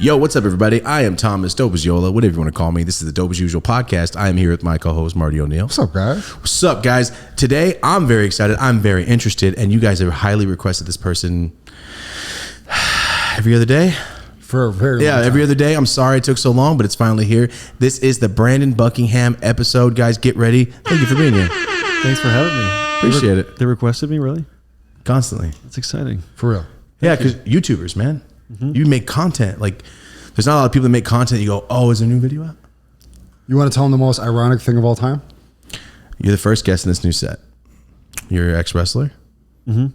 Yo, what's up, everybody? I am Thomas Dope as Yola, whatever you want to call me. This is the Dope as Usual podcast. I am here with my co-host, Marty O'Neill. What's up, guys? What's up, guys? Today, I'm very excited. I'm very interested, and you guys have highly requested this person every other day. For a very long time. Every other day. I'm sorry it took so long, but it's finally here. This is the Brandon Buckingham episode. Guys, get ready. Thank you for being here. Thanks for having me. Appreciate it. They requested me, really? Constantly. That's exciting. For real. Yeah, because YouTubers, man. You make content. Like, there's not a lot of people that make content. You go, oh, is there a new video out? You want to tell them the most ironic thing of all time? You're the first guest in this new set. You're an ex-wrestler. Mm-hmm.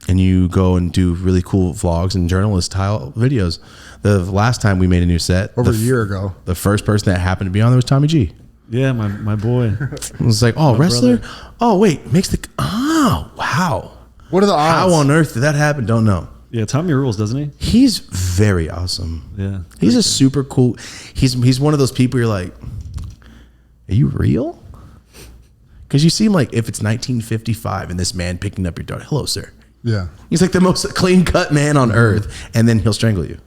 And you go and do really cool vlogs and journalist-style videos. The last time we made a new set. Over a year ago. The first person that happened to be on there was Tommy G. Yeah, my boy. It was like, oh, wrestler? Brother. Oh, wait. Oh, wow. What are the odds? How on earth did that happen? Don't know. Yeah, Tommy rules, doesn't he? He's very awesome. Yeah. He's a super cool. He's one of those people you're like, are you real? Because you seem like if it's 1955 and this man picking up your daughter, hello, sir. Yeah. He's like the most clean-cut man on earth, and then he'll strangle you.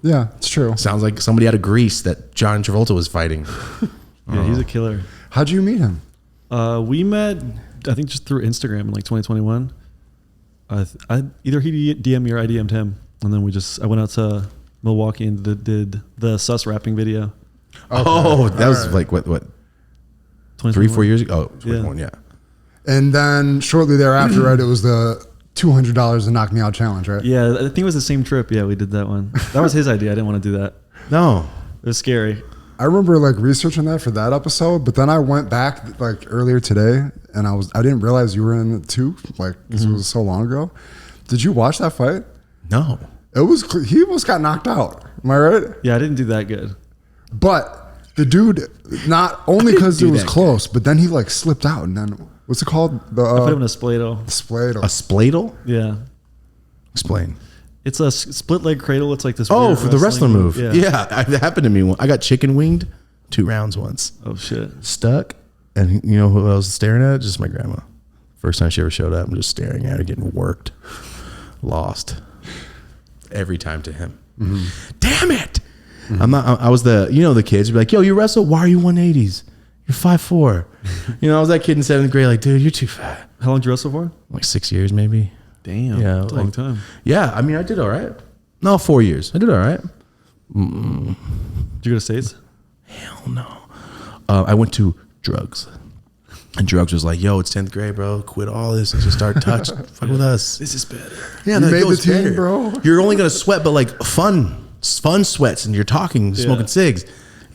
Yeah, it's true. Sounds like somebody out of Greece that John Travolta was fighting. Yeah, he's a killer. How'd you meet him? We met, I think, just through Instagram in like 2021. Either he DM'd me or I DM'd him, and then I went out to Milwaukee and did the sus rapping video. Okay. Oh, that was like what 3-4 years ago? Oh, 21, yeah. And then shortly thereafter, right, it was the $200 to knock me out challenge, right? Yeah, I think it was the same trip. Yeah, we did that one. That was his idea. I didn't want to do that. No. It was scary. I remember like researching that for that episode, but then I went back like earlier today and I didn't realize you were in it too, like because it was so long ago. Did you watch that fight? No. He almost got knocked out. Am I right? Yeah, I didn't do that good. But the dude, not only because it was close, but then he like slipped out and then what's it called? I put him in a spladle. Spladle. A spladle? Yeah. Explain. It's a split leg cradle. It's like this. Oh, for the wrestling move. Yeah. It happened to me. I got chicken winged 2 rounds once. Oh shit. Stuck. And you know who I was staring at? Just my grandma. First time she ever showed up, I'm just staring at her getting worked. Lost. Every time to him. Mm-hmm. Damn it. Mm-hmm. I was the kids would be like, yo, you wrestle? Why are you 180s? You're 5'4". I was that kid in 7th grade, like, dude, you're too fat. How long did you wrestle for? Like 6 years, maybe. Damn. Yeah. That's a long time. Yeah. I mean, I did all right. No, 4 years. I did all right. Did you go to States? Hell no. I went to drugs. And drugs was like, yo, it's 10th grade, bro. Quit all this and just start fuck with us. This is better. Yeah, you made the team, bro. You're only going to sweat, but like fun sweats, and you're talking, smoking cigs.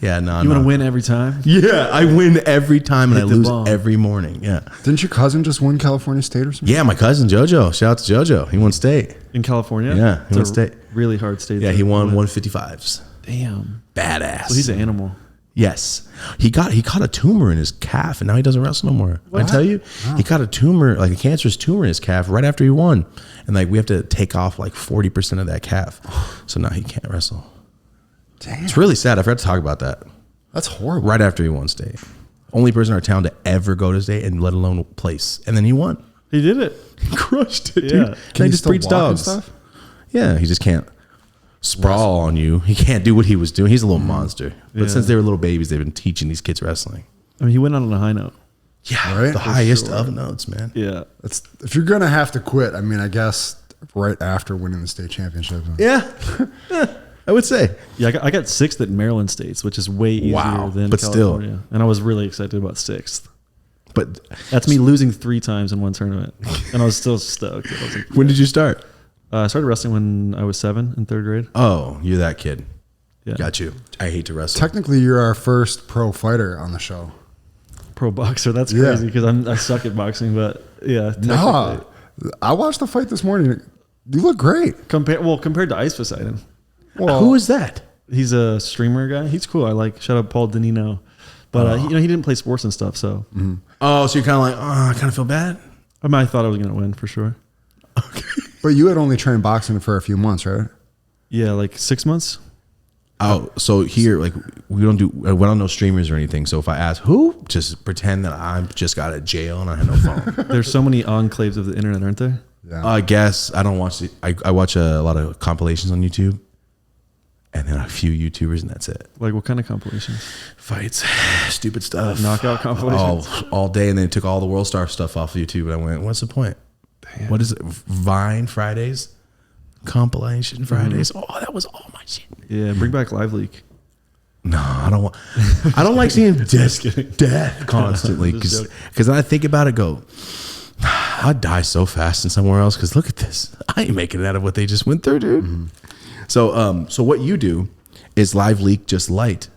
Yeah, no. You want to win every time? Yeah, I win every time, and I lose bomb. every morning. Yeah. Didn't your cousin just win California State or something? Yeah, my cousin JoJo. Shout out to JoJo. He won state. In California? Yeah, he won state. Really hard state. Yeah, he won 155s. Damn. Badass. So he's an animal. Yes. He caught a tumor in his calf, and now he doesn't wrestle no more. What? I tell you, he caught a tumor, like a cancerous tumor in his calf right after he won. And like we have to take off like 40% of that calf. So now he can't wrestle. Damn. It's really sad. I forgot to talk about that. That's horrible. Right after he won state. Only person in our town to ever go to state and let alone place. And then he won. He did it. He crushed it, Yeah. dude. Can he just still breeds walk and dogs. stuff? Yeah, he just can't sprawl on you. He can't do what he was doing. He's a little monster. But Yeah. since they were little babies, they've been teaching these kids wrestling. I mean, he went out on a high note. Yeah, Right? the For highest sure. of notes, man. Yeah. That's, if you're going to have to quit, I mean, I guess right after winning the state championship. Yeah. I would say. Yeah, I got 6th at Maryland States, which is way easier Wow, than but still. California. And I was really excited about 6th. But That's me losing 3 times in one tournament. And I was still stoked. I was like, when did you start? I started wrestling when I was 7 in 3rd grade. Oh, you're that kid. Yeah. Got you. I hate to wrestle. Technically, you're our first pro fighter on the show. Pro boxer. That's Yeah. crazy because I suck at boxing, but yeah. Nah, technically. I watched the fight this morning. You look great. Compared to Ice Poseidon. Well, Who is that? He's a streamer guy. He's cool. I like, shout out Paul Danino. But he didn't play sports and stuff, so. Mm-hmm. Oh, so you're kind of like, I kind of feel bad? I mean, I thought I was going to win for sure. But you had only trained boxing for a few months, right? Yeah, like 6 months. Oh, so here, like, we don't know streamers or anything. So if I ask who, just pretend that I'm just got out of jail and I had no phone. There's so many enclaves of the internet, aren't there? Yeah. I guess I don't watch I watch a lot of compilations on YouTube. and then a few YouTubers, and that's it. Like what kind of compilations? Fights, stupid stuff, Knockout compilations. all day, and then it took all the World Star stuff off of YouTube, and I went, "What's the point? Damn. What is it? Vine Fridays, compilation Fridays? Oh, that was all my shit." Yeah, bring back Live Leak. No, I don't want. I don't like seeing death constantly because I think about it. Go, I'd die so fast in somewhere else. Because look at this, I ain't making it out of what they just went through, dude. Mm-hmm. So what you do is Live Leak just light.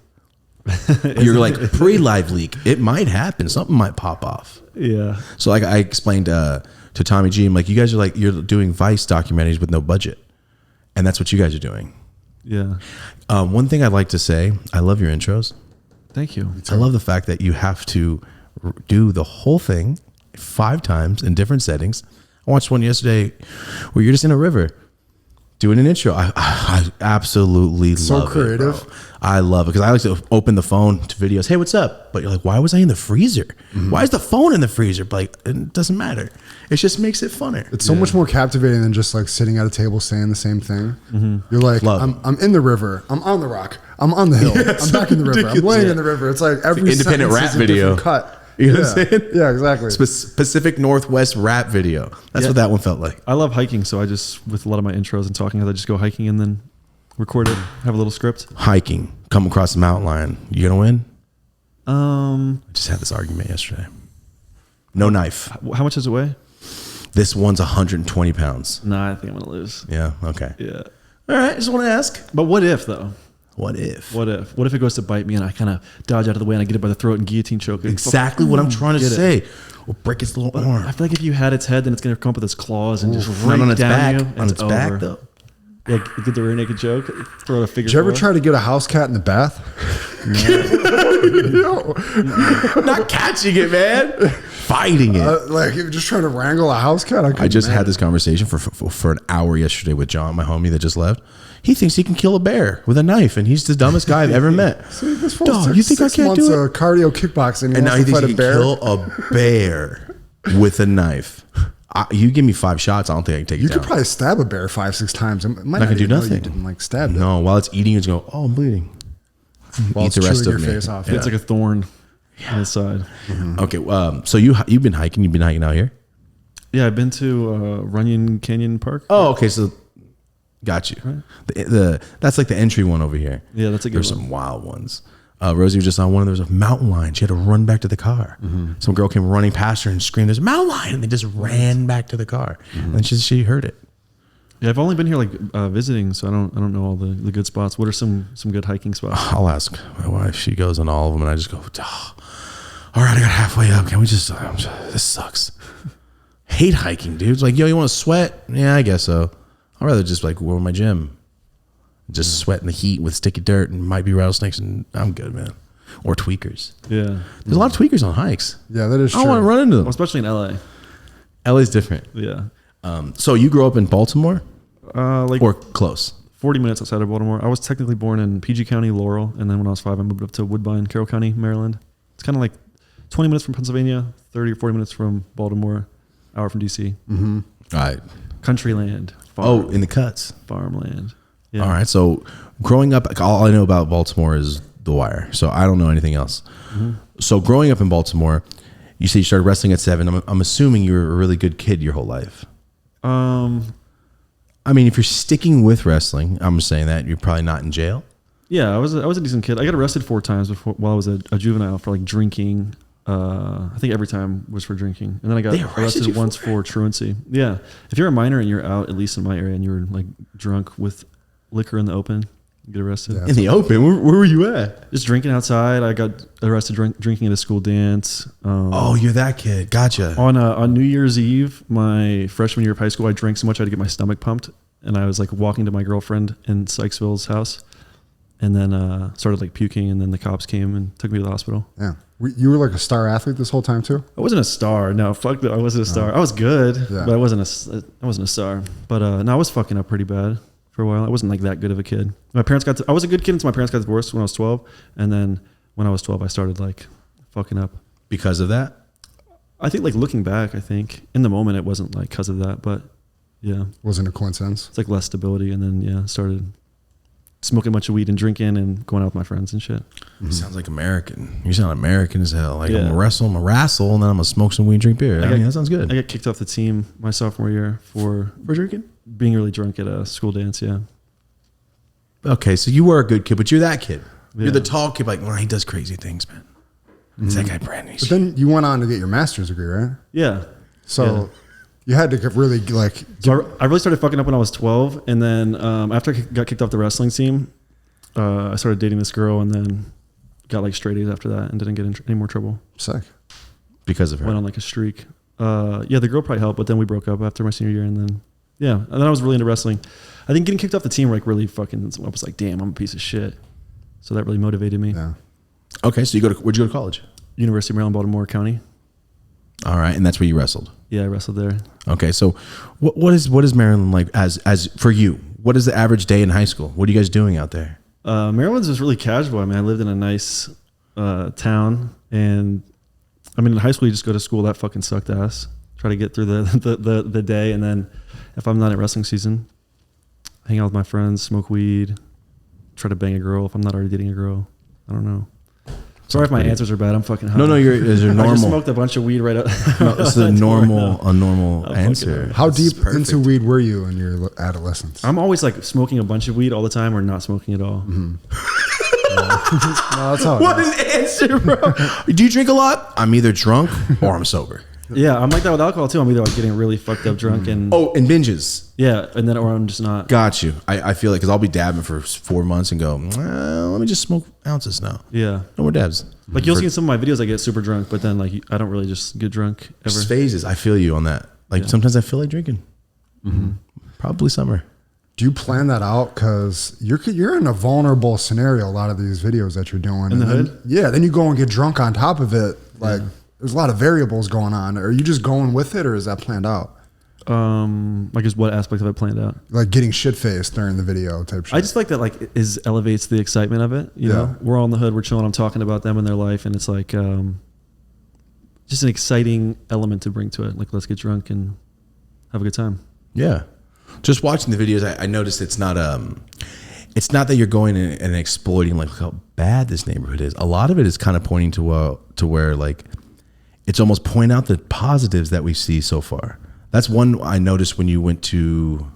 You're like pre-Live Leak. It might happen. Something might pop off. Yeah. So like I explained to Tommy G, I'm like, you guys are like, you're doing Vice documentaries with no budget, and that's what you guys are doing. Yeah. One thing I'd like to say, I love your intros. Thank you. I love the fact that you have to do the whole thing 5 times in different settings. I watched one yesterday where you're just in a river doing an intro. I absolutely so love creative. it, bro. I love it because I like to open the phone to videos. Hey, what's up? But you're like, why was I in the freezer? Mm-hmm. Why is the phone in the freezer? But like, it doesn't matter. It just makes it funner. It's so much more captivating than just like sitting at a table saying the same thing. Mm-hmm. You're like, I'm in the river. I'm on the rock. I'm on the hill. Yeah, I'm back in the river. I'm laying in the river. It's like every independent rap is a video cut. You know what I'm saying? Yeah, exactly. Pacific Northwest rap video. That's what that one felt like. I love hiking, so I just, with a lot of my intros and talking, I just go hiking and then record it, have a little script. Hiking, come across the mountain lion. You gonna win? I I just had this argument yesterday. No knife. How much does it weigh? This one's 120 pounds. Nah, I think I'm gonna lose. Yeah. Okay. Yeah. All right. Just want to ask. But what if though? What if? What if it goes to bite me and I kind of dodge out of the way and I get it by the throat and guillotine choke it? Exactly what I'm trying to say. Or break its little arm. I feel like if you had its head, then it's gonna come up with its claws and just Not rake on its down back. you. On its back over. though. Like get the rear naked choke, throw it a figure. Did you ever 4. try to get a house cat in the bath? No. Not catching it, man. Fighting it. Like you're just trying to wrangle a house cat. I just had this conversation for an hour yesterday with John, my homie that just left. He thinks he can kill a bear with a knife, and he's the dumbest guy I've ever met. See, this Dog, you think I can't do it? Of cardio kickboxing, And now he thinks he can bear. kill a bear with a knife. You give me 5 shots, I don't think I can take it You down. could probably stab a bear 5-6 times. It might Not gonna do even know nothing. You didn't like stab it. No, while it's eating, it's going, oh, I'm bleeding. While Eat it's the rest chewing of your me. face off. It's like a thorn on his side. Okay, so you've been hiking. You've been hiking out here. Yeah, I've been to Runyon Canyon Park. Oh, okay. So, got you. Right. That's like the entry one over here. Yeah, that's a good There's one. some wild ones. Rosie was just on one. There was a mountain lion. She had to run back to the car. Mm-hmm. Some girl came running past her and screamed, "There's a mountain lion!" And they just ran back to the car. Mm-hmm. And she heard it. Yeah, I've only been here like visiting, so I don't know all the good spots. What are some good hiking spots? I'll ask my wife. She goes on all of them, and I just go, oh, all right, I got halfway up. Can we just this sucks. Hate hiking, dude. It's like, yo, you want to sweat? Yeah, I guess so. I'd rather just like go to my gym. Just sweat in the heat with sticky dirt and might be rattlesnakes, and I'm good, man. Or tweakers. Yeah. There's a lot of tweakers on hikes. Yeah, that is I true. don't want to run into them. Well, especially in LA. LA's different. Yeah. So you grew up in Baltimore? Like Or close? 40 minutes outside of Baltimore. I was technically born in PG County, Laurel, and then when I was 5, I moved up to Woodbine, Carroll County, Maryland. It's kind of like 20 minutes from Pennsylvania, 30 or 40 minutes from Baltimore, hour from DC. Mm-hmm. All right. Country land. In the cuts. Farmland. Yeah. All right. So growing up, all I know about Baltimore is The Wire. So I don't know anything else. Mm-hmm. So growing up in Baltimore, you say you started wrestling at 7. I'm assuming you were a really good kid your whole life. I mean, if you're sticking with wrestling, I'm saying that you're probably not in jail. Yeah, I was a decent kid. I got arrested 4 times while I was a juvenile for like drinking. I think every time was for drinking, and then I got arrested once for truancy. Yeah, if you're a minor and you're out, at least in my area, and you're like drunk with liquor in the open, you get arrested. Yeah. In the open? Where were you at? Just drinking outside. I got arrested drinking at a school dance. Oh, you're that kid. Gotcha. On New Year's Eve, my freshman year of high school, I drank so much I had to get my stomach pumped, and I was like walking to my girlfriend in Sykesville's house, and then started like puking, and then the cops came and took me to the hospital. Yeah. You were like a star athlete this whole time too? I wasn't a star. No, fuck that. I wasn't a star. I was good, Yeah. but I wasn't a star. But no, I was fucking up pretty bad for a while. I wasn't like that good of a kid. I was a good kid until my parents got divorced when I was 12, and then when I was 12, I started like fucking up. Because of that? I think like looking back, I think in the moment it wasn't like because of that, but yeah, Wasn't a coincidence. it's like less stability, and then started smoking a bunch of weed and drinking and going out with my friends and shit. Sounds like American. You sound American as hell. Like Yeah. I'm gonna wrestle, and then I'm gonna smoke some weed and drink beer. I mean, that sounds good. I got kicked off the team my sophomore year for drinking? being really drunk at a school dance. Yeah. Okay, so you were a good kid, but you're that kid. Yeah. You're the tall kid, like, well, he does crazy things, man. It's that guy, Brandon. But then you went on to get your master's degree, right? Yeah. So you had to really like. So I really started fucking up when I was 12. And then after I got kicked off the wrestling team, I started dating this girl and then got like straight A's after that and didn't get in any more trouble. Sick. Because of her. Went on like a streak. Yeah, the girl probably helped, but then we broke up after my senior year. And then, and then I was really into wrestling. I think getting kicked off the team like really fucking, I was like, damn, I'm a piece of shit. So that really motivated me. Yeah. Okay, so where'd you go to college? University of Maryland, Baltimore County. All right, and that's where you wrestled. Yeah, I wrestled there. Okay, so what is Maryland like as for you? What is the average day in high school? What are you guys doing out there? Maryland's just really casual. I mean, I lived in a nice town, and I mean, in high school, you just go to school. That fucking sucked ass. Try to get through the day, and then if I'm not at wrestling season, hang out with my friends, smoke weed, try to bang a girl if I'm not already dating a girl. I don't know. Sorry if my answers are bad. I'm fucking high. No, they're normal. I just smoked a bunch of weed right up. No, it's a normal answer. How This is deep into weed were you in your adolescence? I'm always like smoking a bunch of weed all the time or not smoking at all. No, that's how. What an answer, bro. Do you drink a lot? I'm either drunk or I'm sober. Yeah, I'm like that with alcohol too. I'm either like getting really fucked up drunk and And binges. yeah, and then or I'm just not. Got you. I feel like because I'll be dabbing for 4 months and go, well, let me just smoke ounces now. Yeah, No more dabs. like you'll see in some of my videos, I get super drunk, but then like I don't really just get drunk ever. Just phases. I feel you on that. Like sometimes I feel like drinking. Probably summer. Do you plan that out? Because you're in a vulnerable scenario. A lot of these videos that you're doing In the then, hood? yeah. Then you go and get drunk on top of it. Like there's a lot of variables going on. Are you just going with it, or is that planned out? Like just what aspect of it planned out? Like getting shit faced during the video type shit. I just like that like elevates the excitement of it. You know, we're all in the hood, we're chilling, I'm talking about them and their life, and it's like just an exciting element to bring to it. Like let's get drunk and have a good time. Yeah. Just watching the videos, I noticed it's not that you're going in and exploiting like how bad this neighborhood is. A lot of it is kind of pointing to where like it's almost point out the positives that we see so far. That's one I noticed when you went to.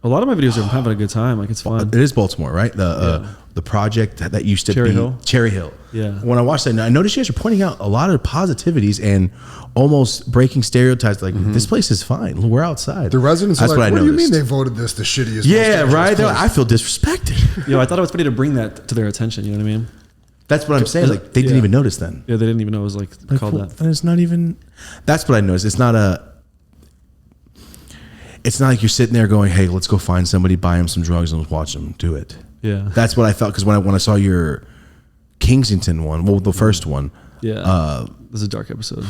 A lot of my videos are having a good time. Like it's fun. It is Baltimore, right? The project that used to Cherry be Hill? Cherry Hill. Yeah. When I watched that, I noticed you guys are pointing out a lot of positivities and almost breaking stereotypes. Like this place is fine. We're outside. the residents That's are like, what what do you mean noticed. they voted this the shittiest? Yeah, most dangerous right. They're place? like, I feel disrespected. I thought it was funny to bring that to their attention. You know what I mean? That's what I'm saying. Like they didn't even notice then. Yeah, they didn't even know it was like called Well, that. and it's not even. That's what I noticed. It's not like you're sitting there going, "Hey, let's go find somebody, buy him some drugs, and let's watch them do it." Yeah. That's what I thought because when I saw your Kensington one, well, the first one, Yeah. This is a dark episode.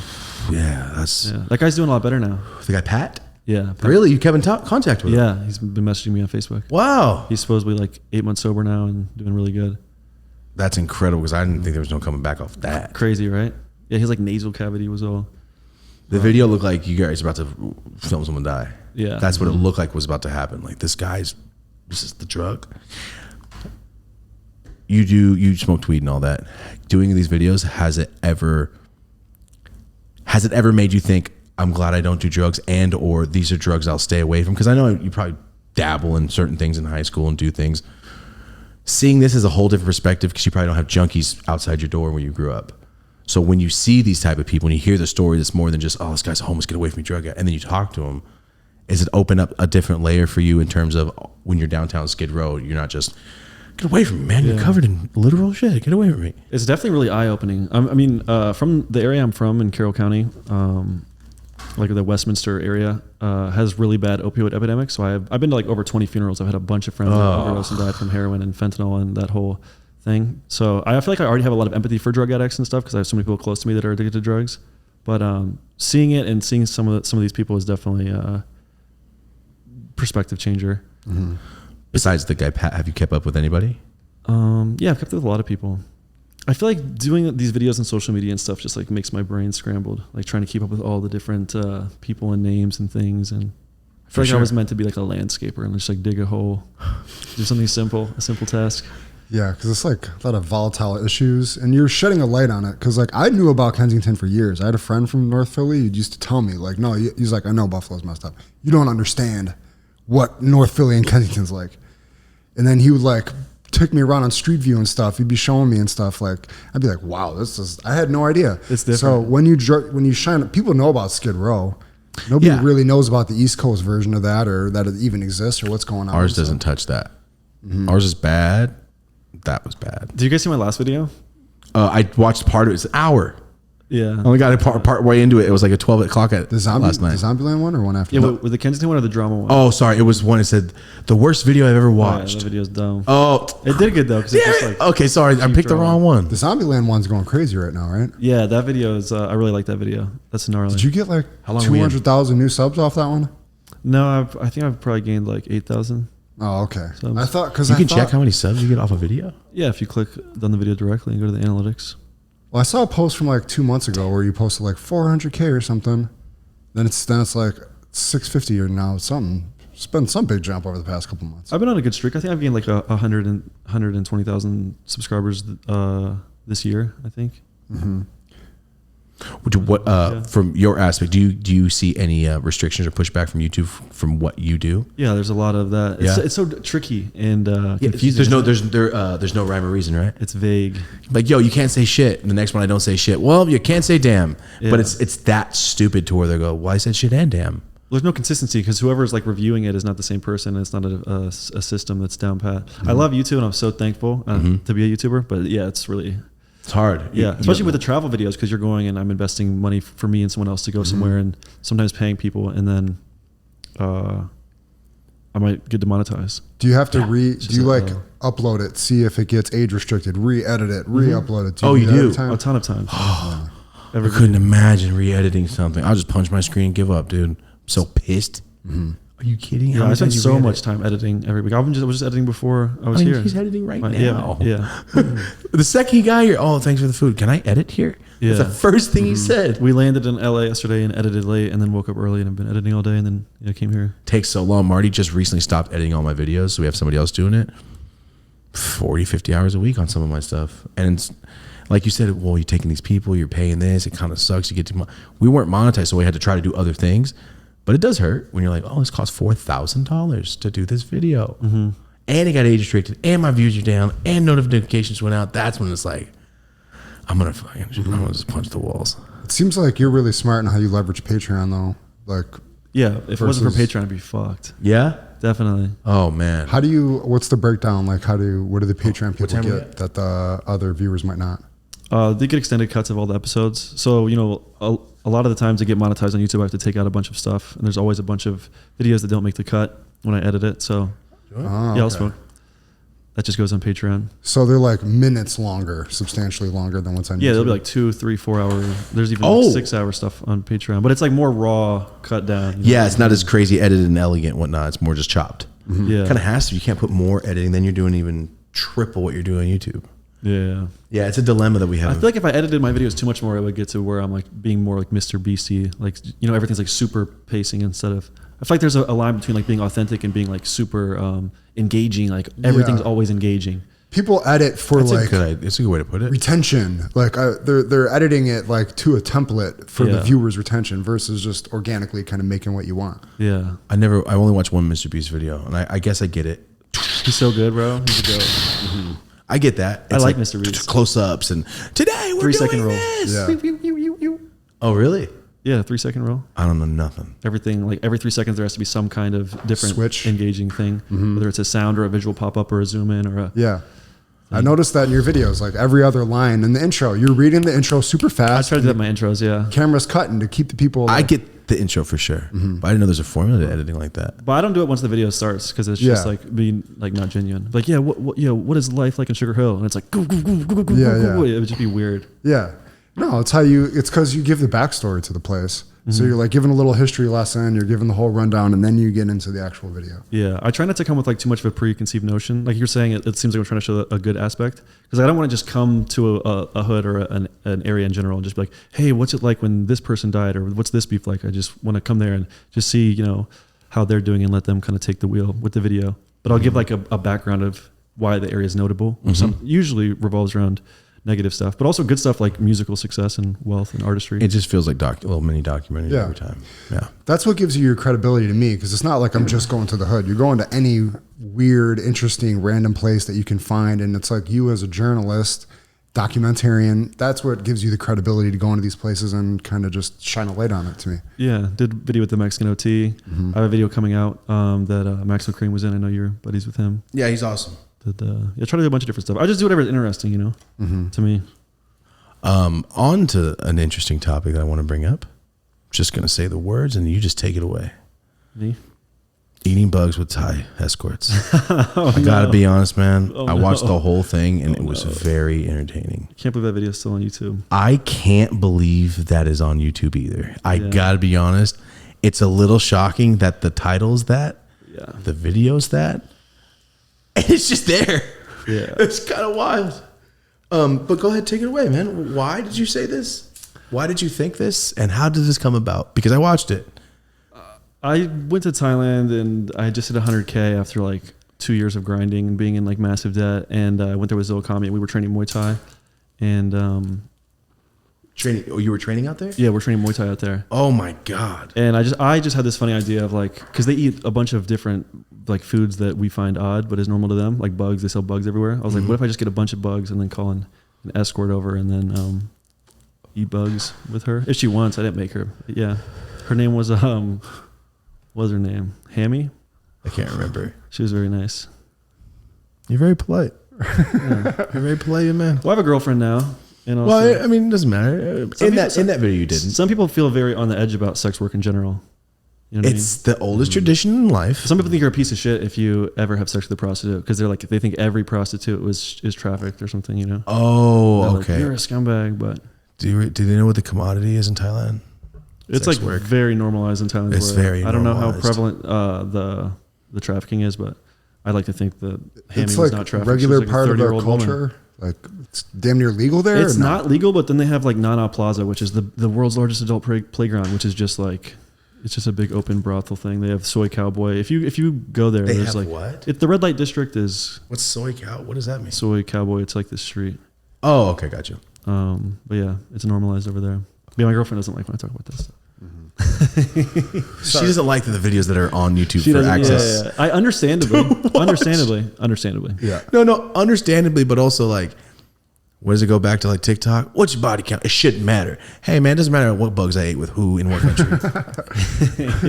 that's That guy's doing a lot better now. the guy Pat. Yeah. Really, you kept in contact with him? Yeah. He's been messaging me on Facebook. Wow, He's supposedly like 8 months sober now and doing really good. that's incredible because I didn't think there was no coming back off that. Crazy, right? Yeah. His like nasal cavity was all. The video looked like you guys about to film someone die. Yeah. That's what it looked like was about to happen. Like this is the drug. You smoked weed and all that. Doing these videos, has it ever made you think, I'm glad I don't do drugs and or these are drugs I'll stay away from? Because I know you probably dabble in certain things in high school and do things. Seeing this is a whole different perspective because you probably don't have junkies outside your door where you grew up. So when you see these type of people and you hear the story that's more than just, oh, this guy's homeless, get away from me, drug addict, and then you talk to him, is it open up a different layer for you in terms of when you're downtown Skid Row, you're not just, get away from me, man, you're covered in literal shit, get away from me. It's definitely really eye-opening. I mean, from the area I'm from in Carroll County, like the Westminster area, has really bad opioid epidemic. So I've been to like over 20 funerals. I've had a bunch of friends that overdosed and died from heroin and fentanyl and that whole thing. So I feel like I already have a lot of empathy for drug addicts and stuff because I have so many people close to me that are addicted to drugs. But seeing it and seeing some of these people is definitely a perspective changer. Mm-hmm. Besides the guy Pat, have you kept up with anybody? Yeah, I've kept up with a lot of people. I feel like doing these videos on social media and stuff just like makes my brain scrambled. Like trying to keep up with all the different people and names and things, and feel like I was meant to be like a landscaper and just like dig a hole, do something simple, a simple task. Yeah, because it's like a lot of volatile issues, and you're shedding a light on it. Because like I knew about Kensington for years. I had a friend from North Philly who used to tell me like, no, he's like, I know Buffalo's messed up. You don't understand what North Philly and Kensington's like. And then he would like take me around on Street View and stuff. He'd be showing me and stuff. Like I'd be like, wow, this is. I had no idea. It's different. So when you shine, people know about Skid Row. Nobody really knows about the East Coast version of that, or that it even exists, or what's going on. Ours doesn't touch that. Ours is bad. That was bad. Did you guys see my last video? I watched part of it. It's an hour. Yeah. I only got part way into it. It was like a 12 o'clock last night. The Zombieland one or one after? Yeah, with the Kensington one or the drama one? Oh, sorry. It was one that said the worst video I've ever watched. Yeah, the video's dumb. Oh, it did good though. Cause it's just like okay, sorry. I picked the wrong one. The Zombieland one's going crazy right now, right? Yeah, that video is. I really like that video. That's gnarly. Did you get like How long were we in? 200,000 new subs off that one? No, I think I've probably gained like 8,000. Oh, okay. Subs. I thought because You can check how many subs you get off a video. Yeah, if you click on the video directly and go to the analytics. Well, I saw a post from like 2 months ago where you posted like 400K or something. Then it's like 650 or now it's something. It's been some big jump over the past couple months. I've been on a good streak. I think I've gained like 120,000 subscribers this year. I think. From your aspect, do you see any restrictions or pushback from YouTube from what you do? Yeah, there's a lot of that. It's so tricky and confusing. There's no rhyme or reason, right? It's vague. Like, yo, you can't say shit. And the next one, I don't say shit. Well, you can't say damn. Yeah. But it's that stupid to where they go, well, I said shit and damn. There's no consistency because whoever's like reviewing it is not the same person. It's not a system that's down pat. I love YouTube and I'm so thankful to be a YouTuber. But yeah, it's hard. Yeah, especially with the travel videos because you're going and I'm investing money for me and someone else to go somewhere and sometimes paying people and then I might get demonetized. Do you have to upload it, see if it gets age restricted, re-edit it, re-upload it? You do? A ton of times. I couldn't imagine re-editing something. I'll just punch my screen and give up, dude. I'm so pissed. Are you kidding? Yeah, I spent so much time editing every week. I was just editing before I was here. He's editing right now. Yeah. The second he got here, thanks for the food. Can I edit here? Yeah. That's the first thing he said. We landed in LA yesterday and edited late and then woke up early and have been editing all day and then came here. Takes so long. Marty just recently stopped editing all my videos, so we have somebody else doing it. 40, 50 hours a week on some of my stuff. And it's, like you said, well, you're taking these people, you're paying this, it kind of sucks. You get too much. We weren't monetized, so we had to try to do other things. But it does hurt when you're like, this costs $4,000 to do this video. And it got age restricted, and my views are down, and notifications went out. That's when it's like, I'm gonna just punch the walls. It seems like you're really smart in how you leverage Patreon, though. Like, yeah, if it wasn't for Patreon, I'd be fucked. Yeah, definitely. Oh man, what's the breakdown? Like, what do the Patreon people get that the other viewers might not? They get extended cuts of all the episodes. So, a lot of the times I get monetized on YouTube, I have to take out a bunch of stuff. And there's always a bunch of videos that don't make the cut when I edit it. So, I'll smoke. That just goes on Patreon. So they're like minutes longer, substantially longer than what's on YouTube? Yeah, they'll be like 2, 3, 4 hour. There's even like 6 hour stuff on Patreon. But it's like more raw, cut down. Yeah, it's not as crazy edited and elegant and whatnot. It's more just chopped. Yeah. Kind of has to. You can't put more editing, then you're doing even triple what you're doing on YouTube. Yeah. Yeah, it's a dilemma that we have. I feel like if I edited my videos too much more, I would get to where I'm like being more like Mr. BC. Like, everything's like super pacing instead of... I feel like there's a line between like being authentic and being like super engaging. Like everything's always engaging. People edit for it's a good way to put it. Retention. Like they're editing it like to a template for the viewer's retention versus just organically kind of making what you want. Yeah. I only watched one Mr. Beast video and I guess I get it. He's so good, bro. He's a goat. I get that. It's I like Mr. Beast. Close-ups and today we're 3 second roll. this. Yeah. Oh, really? Yeah, 3 second roll. I don't know nothing. Everything, like every 3 seconds there has to be some kind of different switch, engaging thing. Whether it's a sound or a visual pop-up or a zoom in or a... Yeah. I noticed that in your videos, like every other line in the intro, you're reading the intro super fast. I try to do that in my intros, yeah. Camera's cutting to keep the people... I get the intro for sure. But I didn't know there's a formula to editing like that. But I don't do it once the video starts because it's just like being like not genuine. Like, what is life like in Sugar Hill? And it's like, go. It would just be weird. Yeah. No, it's because you give the backstory to the place. So you're like giving a little history lesson, you're giving the whole rundown, and then you get into the actual video. Yeah, I try not to come with like too much of a preconceived notion. Like you're saying, it seems like I'm trying to show a good aspect because I don't want to just come to a hood or an area in general and just be like, hey, what's it like when this person died, or what's this beef like? I just want to come there and just see, how they're doing and let them kind of take the wheel with the video. But I'll give like a background of why the area is notable, which usually revolves around negative stuff, but also good stuff like musical success and wealth and artistry. It just feels like little mini documentaries every time. Yeah. That's what gives you your credibility to me, because it's not like I'm just going to the hood. You're going to any weird, interesting, random place that you can find, and it's like you as a journalist, documentarian, that's what gives you the credibility to go into these places and kind of just shine a light on it to me. Yeah, did video with the Mexican OT. I have a video coming out that Max O'Cream was in. I know you're buddies with him. Yeah, he's awesome. I try to do a bunch of different stuff. I just do whatever's interesting, to me. On to an interesting topic that I want to bring up. I'm just going to say the words and you just take it away. Me? Eating bugs with Thai escorts. I got to be honest, man. I watched the whole thing and it was very entertaining. I can't believe that video is still on YouTube. I can't believe that is on YouTube either. I got to be honest. It's a little shocking that the title's that, the video's that, and it's just there. Yeah. It's kind of wild. But go ahead, take it away, man. Why did you say this? Why did you think this? And how did this come about? Because I watched it. I went to Thailand and I just hit 100K after like 2 years of grinding and being in like massive debt. And I went there with ZillaKami and we were training Muay Thai. And training? Oh, you were training out there? Yeah, we're training Muay Thai out there. Oh my God. And I just had this funny idea of like, because they eat a bunch of different like foods that we find odd but is normal to them, like bugs. They sell bugs everywhere. I was like, what if I just get a bunch of bugs and then call an escort over and then eat bugs with her if she wants. I didn't make her. But yeah, her name was what was her name? Hammy? I can't remember. She was very nice. You're very polite. You're very polite, man. Well, I have a girlfriend now. And also, well, I mean, it doesn't matter. In that video, you didn't. Some people feel very on the edge about sex work in general. You know what it's the oldest tradition in life. Some people think you're a piece of shit if you ever have sex with a prostitute because they think every prostitute is trafficked or something. Oh, okay. Like, you're a scumbag, but do they know what the commodity is in Thailand? It's sex like work. Very normalized in Thailand. It's very. I don't know how normalized. prevalent the trafficking is, but I like to think that Hammy It's was like not trafficked. regular She's like part a of our 30-year-old woman. culture. Like it's damn near legal there. It's not legal, but then they have like Nana Plaza, which is the world's largest adult playground, which is just like. It's just a big open brothel thing. They have Soy Cowboy. If you go there, they there's have like what? The red light district is What's Soy Cow? What does that mean? Soy Cowboy. It's like the street. Oh, okay, got you. But yeah, it's normalized over there. But yeah, my girlfriend doesn't like when I talk about this stuff. She doesn't like the videos that are on YouTube She for doesn't- access. Yeah. I understandably. Yeah. No, understandably, but also like, what does it go back to like TikTok? What's your body count? It shouldn't matter. Hey man, it doesn't matter what bugs I ate with who in what country.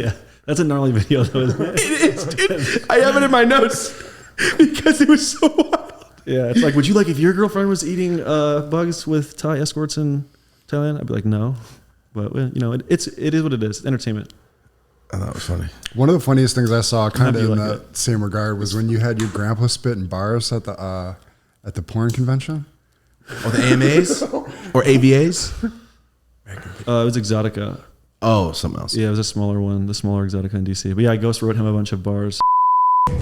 Yeah, that's a gnarly video though, isn't it? It is, dude. I have it in my notes because it was so wild. Yeah, it's like, would you like if your girlfriend was eating bugs with Thai escorts in Thailand? I'd be like, no. But it is what it is. It's entertainment. I thought it was funny. One of the funniest things I saw, kind of in like that same regard, was when you had your grandpa spit in bars at the porn convention. Oh, the AMAs or AVAs? It was Exotica. Oh, something else. Yeah, it was a smaller one, the smaller Exotica in DC. But yeah, Ghost wrote him a bunch of bars.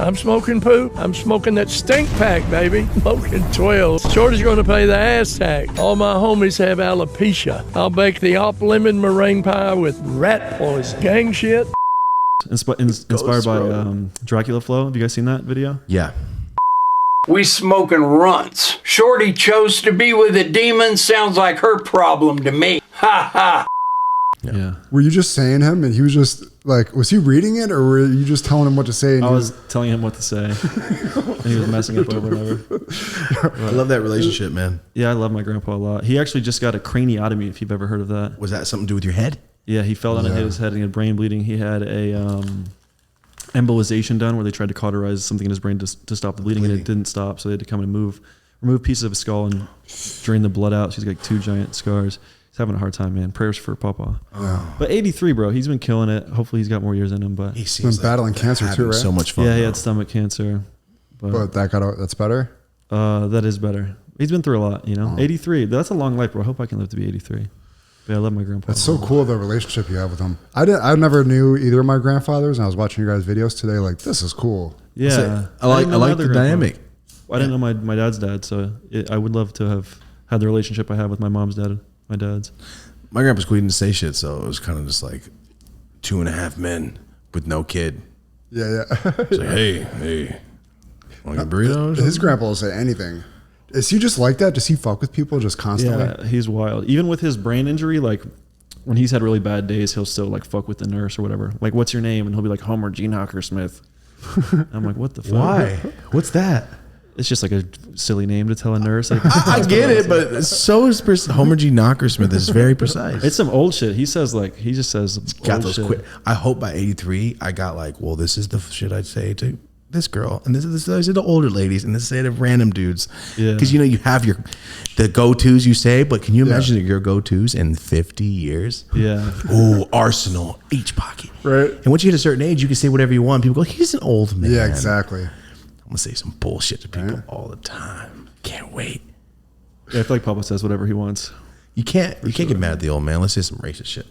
I'm smoking poop. I'm smoking that stink pack, baby. Smoking 12. Shorty's going to pay the ass tax. All my homies have alopecia. I'll bake the op lemon meringue pie with rat poison. Gang shit. Inspired by Dracula Flow. Have you guys seen that video? Yeah. We smoking runts. Shorty chose to be with a demon. Sounds like her problem to me. Ha ha. Yeah. Were you just saying him, and he was just like, was he reading it, or were you just telling him what to say? And I was telling him what to say, and he was messing up over and over. I love that relationship, man. Yeah, I love my grandpa a lot. He actually just got a craniotomy, if you've ever heard of that. Was that something to do with your head? Yeah, he fell down and hit his head and he had brain bleeding. He had a embolization done where they tried to cauterize something in his brain to stop the bleeding, and it didn't stop, so they had to come and remove pieces of his skull and drain the blood out. She's got 2 giant scars. He's having a hard time, man. Prayers for Papa. Oh. But 83, bro. He's been killing it. Hopefully he's got more years in him. But He's been battling cancer too, right? So much fun. yeah, he had stomach cancer. But that's better. That is better. He's been through a lot, 83. That's a long life, bro. I hope I can live to be 83. But I love my grandpa. That's so cool, the relationship you have with him. I never knew either of my grandfathers, and I was watching your guys' videos today. Like, this is cool. Yeah, I like didn't know my the other grandpa. dynamic. I didn't know my dad's dad, so I would love to have had the relationship I have with my mom's dad and my dad's. My grandpa's cool. He didn't say shit, so it was kind of just like 2.5 men with no kid. Yeah. He's like, hey, want a burrito? His grandpa will say anything. Is he just like that? Does he fuck with people just constantly? Yeah, he's wild. Even with his brain injury, like when he's had really bad days, he'll still like fuck with the nurse or whatever. Like, what's your name? And he'll be like, Homer Gene Hocker Smith. I'm like, what the fuck? Why? What's that? It's just like a silly name to tell a nurse. Like, I get it, but so is Homer G. Knockersmith is very precise. it's some old shit. He says he just says Got old those shit. quick. I hope by 83, I got like, well, this is the shit I'd say to this girl, and this is I say to older ladies, and this is to random dudes. Yeah. Because you have the go-tos you say, but can you imagine your go-tos in 50 years? Yeah. Oh, Arsenal, H pocket. Right. And once you hit a certain age, you can say whatever you want. People go, he's an old man. Yeah, exactly. I'm gonna say some bullshit to people all the time. Can't wait. Yeah, I feel like Papa says whatever he wants. You can't get mad at the old man. Let's say some racist shit.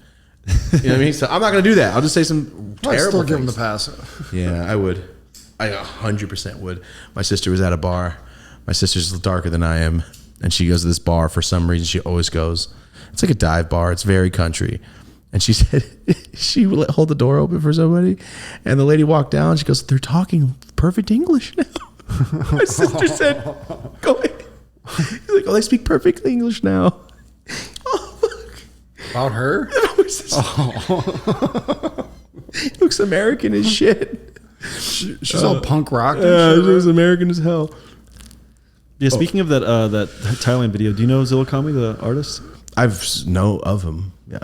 You know what I mean? So I'm not gonna do that. I'll just say some I terrible still give him things. the pass. Yeah, I would. I 100% would. My sister was at a bar. My sister's darker than I am, and she goes to this bar for some reason. She always goes. It's like a dive bar. It's very country. And she said she would hold the door open for somebody, and the lady walked down. She goes, "They're talking perfect English now." My sister said, "Go ahead." He's like, "Oh, they speak perfect English now." Oh, fuck. About her? My sister looks American as shit. She's all punk rock. And Yeah, shit, she was right? American as hell. Yeah, speaking of that Thailand video, do you know ZillaKami, the artist? I've know of him. Yeah.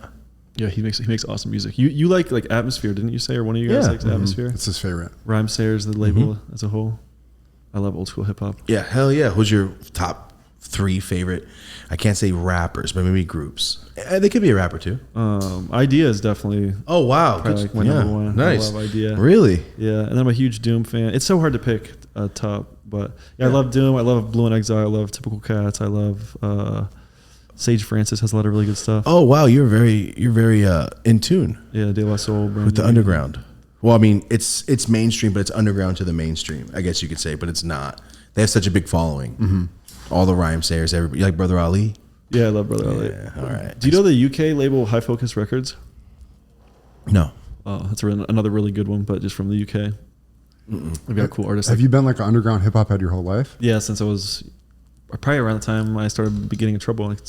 Yeah, he makes awesome music. You like Atmosphere, didn't you say? Or one of you guys Yeah. likes Atmosphere? It's his favorite. Rhyme Sayers, the label as a whole. I love old school hip hop. Yeah, hell yeah. Who's your top 3 favorite? I can't say rappers, but maybe groups. They could be a rapper too. Idea is definitely Oh wow, probably like my number one. Nice. I love Idea. Really? Yeah, and I'm a huge Doom fan. It's so hard to pick a top, but yeah, I love Doom. I love Blue and Exile. I love Typical Cats. I love Sage Francis has a lot of really good stuff. Oh wow, you're very in tune Yeah, De La Soul, with the underground. Well, I mean, it's mainstream, but it's underground to the mainstream. I guess you could say, but it's not. They have such a big following. Mm-hmm. All the rhyme sayers, everybody. You like Brother Ali? Yeah, I love Brother Ali. Yeah, all right. Do you know the UK label High Focus Records? No. Oh, that's another really good one, but just from the UK. We've got cool artists. Have you been like an underground hip hop head your whole life? Yeah, since I was probably around the time I started getting in trouble, like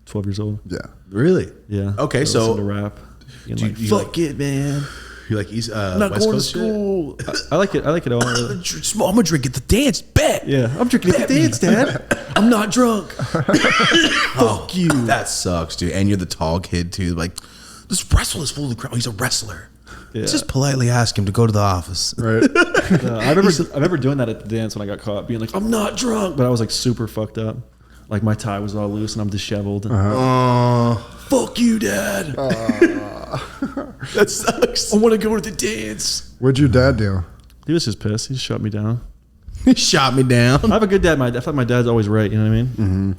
12 years old. Yeah. Really? Yeah. Okay, I so listened to rap. And do like, you fuck like- it, man. You like East Not West going Coast to school. I like it. I like it all. I'm gonna drink at the dance. Bet. Yeah, I'm drinking at the dance, Dad. I'm not drunk. Fuck you. That sucks, dude. And you're the tall kid too. Like, this wrestler is full of the crowd. He's a wrestler. Yeah. Just politely ask him to go to the office. Right. I remember doing that at the dance when I got caught, being like, I'm not drunk, but I was like super fucked up. Like my tie was all loose and I'm disheveled. Fuck you, Dad. That sucks. I want to go to the dance. What'd your dad do? He was just pissed. He just shut me down. He shot me down. I have a good dad. I feel like my dad's always right. You know what I mean? Mm-hmm.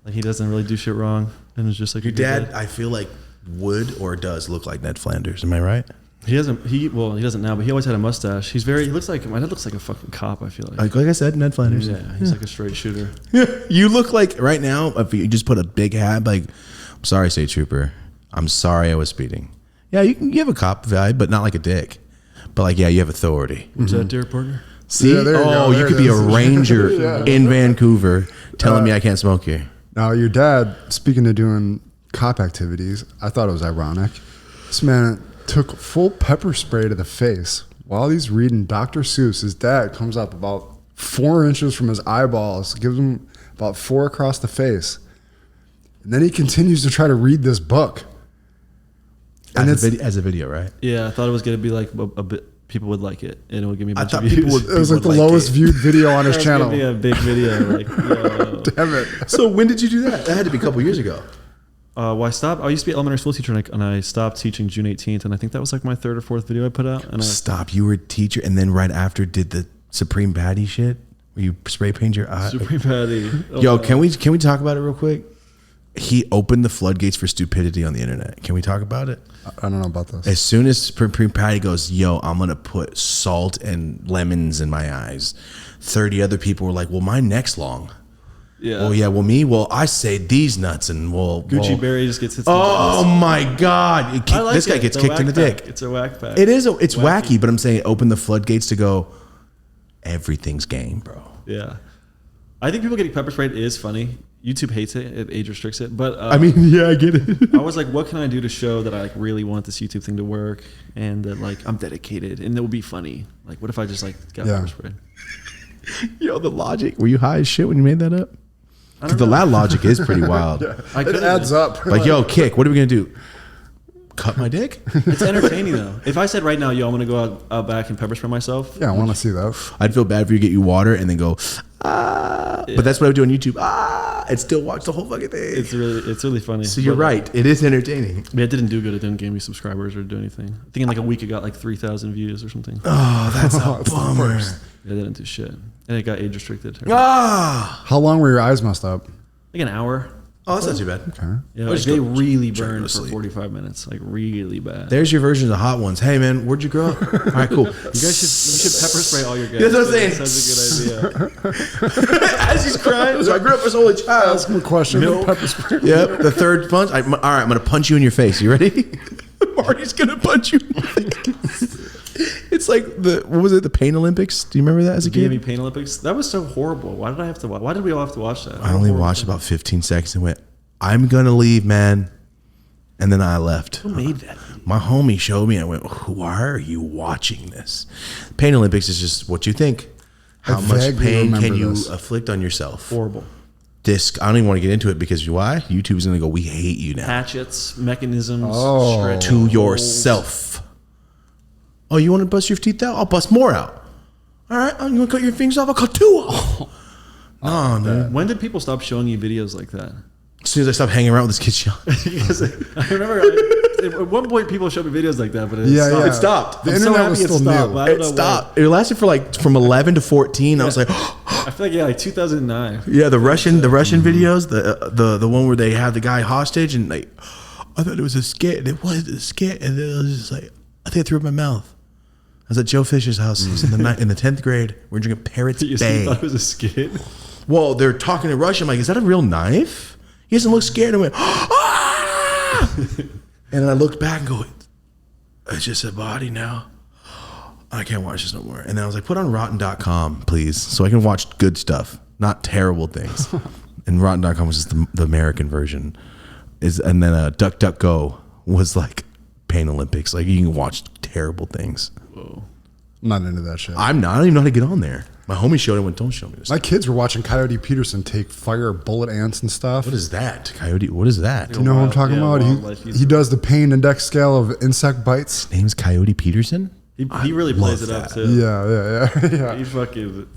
Like he doesn't really do shit wrong, and it's just like Your a good dad, I feel like, would or does look like Ned Flanders. Am I right? He doesn't. He doesn't now, but he always had a mustache. He looks like my dad. Looks like a fucking cop. I feel like. Like I said, Ned Flanders. Yeah, he's like a straight shooter. You look like right now. If you just put a big hat, like, I'm sorry, state trooper. I'm sorry, I was speeding. Yeah, you have a cop vibe, but not like a dick. But like, yeah, you have authority. Was that dear partner? See? Yeah, there you go. You There could it be a is. ranger in Vancouver telling me I can't smoke here. Now, your dad, speaking of doing cop activities, I thought it was ironic. This man took full pepper spray to the face while he's reading Dr. Seuss. His dad comes up about 4 inches from his eyeballs, gives him about 4 across the face. And then he continues to try to read this book. And As a video, right? Yeah, I thought it was gonna be like a bit. People would like it, and it would give me a bunch thought of views. people would- it was like the like lowest it. viewed video on his It was channel. gonna be a big video. Like, yo. Damn it. So when did you do that? That had to be a couple years ago. Well, I stopped. I used to be an elementary school teacher, and I stopped teaching June 18th, and I think that was like my 3rd or 4th video I put out. And Stop. You were a teacher, and then right after did the Supreme Patty shit, where you spray paint your eye. Supreme Patty. Oh, Yo, no. can we talk about it real quick? He opened the floodgates for stupidity on the internet. Can we talk about it? I don't know about this. As soon as Supreme Patty goes, yo, I'm gonna put salt and lemons in my eyes. 30 other people were like, well, my neck's long. Yeah. Oh yeah. Well, me. Well, I say these nuts, and Gucci Berry just gets hit. Oh my God! This guy gets The kicked in the whack dick. pack. It's a whack pack. It is. It's wacky, but I'm saying open the floodgates to go. Everything's game, bro. Yeah. I think people getting pepper sprayed is funny. YouTube hates it. It age restricts it. But I mean, yeah, I get it. I was like, what can I do to show that I like really want this YouTube thing to work and that like I'm dedicated and it will be funny? Like, what if I just like got pepper sprayed? Yo, the logic. Were you high as shit when you made that up? I don't The know. lad logic is pretty wild. It adds up. Like, yo, Kick, what are we gonna do? Cut my dick? It's entertaining though. If I said right now, yo, I'm gonna go out back and pepper spray myself. Yeah, I want to see that. I'd feel bad for you to get you water and then go, ah. Yeah. But that's what I would do on YouTube. Ah, and still watch the whole fucking thing. It's really funny. So you're But, right. It is entertaining. But it didn't do good. It didn't give me subscribers or do anything. I think in like a week it got like 3,000 views or something. Oh, that's a bummer. Yeah, they didn't do shit. And it got age restricted. Ah. How long were your eyes messed up? Like an hour. Oh, that's not too bad. Okay. Yeah, I'll like just they go really straight burned to for sleep. 45 minutes. Like really bad. There's your version of the hot ones. Hey, man, where'd you grow up? All right, cool. You should pepper spray all your guys. That's what I'm saying. That sounds a good idea. As he's crying, so I grew up as only child. Ask him a question. Pepper spray. Yep, the third punch. All right, I'm going to punch you in your face. You ready? Marty's going to punch you in your face. It's like what was it, the Pain Olympics? Do you remember that as a kid? DMV Pain Olympics. That was so horrible. Why did I have to watch? Why did we all have to watch that? I only watched about 15 seconds and went, I'm going to leave, man. And then I left. Who made that? My homie showed me. And I went, why are you watching this? Pain Olympics is just what you think. How much vaguely pain can remember you this. afflict on yourself? Horrible. I don't even want to get into it because why? YouTube's going to go, we hate you now. Hatchets, mechanisms, Oh. To yourself. Oh, you want to bust your teeth out? I'll bust more out. All right, I'm going to cut your fingers off. I'll cut two off. No, man. When did people stop showing you videos like that? As soon as I stopped hanging around with this kid, Sean. Because I remember at one point people showed me videos like that, but it Yeah, stopped. yeah. It stopped. The I'm so internet happy was it still stopped, new. but I don't It know stopped. It lasted for like from 11 to 14. I was like, I feel like like 2009. yeah, the Russian videos, the one where they had the guy hostage and like, I thought it was a skit. And it was a skit, and then it was just like, I think I threw up in my mouth. I was at Joe Fish's house. He's in the 10th grade. We're drinking Parrots You Bay. thought it was a skit? Well, they're talking in Russian. I'm like, is that a real knife? He doesn't look scared. I went, ah! And then I looked back and go, it's just a body now. I can't watch this no more. And then I was like, put on rotten.com, please, so I can watch good stuff, not terrible things. And rotten.com was just the American version. And then DuckDuckGo was like Pain Olympics. Like, you can watch terrible things. Whoa. I'm not into that shit. I'm not. I don't even know how to get on there. My homie showed it and went, don't show me this. My kids were watching Coyote Peterson take fire bullet ants and stuff. What is that? Coyote? What is that? You know what I'm talking about? wildlife. He does the pain index scale of insect bites. His name's Coyote Peterson? He really plays it up too. Yeah. He fucking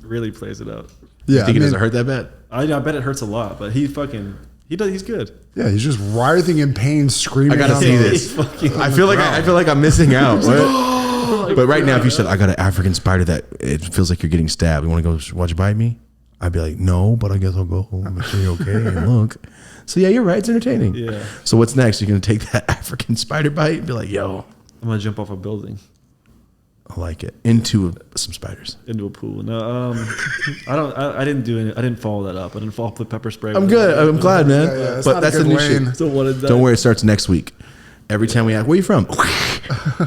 really plays it up. You Yeah, think I it doesn't mean, hurt that bad? I bet it hurts a lot, but he does. He's good. yeah, he's just writhing in pain, screaming. I gotta on see the- this. Fucking I feel like I'm missing out. What? But right now, if you said I got an African spider that it feels like you're getting stabbed, you want to go watch Bite Me? I'd be like, no, but I guess I'll go home, make sure you're okay, and look. So yeah, you're right. It's entertaining. Yeah. So what's next? You're gonna take that African spider bite and be like, yo, I'm gonna jump off a building I like it, into some spiders. into a pool. No, I didn't do it. I didn't follow that up. I didn't follow up with pepper spray. I'm good. I'm glad, man. Yeah, it's but not a that's the good new lane. shit. So what is that? Don't worry, it starts next week. Every time we ask, where you from?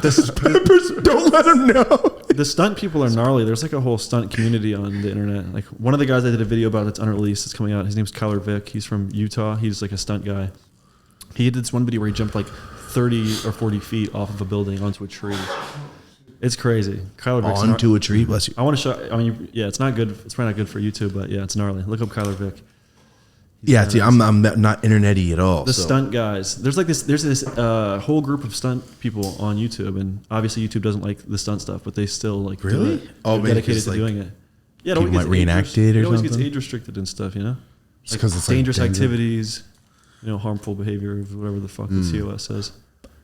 This peppers. Don't let them know. The stunt people are gnarly. There's like a whole stunt community on the internet. Like one of the guys I did a video about that's unreleased. It's coming out. His name's Kyler Vick. He's from Utah. He's like a stunt guy. He did this one video where he jumped like 30 or 40 feet off of a building onto a tree. It's crazy. Kyler Vick's Onto a tree. Bless you. I want to show. I mean, yeah, it's not good. It's probably not good for YouTube, but yeah, it's gnarly. Look up Kyler Vick. Yeah, see, I'm not internet-y at all. The so. stunt guys. There's this whole group of stunt people on YouTube, and obviously YouTube doesn't like the stunt stuff, but they still like do Really? it. Oh, They're maybe dedicated it's to like doing it. Yeah, people might reenact it or it always something? gets age restricted and stuff, you know. Just 'cause it's, like, dangerous danger. activities, harmful behavior, whatever the fuck the COS says.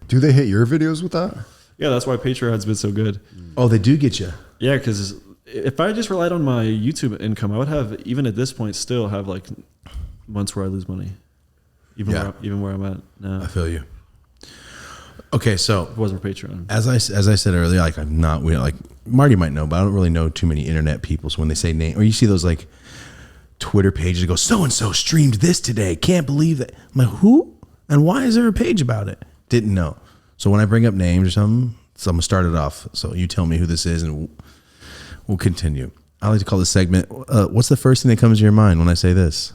Do they hit your videos with that? Yeah, that's why Patreon's been so good. Oh, they do get you. Yeah, because if I just relied on my YouTube income, I would have, even at this point, still have like months where I lose money. Even where I'm at now. I feel you. Okay, so If it wasn't for Patreon. as I said earlier, like I'm not like Marty might know, but I don't really know too many internet people. So when they say name, or you see those like Twitter page that goes, so-and-so streamed this today. Can't believe that. I'm like, who? And why is there a page about it? Didn't know. So when I bring up names or something, so I'm going to start it off. So you tell me who this is and we'll continue. I like to call this segment, what's the first thing that comes to your mind when I say this?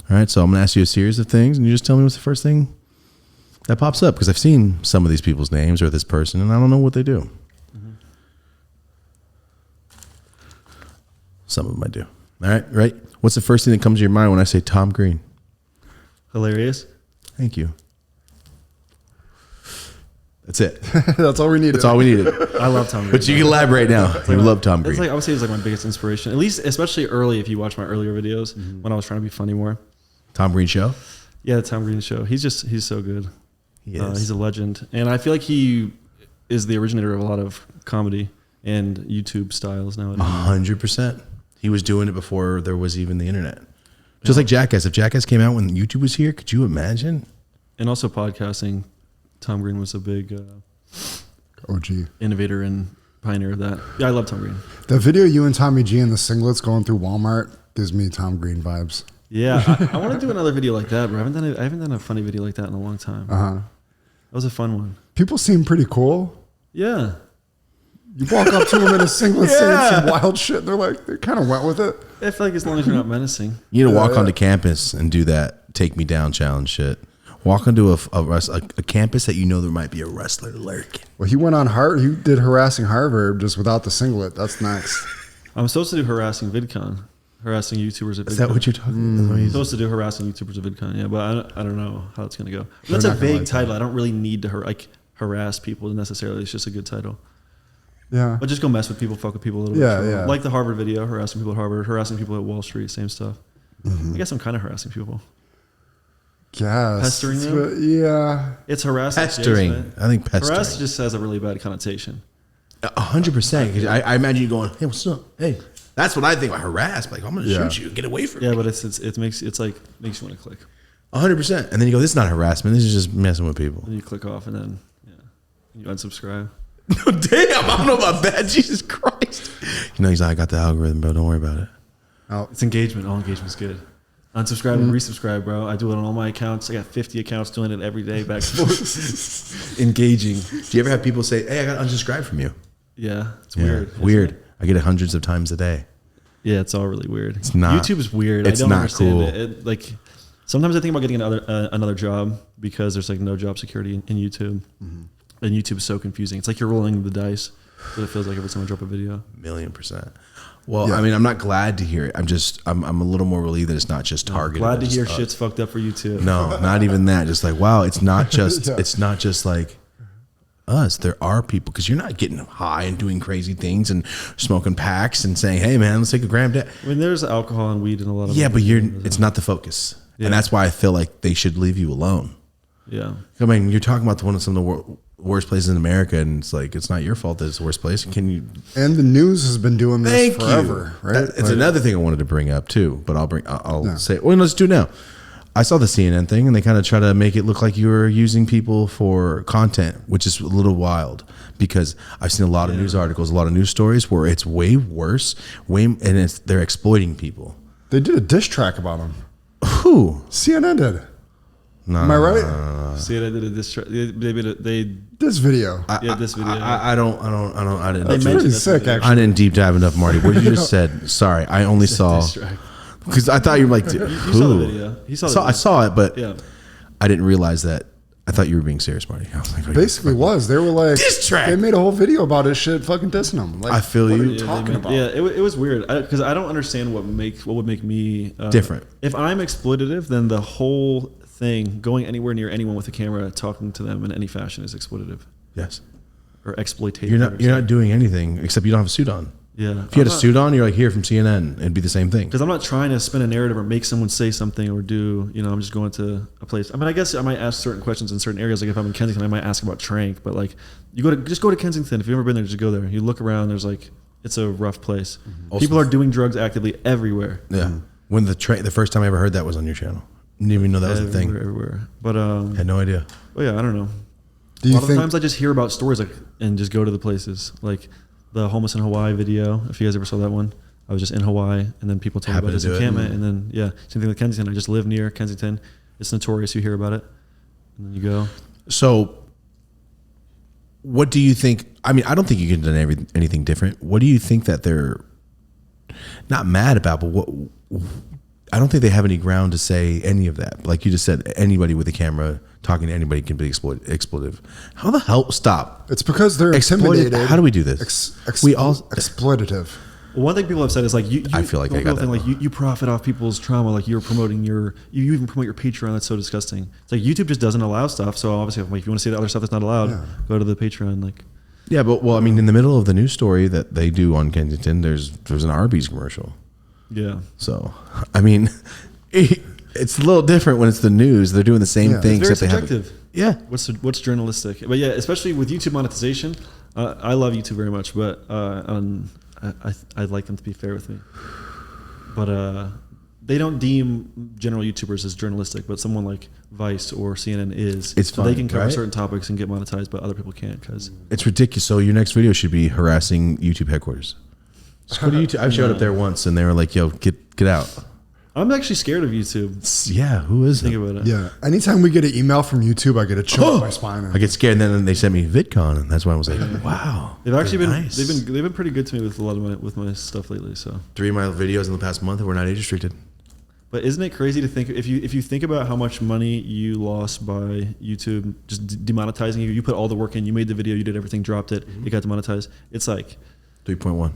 All right, so I'm going to ask you a series of things, and you just tell me what's the first thing that pops up, because I've seen some of these people's names or this person, and I don't know what they do. Mm-hmm. Some of them I do. All right, right? What's the first thing that comes to your mind when I say Tom Green? Hilarious. Thank you. That's it. That's all we needed. That's all we needed. I love Tom Green. But you can elaborate now. You love Tom Green. It's like, I would say he's like my biggest inspiration, at least, especially early. If you watch my earlier videos when I was trying to be funny more. Tom Green Show? Yeah, the Tom Green Show. He's so good. He is. He's a legend. And I feel like he is the originator of a lot of comedy and YouTube styles nowadays. 100%. He was doing it before there was even the internet. Just like Jackass. If Jackass came out when YouTube was here, could you imagine? And also podcasting. Tom Green was a big OG innovator and pioneer of that. Yeah, I love Tom Green. The video you and Tommy G in the singlets going through Walmart gives me Tom Green vibes. Yeah, I want to do another video like that, but I haven't done a funny video like that in a long time. That was a fun one. People seem pretty cool. Yeah. You walk up to them in a singlet saying some wild shit, and they kind of went with it. I feel like as long as you're not menacing. You need to walk onto campus and do that take me down challenge shit. Walk onto a campus that you know there might be a wrestler lurking. Well, he went on He did harassing Harvard just without the singlet. That's nice. I'm supposed to do harassing VidCon. Harassing YouTubers at VidCon. Is that what you're talking about? I'm supposed to do harassing YouTubers at VidCon, yeah, but I don't know how it's going to go. That's a vague title. I don't really need to harass people necessarily. It's just a good title. Yeah. But just go mess with people, fuck with people a little bit. Yeah. Like the Harvard video, harassing people at Harvard, harassing people at Wall Street, same stuff. I guess I'm kind of harassing people. Yes. Pestering them? Yeah. It's harassing. Pestering. I think pestering. Harass just has a really bad connotation. 100%. I imagine you going, hey, what's up? Hey. That's what I think about harass. Like, I'm going to shoot you. Get away from me. Yeah, but it makes you want to click. 100%. And then you go, this is not harassment. This is just messing with people. And you click off and then you unsubscribe. Damn, I don't know about that. Jesus Christ. He's like, I got the algorithm, bro. Don't worry about it. Oh, it's engagement. All engagement's good. Unsubscribe and resubscribe, bro. I do it on all my accounts. I got 50 accounts doing it every day, back and forth. Engaging. Do you ever have people say, hey, I got unsubscribed from you? Yeah, it's weird. Weird. I get it hundreds of times a day. Yeah, it's all really weird. It's not. YouTube is weird. It's I don't not understand cool. it. Sometimes I think about getting another job because there's no job security in YouTube. And YouTube is so confusing. It's like you're rolling the dice, but it feels like every time I drop a video. 1,000,000%. Well, I mean, I'm not glad to hear it. I'm a little more relieved that it's not just targeted. Glad to hear shit's fucked up for you too. No, not even that. Just like, wow, it's not just it's not just like us. There are people, because you're not getting high and doing crazy things and smoking packs and saying, hey man, let's take a gram. I mean, there's alcohol and weed in a lot of but it's not the focus. And that's why I feel like they should leave you alone. Yeah. I mean, you're talking about some of the worst places in America, and it's like, it's not your fault that it's the worst place. Can you? And the news has been doing this forever, right? It's another thing I wanted to bring up too, but I'll say, well, let's do it now. I saw the CNN thing, and they kind of try to make it look like you were using people for content, which is a little wild, because I've seen a lot of news articles, a lot of news stories where it's way worse, and they're exploiting people. They did a diss track about them. Who? CNN did. No, am I right? See, they did a diss track. This video. This video. I didn't. That's pretty sick, actually. I didn't deep dive enough, Marty. What you just said. Sorry, I only saw. Because I thought you were like, you saw the video. I saw it, but I didn't realize that. I thought you were being serious, Marty. I was like, basically was. They were like, diss track. They made a whole video about his shit, fucking dissing him. Like, I feel what you. are you talking about? Yeah, it was weird because I don't understand what would make me different. If I'm exploitative, then the whole thing, going anywhere near anyone with a camera, talking to them in any fashion, is exploitative. Yes. Or exploitative. You're not doing anything except you don't have a suit on. Yeah. If you had a suit on, you're like, here from CNN, it'd be the same thing. Because I'm not trying to spin a narrative or make someone say something or do, I'm just going to a place. I mean, I guess I might ask certain questions in certain areas. Like if I'm in Kensington, I might ask about Trank. But like, just go to Kensington. If you've ever been there, just go there. You look around, it's a rough place. Mm-hmm. People are doing drugs actively everywhere. Yeah. When the first time I ever heard that was on your channel. Didn't even know that was a thing. Everywhere. But had no idea. Well, yeah, I don't know. A lot of times I just hear about stories and just go to the places. Like the homeless in Hawaii video, if you guys ever saw that one. I was just in Hawaii, and then people told me about this encampment, and then same thing with Kensington. I just live near Kensington. It's notorious. You hear about it, and then you go. So, what do you think? I mean, I don't think you can do anything different. What do you think that they're not mad about? But what? I don't think they have any ground to say any of that. Like you just said, anybody with a camera talking to anybody can be exploitive. How the hell? Stop. It's because they're intimidated. How do we do this? We all exploitative. Well, one thing people have said is like I feel like I got that. Like you profit off people's trauma. Like you're promoting you even promote your Patreon. That's so disgusting. It's like YouTube just doesn't allow stuff. So obviously, if you want to see the other stuff that's not allowed, go to the Patreon. Like, yeah, but I mean, in the middle of the news story that they do on Kensington, there's an Arby's commercial. Yeah. So, I mean, it's a little different when it's the news. They're doing the same thing. It's very subjective. Yeah. What's journalistic? But yeah, especially with YouTube monetization, I love YouTube very much, but I'd like them to be fair with me. But they don't deem general YouTubers as journalistic, but someone like Vice or CNN is. It's so fun, they can cover right? certain topics and get monetized, but other people can't because it's ridiculous. So your next video should be harassing YouTube headquarters. Just go to YouTube. I showed up there once, and they were like, "Yo, get out." I'm actually scared of YouTube. Yeah, who is Think it? about it. Yeah. Anytime we get an email from YouTube, I get a chill up my spine. I get scared, and then they sent me VidCon, and that's why I was like, "Wow." They've actually been nice. they've been pretty good to me with a lot of my stuff lately. So 3 of my videos in the past month were not age restricted. But isn't it crazy to think if you think about how much money you lost by YouTube just demonetizing you? You put all the work in, you made the video, you did everything, dropped it, it got demonetized. It's like 3.1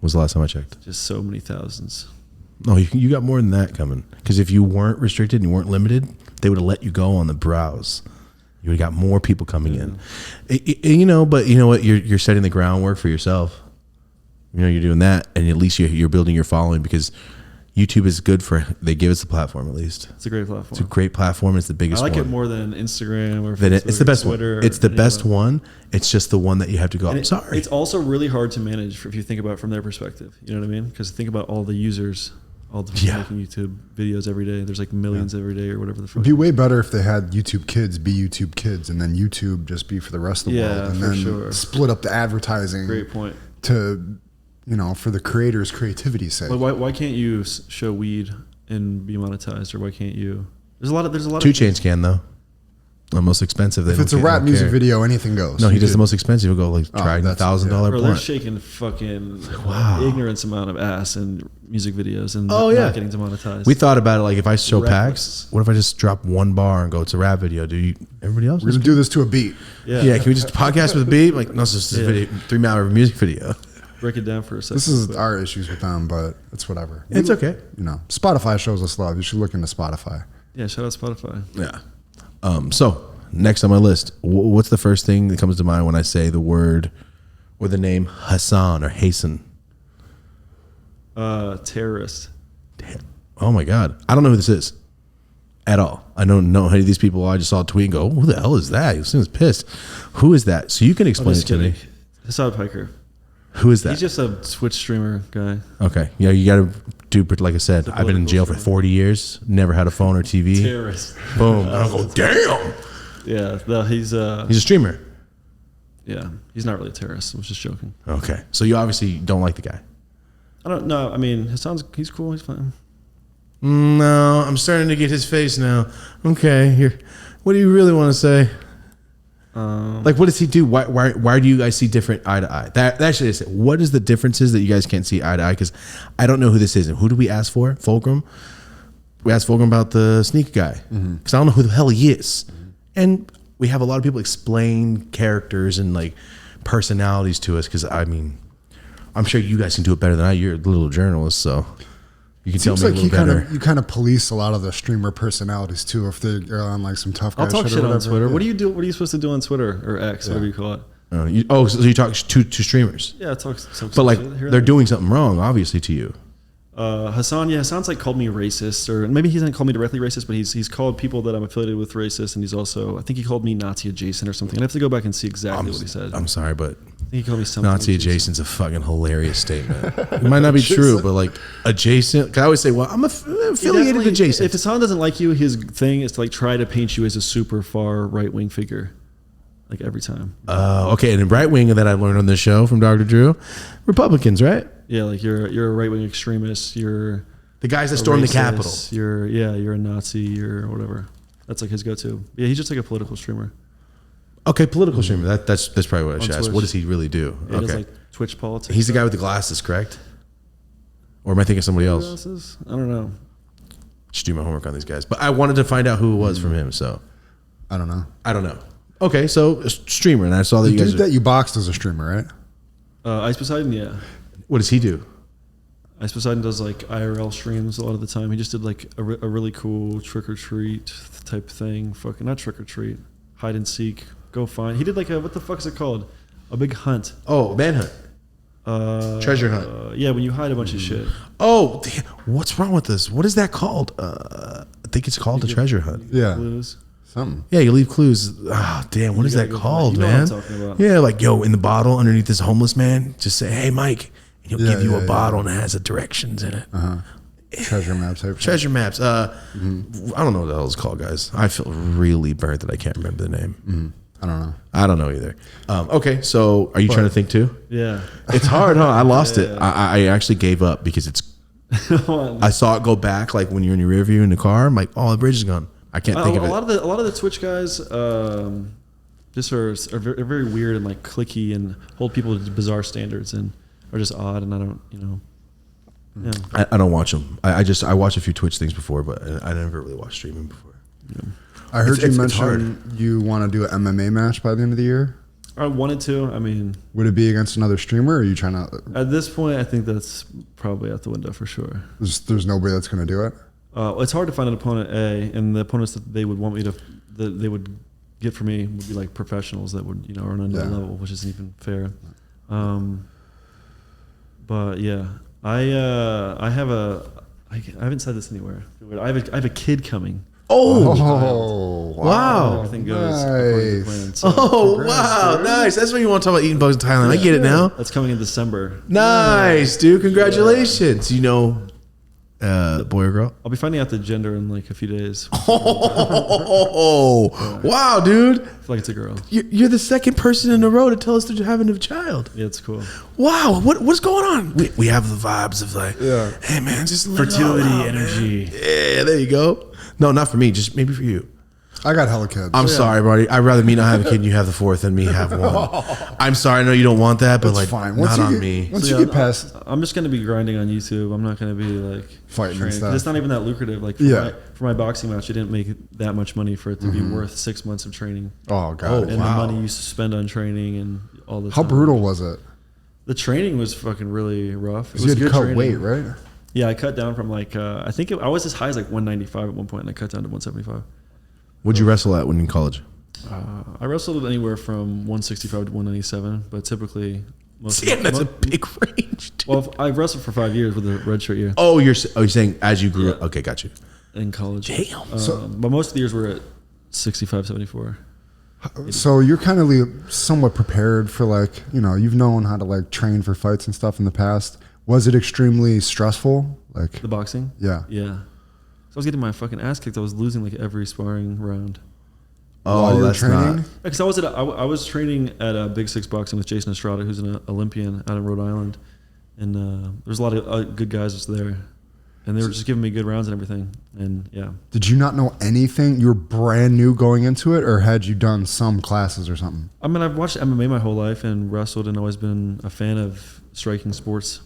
was the last time I checked. just so many thousands. No, you got more than that coming. Because if you weren't restricted and you weren't limited, they would have let you go on the browse. You would have got more people coming in. But you know what? You're setting the groundwork for yourself. You're doing that, and at least you're building your following because YouTube is good they give us the platform at least. It's a great platform. It's a great platform. It's the biggest one. I like it more than Instagram or Facebook, it's the best Twitter. one. It's the best one. It's just the one that you have to go, I'm sorry. It's also really hard to manage if you think about it from their perspective. You know what I mean? Because think about all the users, all the people making YouTube videos every day. There's like millions every day or whatever the fuck. It'd be way better if they had YouTube Kids be YouTube Kids and then YouTube just be for the rest of the world. And then split up the advertising. Great point. To, for the creators' creativity's sake. Like why can't you show weed and be monetized, or why can't you? There's a lot of 2 Chainz can though. The most expensive. If it's a rap music video, anything goes. No, he does the most expensive. He'll go like try $1,000 Bro, they're blunt. shaking fucking ignorance amount of ass in music videos and not getting demonetized. We thought about it, like if I show packs, what if I just drop one bar and go, it's a rap video? Everybody else? We're gonna do this to a beat. Yeah. Can we just podcast with a beat? Like, no, it's just a video, 3-hour music video. Break it down for a second. This is our issues with them, but it's whatever. It's okay. Spotify shows us love. You should look into Spotify. Yeah, shout out Spotify. Yeah. So next on my list, what's the first thing that comes to mind when I say the word or the name Hassan or Hasan? Terrorist. Oh my God. I don't know who this is at all. I don't know any of these people. I just saw a tweet and go, who the hell is that? He seems pissed. Who is that? So you can explain it to me. Hassan Piker. Who is that? He's just a Twitch streamer guy. Okay. Yeah, you got to do, like I said, I've been in jail for 40 years, never had a phone or TV. Terrorist. Boom. I don't go, damn. Yeah, he's a streamer. Yeah, he's not really a terrorist. I was just joking. Okay. So you obviously don't like the guy. I don't know. I mean, he's cool. He's fine. No, I'm starting to get his face now. Okay. What do you really want to say? Like, what does he do? Why do you guys see different eye to eye? That should is it. What is the differences that you guys can't see eye to eye? Because I don't know who this is. And who do we ask for? Fulcrum. We asked Fulcrum about the sneaker guy because I don't know who the hell he is. And we have a lot of people explain characters and like personalities to us. Because I mean, I'm sure you guys can do it better than I. You're a little journalist, so you can tell me a little better. You kind of police a lot of the streamer personalities too. If they're on like some tough guy I'll talk shit on Twitter. Yeah. What do you do? What are you supposed to do on Twitter or X, whatever you call it? So you talk to streamers? Yeah, talk but like they're doing something wrong, obviously, to you. Hassan's like called me racist, or maybe he hasn't called me directly racist, but he's called people that I'm affiliated with racist, and he's also, I think he called me Nazi adjacent or something. I have to go back and see exactly what he said. I'm sorry, but I think he called me something. Nazi adjacent's a fucking hilarious statement. It might not be true, but like adjacent. Cause I always say, well, I'm affiliated adjacent. If Hassan doesn't like you, his thing is to like try to paint you as a super far right wing figure, like every time. Okay, and in right wing that I learned on this show from Dr. Drew, Republicans, right? Yeah, like you're a right wing extremist. You're The guys that a stormed the racist, Capitol. You're a Nazi. You're whatever. That's like his go-to. Yeah, he's just like a political streamer. Okay, political streamer. That's probably what I should ask. Twitch. What does he really do? Yeah, Okay. He does like Twitch politics. He's the guy with the glasses, correct? Or am I thinking of somebody else? Glasses? I don't know. Should do my homework on these guys. But I wanted to find out who it was from him, so I don't know. I don't know. Okay, so a streamer, and I saw that The you guys. dude that you boxed is a streamer, right? Ice Poseidon, yeah. What does he do? Ice Poseidon does like IRL streams a lot of the time. He just did like a really cool trick or treat type thing. Fucking not trick or treat, hide and seek. Go find. He did like a, what the fuck is it called? A big hunt. Oh, manhunt. Treasure hunt. Yeah, when you hide a bunch of shit. Oh, damn. What's wrong with this? What is that called? I think it's called a treasure hunt. Yeah. Clues. Something. Yeah, you leave clues. Oh, damn. What is that gotta go called, find it. You know man? what I'm talking about. Yeah, like, yo, in the bottle underneath this homeless man, just say, hey, Mike. And he'll give you a bottle and it has the directions in it. Treasure maps. Treasure maps. I don't know what the hell it's called, guys. I feel really burnt that I can't remember the name. I don't know. I don't know either. Okay, so are you trying to think too? Yeah. It's hard, huh? I lost it. I actually gave up because it's. a I saw it go back like when you're in your rear view in the car. I'm like, oh, the bridge is gone. I can't think of it. A lot of the Twitch guys just are very weird and like cliquey and hold people to bizarre standards and are just odd, and I don't, Yeah. I don't watch them. I watched a few Twitch things before, but I never really watched streaming before. Yeah. I heard you It's mention you want to do an MMA match by the end of the year. I wanted to. I mean, Would it be against another streamer, or are you trying to? at this point, I think that's probably out the window for sure. There's nobody that's going to do it. It's hard to find an opponent, and the opponents that they would want me to, that they would get for me would be like professionals that would, are on another level, which isn't even fair. But yeah, I haven't said this anywhere. I have a kid coming. Oh, wow. Everything goes according to plan. So Oh, wow. Nice. That's what you want to talk about, eating bugs in Thailand. I get it now. that's coming in December. Nice, dude. Congratulations. You know, boy or girl? I'll be finding out the gender in like a few days. Oh, wow, dude. I feel like it's a girl. You're the second person in a row to tell us that you're having a child. Yeah, it's cool. Wow, what's going on? We have the vibes of like, hey man, just let it all Fertility, out, energy. man. Yeah, there you go. No, not for me. Just maybe for you. I got hella kids. I'm sorry, buddy. I'd rather me not have a kid and you have the fourth than me have one. I'm sorry. I know you don't want that, but That's like, fine. not on me. Once you get past I'm just gonna be grinding on YouTube. I'm not gonna be like Fighting and training. stuff. It's not even that lucrative. Like for my boxing match, I didn't make that much money for it to be worth 6 months of training. oh god, And the money you used to spend on training and all this. how brutal was it? The training was fucking really rough. It You was had to good cut training. weight, right? Yeah, I cut down from like I think I was as high as like 195 at one point, and I cut down to 175. What'd you wrestle at when in college? I wrestled anywhere from 165 to 197, but typically. Damn, that's a big range. Dude. Well, I wrestled for 5 years with a redshirt year Oh, you're saying as you grew up. Okay, got you. in college. Damn. But most of the years were at 65, 74. So you're kind of somewhat prepared for like, you've known how to like train for fights and stuff in the past. Was it extremely stressful? Like The boxing? yeah. Yeah. So I was getting my fucking ass kicked. I was losing like every sparring round. While you were that's training? not. Because I was training at Big Six Boxing with Jason Estrada, who's an Olympian out in Rhode Island. And there's a lot of good guys just there. And they were just giving me good rounds and everything. And yeah. Did you not know anything? You were brand new going into it, or had you done some classes or something? I mean, I've watched MMA my whole life and wrestled and always been a fan of striking sports.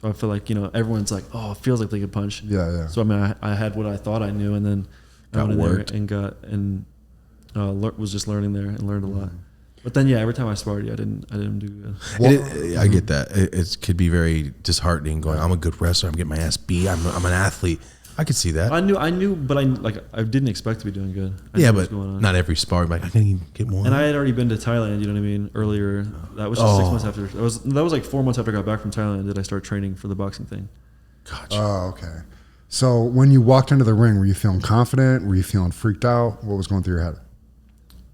So I feel like, everyone's like, oh, it feels like they could punch. Yeah, yeah. So I mean, I had what I thought I knew, and then I went in there and was just learning there and learned a lot. But then, yeah, every time I sparred, I didn't do good. I get that. It could be very disheartening going, I'm a good wrestler. I'm getting my ass beat. I'm an athlete. I could see that. I knew, but I didn't expect to be doing good. I knew Yeah, what was but going on. not every spar. Like, I can't even get one. And I had already been to Thailand, you know what I mean, earlier. That was just 6 months after. That was like 4 months after I got back from Thailand that I started training for the boxing thing. Gotcha. Oh, okay. So when you walked into the ring, were you feeling confident? Were you feeling freaked out? What was going through your head?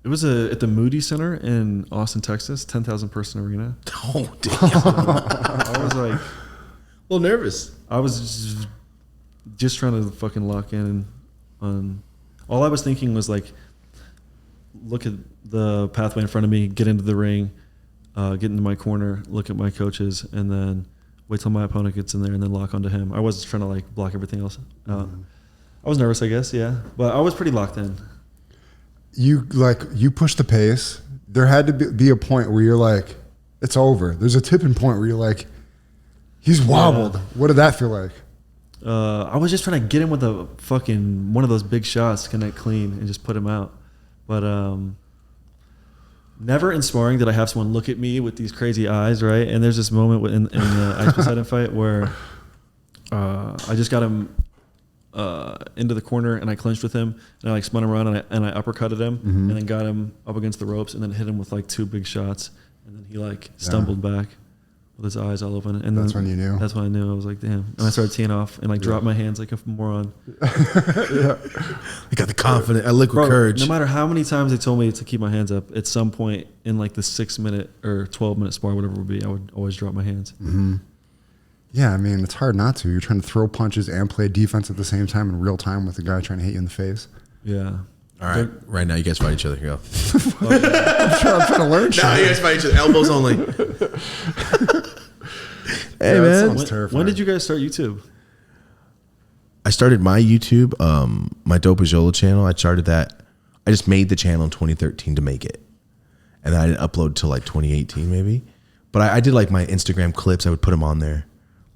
It was at the Moody Center in Austin, Texas, 10,000 person arena. Oh, damn. I was like, a little nervous. I was just trying to fucking lock in on. All I was thinking was like, look at the pathway in front of me, get into the ring, get into my corner, look at my coaches, and then wait till my opponent gets in there and then lock onto him. I was trying to like block everything else out. I was nervous, I guess, yeah, but I was pretty locked in. You pushed the pace. There had to be a point where you're like, it's over. There's a tipping point where you're like, he's wobbled. What did that feel like? I was just trying to get him with a fucking one of those big shots, connect clean, and just put him out. But never in sparring did I have someone look at me with these crazy eyes, right? And there's this moment in the Ice Poseidon fight where I just got him into the corner and I clinched with him and I like spun him around and I uppercutted him and then got him up against the ropes and then hit him with like 2 big shots and then he like stumbled back with his eyes all open. And that's when you knew. That's when I knew. I was like, damn. And I started teeing off and like dropped my hands like a moron. I got the confidence, a liquid courage. No matter how many times they told me to keep my hands up, at some point in like the 6-minute or 12-minute spar, whatever it would be, I would always drop my hands. Yeah, I mean, it's hard not to. You're trying to throw punches and play defense at the same time in real time with a guy trying to hit you in the face. Yeah. All right, right now you guys fight each other. Go. I'm trying to learn shit. No, you guys fight each other. Elbows only. Hey, man. When did you guys start YouTube? I started my YouTube, my Dope Juggalos channel. I started that. I just made the channel in 2013 to make it. And then I didn't upload till like 2018 maybe. But I did like my Instagram clips. I would put them on there.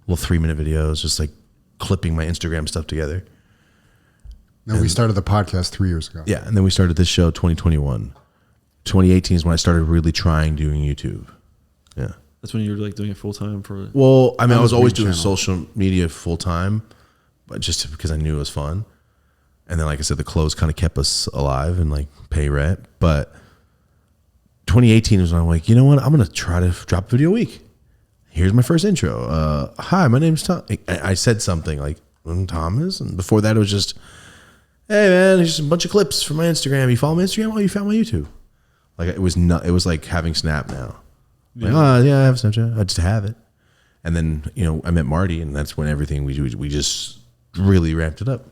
Little 3-minute videos, just like clipping my Instagram stuff together. No, we started the podcast 3 years ago. Yeah, and then we started this show 2021. 2018 is when I started really trying doing YouTube. Yeah. That's when you were like doing it full time for. Well, I mean, I was always doing channel. social media full time, but just because I knew it was fun. And then, like I said, the clothes kind of kept us alive and like pay rent. But 2018 was when I'm like, you know what? I'm going to try to drop a video a week. Here's my first intro. Hi, my name's Tom. I said something like, I'm Thomas. And before that, it was just, hey, man, here's just a bunch of clips from my Instagram. You follow my Instagram? Oh, you found my YouTube. Like, it was like having Snap now. Like, oh, yeah, I have Snapchat. I just have it. And then, you know, I met Marty, and that's when everything we just really ramped it up.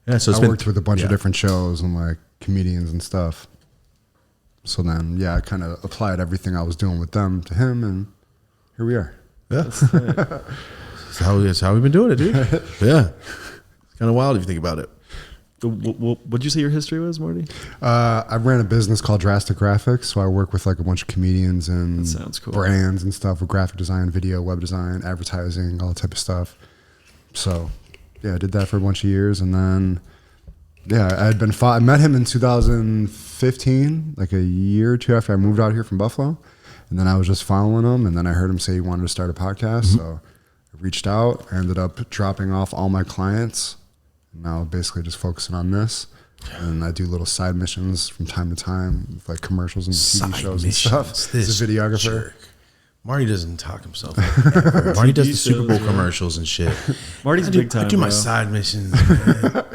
Yeah, so I worked with a bunch of different shows and like comedians and stuff. So then, yeah, I kind of applied everything I was doing with them to him, and here we are. Yeah. That's how we've been doing it, dude. Yeah. It's kind of wild if you think about it. What'd you say your history was, Marty? I ran a business called Drastic Graphics, so I work with like a bunch of comedians and That sounds cool. brands and stuff with graphic design, video, web design, advertising, all that type of stuff. So, yeah, I did that for a bunch of years, and then, yeah, I met him in 2015, like a year or two after I moved out here from Buffalo, and then I was just following him, and then I heard him say he wanted to start a podcast, so I reached out. I ended up dropping off all my clients. Now basically just focusing on this, and I do little side missions from time to time with like commercials and TV shows and stuff. As a videographer. Jerk. Marty doesn't talk himself up. Marty does the Super Bowl commercials and shit. Marty's big time. I do my bro. side missions. Man.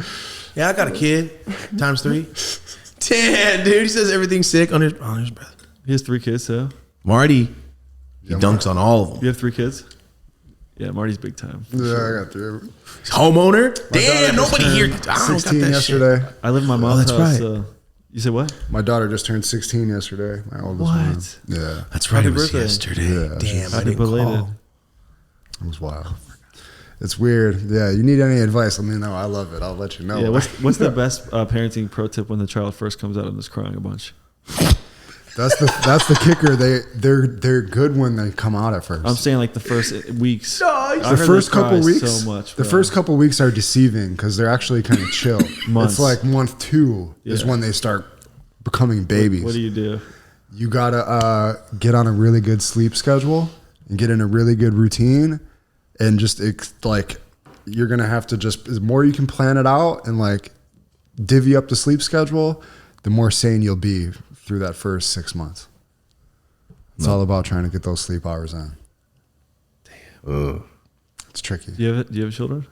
Yeah, I got a kid. ×3. Damn, dude. He says everything's sick on his breath. He has 3 kids, too. Marty, he dunks on all of them. You have 3 kids? Yeah, Marty's big time. Yeah, I got 3. Homeowner? Damn, nobody here. I don't got 16 that yesterday. I live in my mom's that's house. right. You said what? My daughter just turned 16 yesterday. My oldest What? one. Yeah, That's right. Happy It was birthday. yesterday. Yeah, Damn, I Happy didn't belated. call. it was wild. It's weird. Yeah, you need any advice? Let me know. I love it. I'll let you know. Yeah, what's the best parenting pro tip when the child first comes out and is crying a bunch? That's the kicker. They're good when they come out at first. I'm saying like the first weeks. The first couple weeks, so much. the bro. first couple weeks are deceiving because they're actually kind of chill. Months. It's like month 2 is Yeah. when they start becoming babies. What do you do? You gotta get on a really good sleep schedule and get in a really good routine, and just like you're gonna have to just the more you can plan it out and like divvy up the sleep schedule, the more sane you'll be through that first 6 months. It's all about trying to get those sleep hours in. Ugh. It's tricky. Do you have children?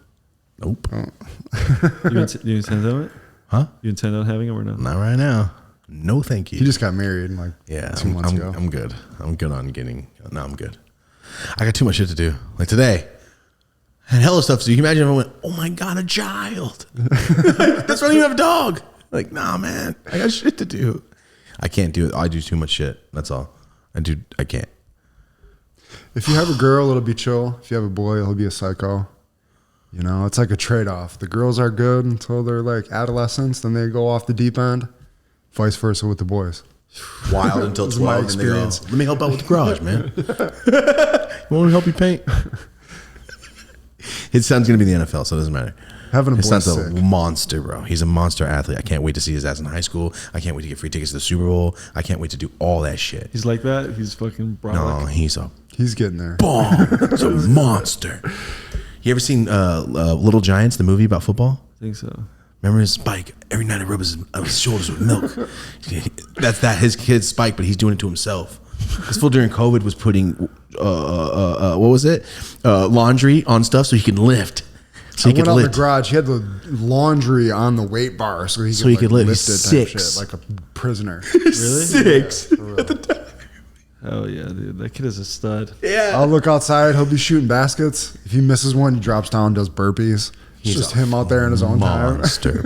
Nope. You intend on it? Huh? You intend on having them or no? Not right now. No, thank you. He just got married like Yeah, 2 months ago. I'm good. I'm good on getting. No, I'm good. I got too much shit to do. Like today, I had hella stuff to do. You can imagine if I went, oh my God, a child. That's why I don't even have a dog. Like, nah, man, I got shit to do. I can't do it. I do too much shit. That's all. I can't. If you have a girl, it'll be chill. If you have a boy, he'll be a psycho. You know, it's like a trade-off. The girls are good until they're like adolescents, then they go off the deep end. Vice versa with the boys. Wild until This is my 12 and they go, experience. let me help out with the garage, man. You want me to help you paint? His son's going to be in the NFL, so it doesn't matter. Having a His boy's son's a sick. monster, bro. He's a monster athlete. I can't wait to see his ass in high school. I can't wait to get free tickets to the Super Bowl. I can't wait to do all that shit. He's like that. He's fucking brolic. No, he's a He's getting there. bomb. He's a monster. You ever seen Little Giants, the movie about football? I think so. Remember his Spike? Every night I rub his shoulders with milk. That's his kid's Spike, but he's doing it to himself. This fool during COVID was putting what was it? Laundry on stuff so he can lift. So I he could went out in lift. the garage. He had the laundry on the weight bar so he could lift. lift He's it type 6. shit, like a prisoner. Really? 6. Oh yeah, dude. That kid is a stud. Yeah. I'll look outside. He'll be shooting baskets. If he misses one, he drops down, does burpees. It's just him out there in his own time. Monster,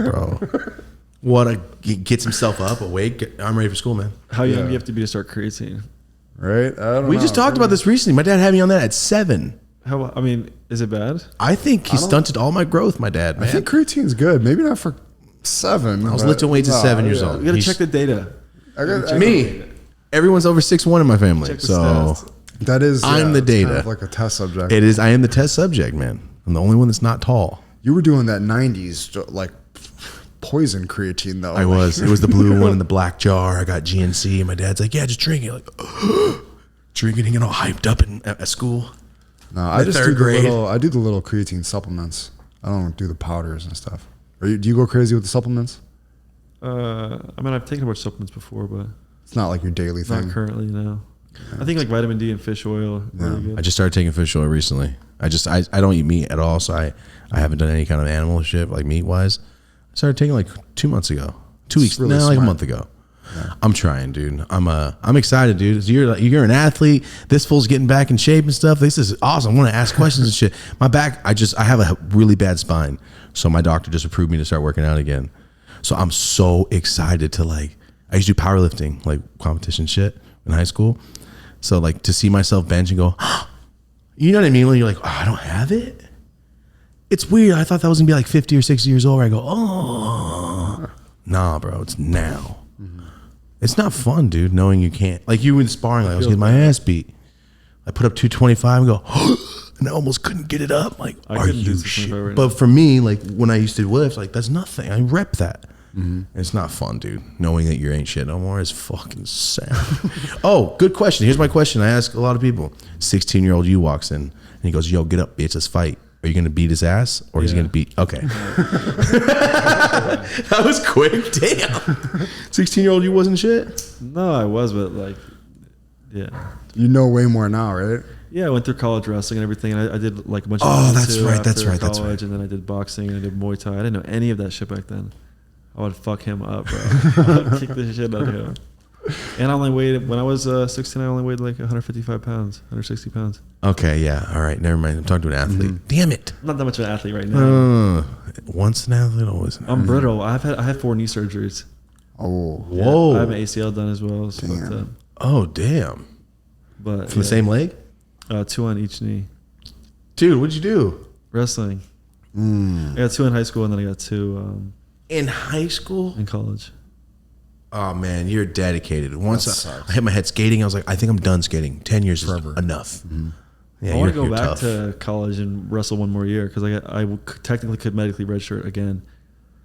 bro. He gets himself up, awake. I'm ready for school, man. How young do you have to be to start creatine? Right? I don't We know. just talked about this recently. My dad had me on that at 7. How? I mean, is it bad? I think he stunted all my growth, my dad, I man. think creatine's good. Maybe not for 7. I was but lifting weights at 7 years old. You gotta He's- check the data. Me. Everyone's over 6'1" in my family. Check the So stats. That is. I'm the it's kind data. of like a test subject. it is. I am the test subject, man. I'm the only one that's not tall. You were doing that 90s like poison creatine though. I was. It was the blue one in the black jar. I got GNC. And my dad's like, yeah, just drink it. Like, drinking and getting all hyped up at school. No, I The just third do the grade. little. I do the little creatine supplements. I don't do the powders and stuff. Do you go crazy with the supplements? I mean, I've taken a bunch of supplements before, but It's not like your daily not thing. currently. No. I think like vitamin D and fish oil. Are really good. I just started taking fish oil recently. I don't eat meat at all, so I haven't done any kind of animal shit like meat wise. I started taking like 2 months ago, 2 weeks, really like a smart. month ago. I'm trying, dude. I'm excited, dude. You're an athlete. This fool's getting back in shape and stuff. This is awesome. I want to ask questions and shit. My back, I have a really bad spine, so my doctor just approved me to start working out again. So I'm so excited to like. I used to do powerlifting, like competition shit in high school. So like to see myself bench and go, you know what I mean? When you're like, oh, I don't have it. It's weird. I thought that was gonna be like 50 or 60 years old. Where I go, oh, nah, bro. It's now. It's not fun, dude. Knowing you can't, like you in sparring, like I was getting my ass beat. I put up 225 and go, and I almost couldn't get it up. Like, I are couldn't do you 225 shit? right But now. for me, like when I used to lift, like that's nothing. I rep that. It's not fun, dude. Knowing that you ain't shit no more is fucking sad. Oh, good question. Here's my question. I ask a lot of people. 16-year-old you walks in and he goes, yo, get up, bitch. Let's fight. Are you going to beat his ass or he's Yeah. going to beat? Okay. That was quick. Damn. 16-year-old you wasn't shit? No, I was, but like, yeah. You know way more now, right? Yeah, I went through college wrestling and everything. And I did like a bunch of Oh, jiu-jitsu that's right, that's after right, that's college, and then I did boxing and I did Muay Thai. I didn't know any of that shit back then. I would fuck him up, bro. I would kick the shit out of him. And I only weighed, when I was 16, I only weighed like 155 pounds, 160 pounds. Okay, yeah. All right. Never mind. I'm talking to an athlete. Damn it. I'm not that much of an athlete right now. Once an athlete, always an athlete. I'm brittle. I had 4 knee surgeries. Oh, Whoa. I have an ACL done as well. So Damn. Oh, damn. but From the same leg? 2 on each knee. Dude, what'd you do? Wrestling. I got 2 in high school and then I got 2 In high school? in college. Oh, man, you're dedicated. Once That I sucks. hit my head skating, I was like, I think I'm done skating. 10 years Forever. is enough. Yeah, I want to you're go back tough. to college and wrestle one more year because technically could medically redshirt again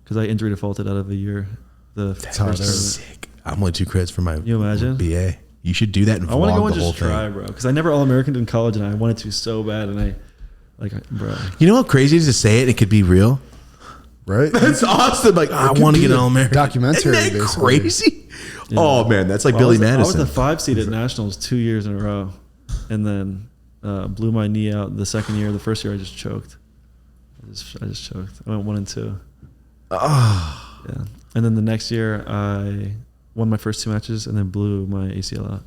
because I injury defaulted out of a year. The how it first is. tournament. Sick. I'm only 2 credits for my You imagine? BA. You should do that and I want to vlog go and the whole just try, thing. bro. Because I never All-Americaned in college and I wanted to so bad and bro. You know how crazy it is to say it and it could be real? right? That's awesome. Like, I could want to be get an a All-American. documentary, Isn't that basically. crazy? Yeah. Oh, man, that's like Well, Billy I was Madison. the 5 seed at nationals 2 years in a row, and then blew my knee out the second year. The first year I just choked. I just choked. I went 1 and 2. Ah. Yeah, and then the next year I won my first 2 matches and then blew my ACL out.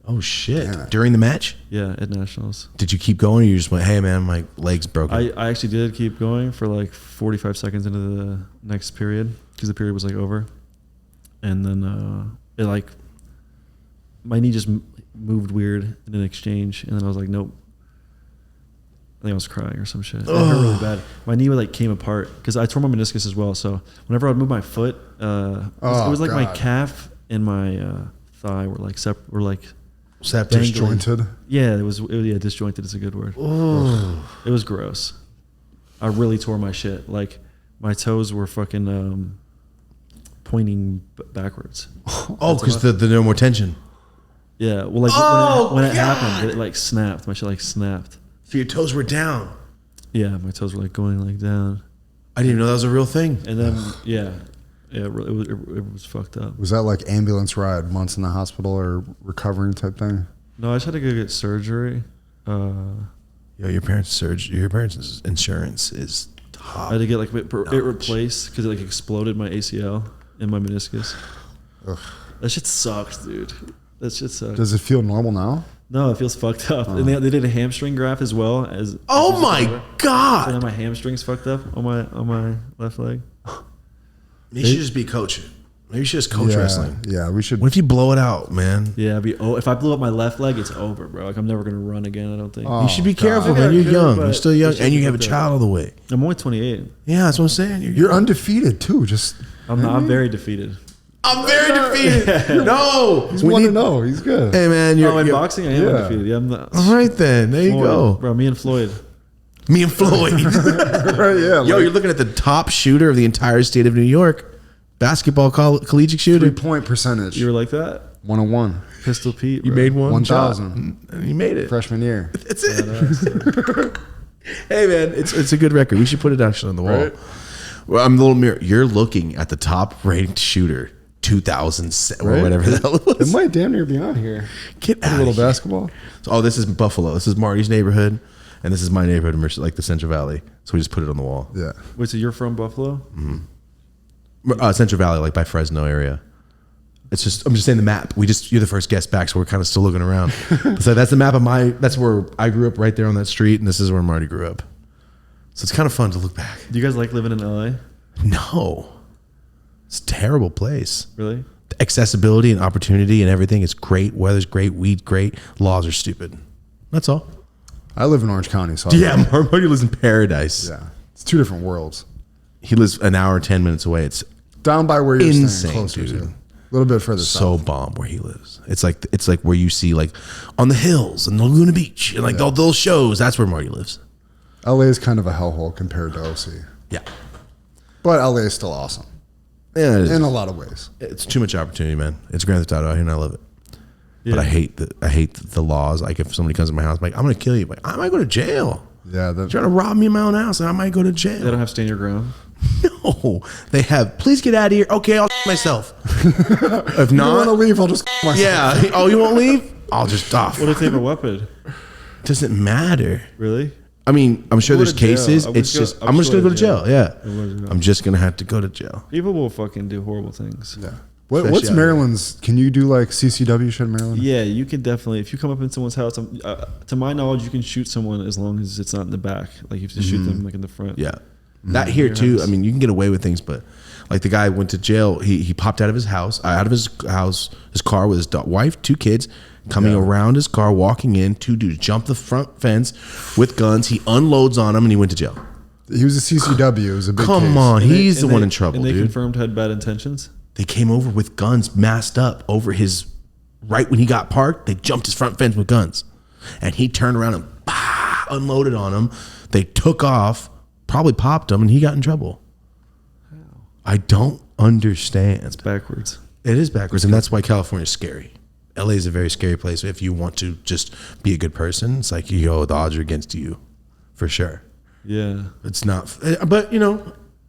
Oh, shit. Damn it. During the match? Yeah, at nationals. Did you keep going or you just went, hey, man, my leg's broken? I actually did keep going for like 45 seconds into the next period because the period was like over, and then it like my knee just moved weird in an exchange, and then I was like, nope. I think I was crying or some shit. It hurt really bad. My knee like came apart because I tore my meniscus as well. So whenever I'd move my foot, it was like my calf and my thigh were like disjointed. Yeah, it was disjointed is a good word. It was gross. I really tore my shit. Like my toes were fucking pointing backwards. Oh, because the no more tension. Yeah, well, like when it happened, it like snapped. My shit like snapped. So your toes were down. Yeah, my toes were like going like down. I didn't even know that was a real thing. And then it was fucked up. Was that like ambulance ride, months in the hospital or recovering type thing? No, I just had to go get surgery. Your parents' insurance is top. I had to get like it replaced because it like exploded my ACL and my meniscus. Ugh. That shit sucks, dude. That shit sucks. Does it feel normal now? No, it feels fucked up. And they did a hamstring graft as well as. Oh my god! So now my hamstring's fucked up on my left leg. You should just be coaching. Maybe you should just coach wrestling. Yeah, we should. What if you blow it out, man? Yeah, if I blew up my left leg, it's over, bro. Like I'm never gonna run again. I don't think. You should be careful, man. You're young. You're still young, and you have a child all the way. I'm only 28. Yeah, that's what I'm saying. You're undefeated too. Just I'm very defeated. I'm very defeated. No, he's 1-0. He's good. Hey man, in boxing, I am undefeated. Yeah, I'm not. All right then, there you go, bro. Me and Floyd. Right? Yeah. Yo, you're looking at the top shooter of the entire state of New York, basketball collegiate shooter. 3-point percentage. You were like that. 101. Pistol Pete. Bro. You made 1,000. And you made it Freshman year. That's it. Hey man, it's a good record. We should put it actually on the wall. Right? Well, I'm a little mirror. You're looking at the top ranked shooter. 2000 or whatever the hell it was. It might damn near be on here. Get out a little basketball. So, this is Buffalo. This is Marty's neighborhood, and this is my neighborhood, like the Central Valley. So we just put it on the wall. Yeah. Wait, so you're from Buffalo? Mm-hmm. Central Valley, like by Fresno area. It's just I'm just saying the map. You're the first guest back, so we're kind of still looking around. So that's the map of that's where I grew up, right there on that street, and this is where Marty grew up. So it's kind of fun to look back. Do you guys like living in LA? No. It's a terrible place. Really? The accessibility and opportunity and everything is great. Weather's great. Weed's great. Laws are stupid. That's all. I live in Orange County. So Marty lives in paradise. Yeah. It's two different worlds. He lives an hour, 10 minutes away. It's down by where you're insane, staying, closer dude. to. A little bit further so south. bomb where he lives. It's like where you see like on the hills and Laguna Beach and like all those shows. That's where Marty lives. LA is kind of a hellhole compared to OC. Yeah. But LA is still awesome. Yeah, it is. In a lot of ways. It's too much opportunity, man. It's Grand Theft Auto out here, and I love it. Yeah. But I hate the laws. Like if somebody comes to my house, I'm like, I'm gonna kill you. Like I might go to jail. Yeah, You're trying to rob me in my own house, and I might go to jail. They don't have stand your ground. No, they have. Please get out of here. Okay, I'll myself. If not, you want to leave? I'll just myself. Yeah. Oh, you won't leave? I'll just off. What if they have a weapon? Doesn't matter. Really? I mean, I'm sure there's cases. I'm It's just I'm just gonna go to jail. Yeah. I'm I'm just gonna have to go to jail. People will fucking do horrible things. Yeah. What's Maryland's? Can you do like CCW shit in Maryland? Yeah, you can definitely. If you come up in someone's house, to my knowledge, you can shoot someone as long as it's not in the back. Like you have to shoot them like in the front. Yeah. That here too. I mean, you can get away with things, but like the guy went to jail. He popped out of his car with his wife, 2 kids, coming around his car, walking in. 2 dudes jumped the front fence with guns. He unloads on him and he went to jail. He was a CCW. It was a big Come case. on, he's the one in trouble, and they dude. confirmed had bad intentions. They came over with guns masked up over his, right when he got parked, they jumped his front fence with guns. And he turned around and unloaded on him. They took off, probably popped him, and he got in trouble. How? I don't understand. It's backwards. It is backwards, and that's why California is scary. LA is a very scary place. If you want to just be a good person, it's like, yo, the odds are against you, for sure. Yeah. It's not, but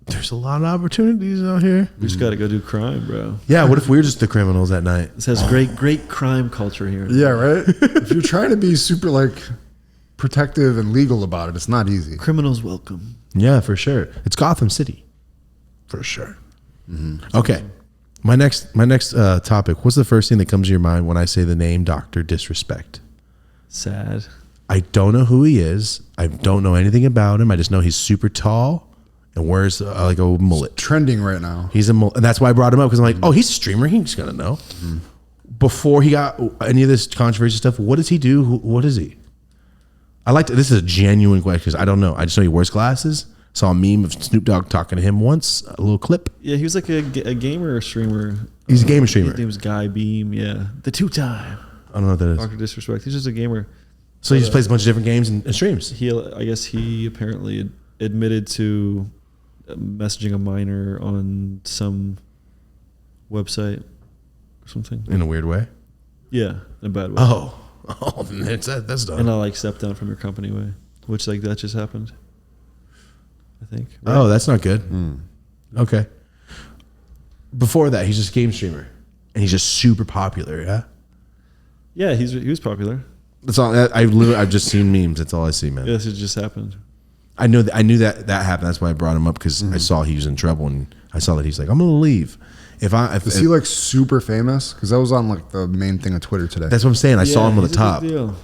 there's a lot of opportunities out here. We just got to go do crime, bro. Yeah, what if we're just the criminals at night? This has great crime culture here. Yeah, right? If you're trying to be super like protective and legal about it, it's not easy. Criminals welcome. Yeah, for sure. It's Gotham City. For sure. Mm-hmm. Okay. My next topic. What's the first thing that comes to your mind when I say the name Dr. Disrespect? Sad. I don't know who he is. I don't know anything about him. I just know he's super tall and wears like a mullet. It's trending right now. He's a mullet. And that's why I brought him up, because I'm like, oh, he's a streamer. He's going to know. Mm-hmm. before he got any of this controversy stuff, what does he do? What is he? This is a genuine question because I don't know. I just know he wears glasses. Saw a meme of Snoop Dogg talking to him once, a little clip. Yeah, he was like a gamer streamer. He's a gamer streamer. His name was Guy Beam, yeah. The 2-time. I don't know what that is. Dr. Disrespect. He's just a gamer. So he just plays a bunch of different games and streams. I guess he apparently admitted to messaging a minor on some website or something. In a weird way? Yeah, in a bad way. Oh, that's dumb. And I like step down from your company way, which like that just happened. I think. Right? Oh, that's not good. Okay. Before that, he's just a game streamer, and he's just super popular. Yeah. Yeah, he was popular. That's all. I've just seen memes. That's all I see, man. Yeah, this just happened. I knew that happened. That's why I brought him up because I saw he was in trouble, and I saw that he's like, I'm gonna leave. Is he like super famous? Because that was on like the main thing on Twitter today. That's what I'm saying. I saw him on the top. Big deal.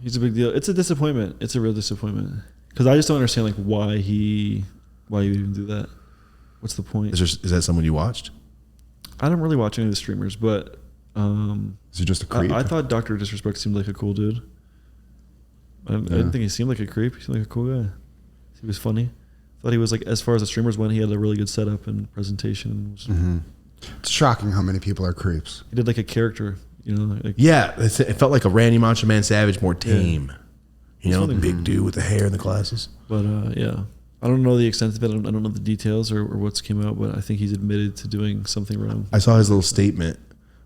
He's a big deal. It's a disappointment. It's a real disappointment. Because I just don't understand like why you even do that. What's the point? Is that someone you watched? I don't really watch any of the streamers, but is he just a creep? I thought Dr. Disrespect seemed like a cool dude. I didn't think he seemed like a creep. He seemed like a cool guy. He was funny. I thought he was like, as far as the streamers went, he had a really good setup and presentation. It's shocking how many people are creeps. He did like a character, you know. Like, Yeah, it felt like a Randy Macho Man Savage, more tame. You know, the big dude with the hair and the glasses. But yeah, I don't know the extent of it. I don't know the details or what's came out, but I think he's admitted to doing something wrong. I saw his little statement,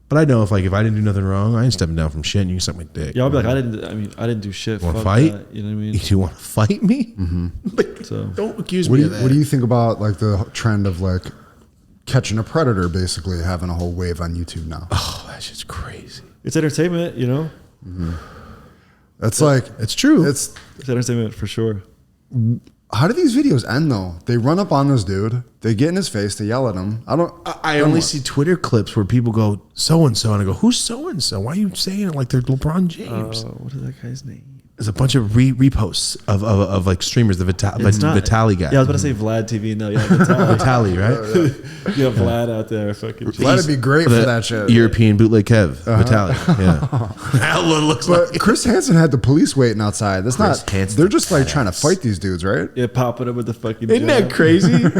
but I know if I didn't do nothing wrong, I ain't stepping down from shit, and you can suck my dick. Yeah, I'll be like, I didn't do shit. Want to fight? That, you know what I mean? You want to fight me? Like, So don't accuse me of that. What do you think about like the trend of like catching a predator basically having a whole wave on YouTube now? Oh, that shit's crazy. it's entertainment, you know. That's like It's true. It's entertainment for sure. how do these videos end though? They run up on this dude, they get in his face, they yell at him. I only see Twitter clips where people go so and so, and I go, "Who's so and so? Why are you saying it like they're LeBron James?" What is that guy's name? There's a bunch of reposts of like streamers, the Vitali guy. Yeah, I was about to say Vlad TV. No, yeah, Vitali. Vitali, right? You have Vlad out there. Fucking. That'd be great for that shit. European bootleg Kev, Vitali. Yeah, that looks But like. Chris Hansen had the police waiting outside. That's Chris not. Hansen They're just like trying to fight these dudes, right? Yeah, popping up with the fucking. Isn't that jab. crazy?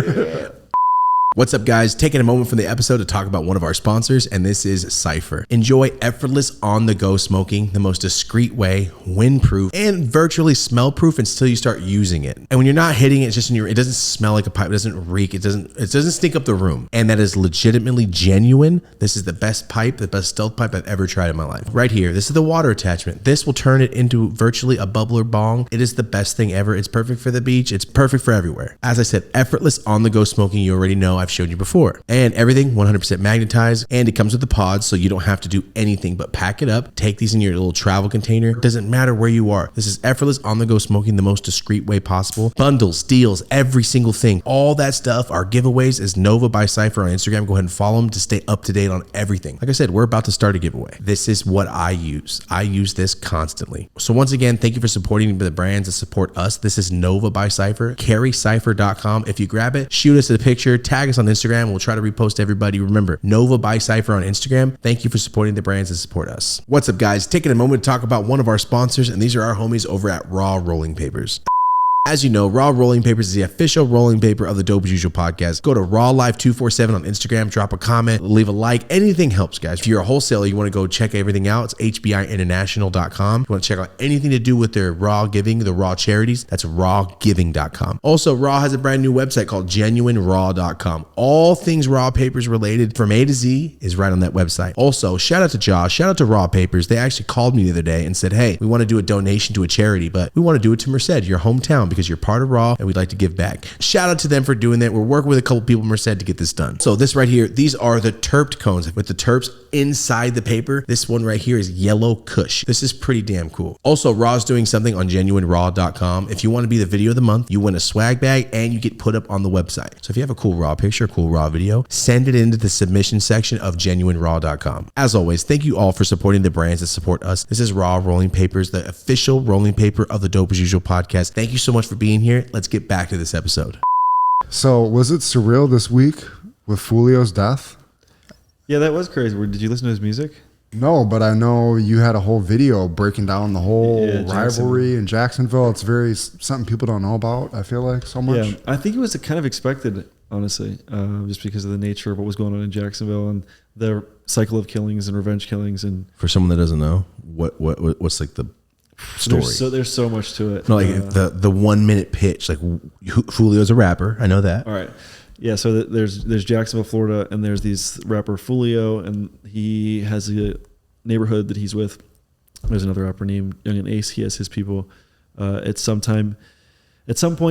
What's up, guys? Taking a moment from the episode to talk about one of our sponsors, and this is Cypher. Enjoy effortless on-the-go smoking the most discreet way, windproof, and virtually smell-proof until you start using it. And when you're not hitting it, it's just in your. It doesn't smell like a pipe. It doesn't reek. It doesn't stink up the room. And that is legitimately genuine. This is the best pipe, the best stealth pipe I've ever tried in my life. Right here. This is the water attachment. This will turn it into virtually a bubbler bong. It is the best thing ever. It's perfect for the beach. It's perfect for everywhere. As I said, effortless on-the-go smoking. You already know. I've showed you before. And everything 100% magnetized, and it comes with the pods, so you don't have to do anything but pack it up, take these in your little travel container. It doesn't matter where you are. This is effortless on-the-go smoking the most discreet way possible. Bundles, deals, every single thing. All that stuff, our giveaways is Nova by Cypher on Instagram. Go ahead and follow them to stay up to date on everything. Like I said, we're about to start a giveaway. This is what I use. I use this constantly. So once again, thank you for supporting the brands that support us. This is Nova by Cypher. CarryCypher.com. If you grab it, shoot us a picture, tag us on Instagram. We'll try to repost everybody. Remember, Nova by Cypher on Instagram. Thank you for supporting the brands that support us. What's up, guys? Taking a moment to talk about one of our sponsors, and these are our homies over at Raw Rolling Papers. As you know, Raw Rolling Papers is the official rolling paper of the Dope as Usual podcast. Go to Raw Live 247 on Instagram, drop a comment, leave a like. Anything helps, guys. If you're a wholesaler, you want to go check everything out. It's hbiinternational.com. If you want to check out anything to do with their raw giving, the raw charities, that's rawgiving.com. Also, Raw has a brand new website called genuineraw.com. All things Raw Papers related from A to Z is right on that website. Also, shout out to Josh, shout out to Raw Papers. They actually called me the other day and said, hey, we want to do a donation to a charity, but we want to do it to Merced, your hometown, because you're part of Raw and we'd like to give back. Shout out to them for doing that. We're working with a couple people in Merced to get this done. So this right here, these are the terped cones with the terps inside the paper. This one right here is yellow kush. This is pretty damn cool. Also, Raw's doing something on genuineraw.com. If you want to be the video of the month, you win a swag bag and you get put up on the website. So if you have a cool Raw picture, cool Raw video, send it into the submission section of genuineraw.com. As always, thank you all for supporting the brands that support us. This is Raw Rolling Papers, the official rolling paper of the Dope as Usual podcast. Thank you so much for being here. Let's get back to this episode. So was it surreal this week with Fulio's death? Yeah, that was crazy. Did you listen to his music? No, but I know you had a whole video breaking down the whole rivalry in Jacksonville. It's very something people don't know about, I feel like, so much. Yeah, I think it was kind of expected, honestly, just because of the nature of what was going on in Jacksonville and the cycle of killings and revenge killings. And For someone that doesn't know, what's like the story? There's so much to it. No, like the 1 minute pitch. Like Julio's a rapper. I know that. All right. Yeah, so there's Jacksonville, Florida, and there's these rapper Julio, and he has a neighborhood that he's with. There's another rapper named Young and Ace. He has his people. At some point,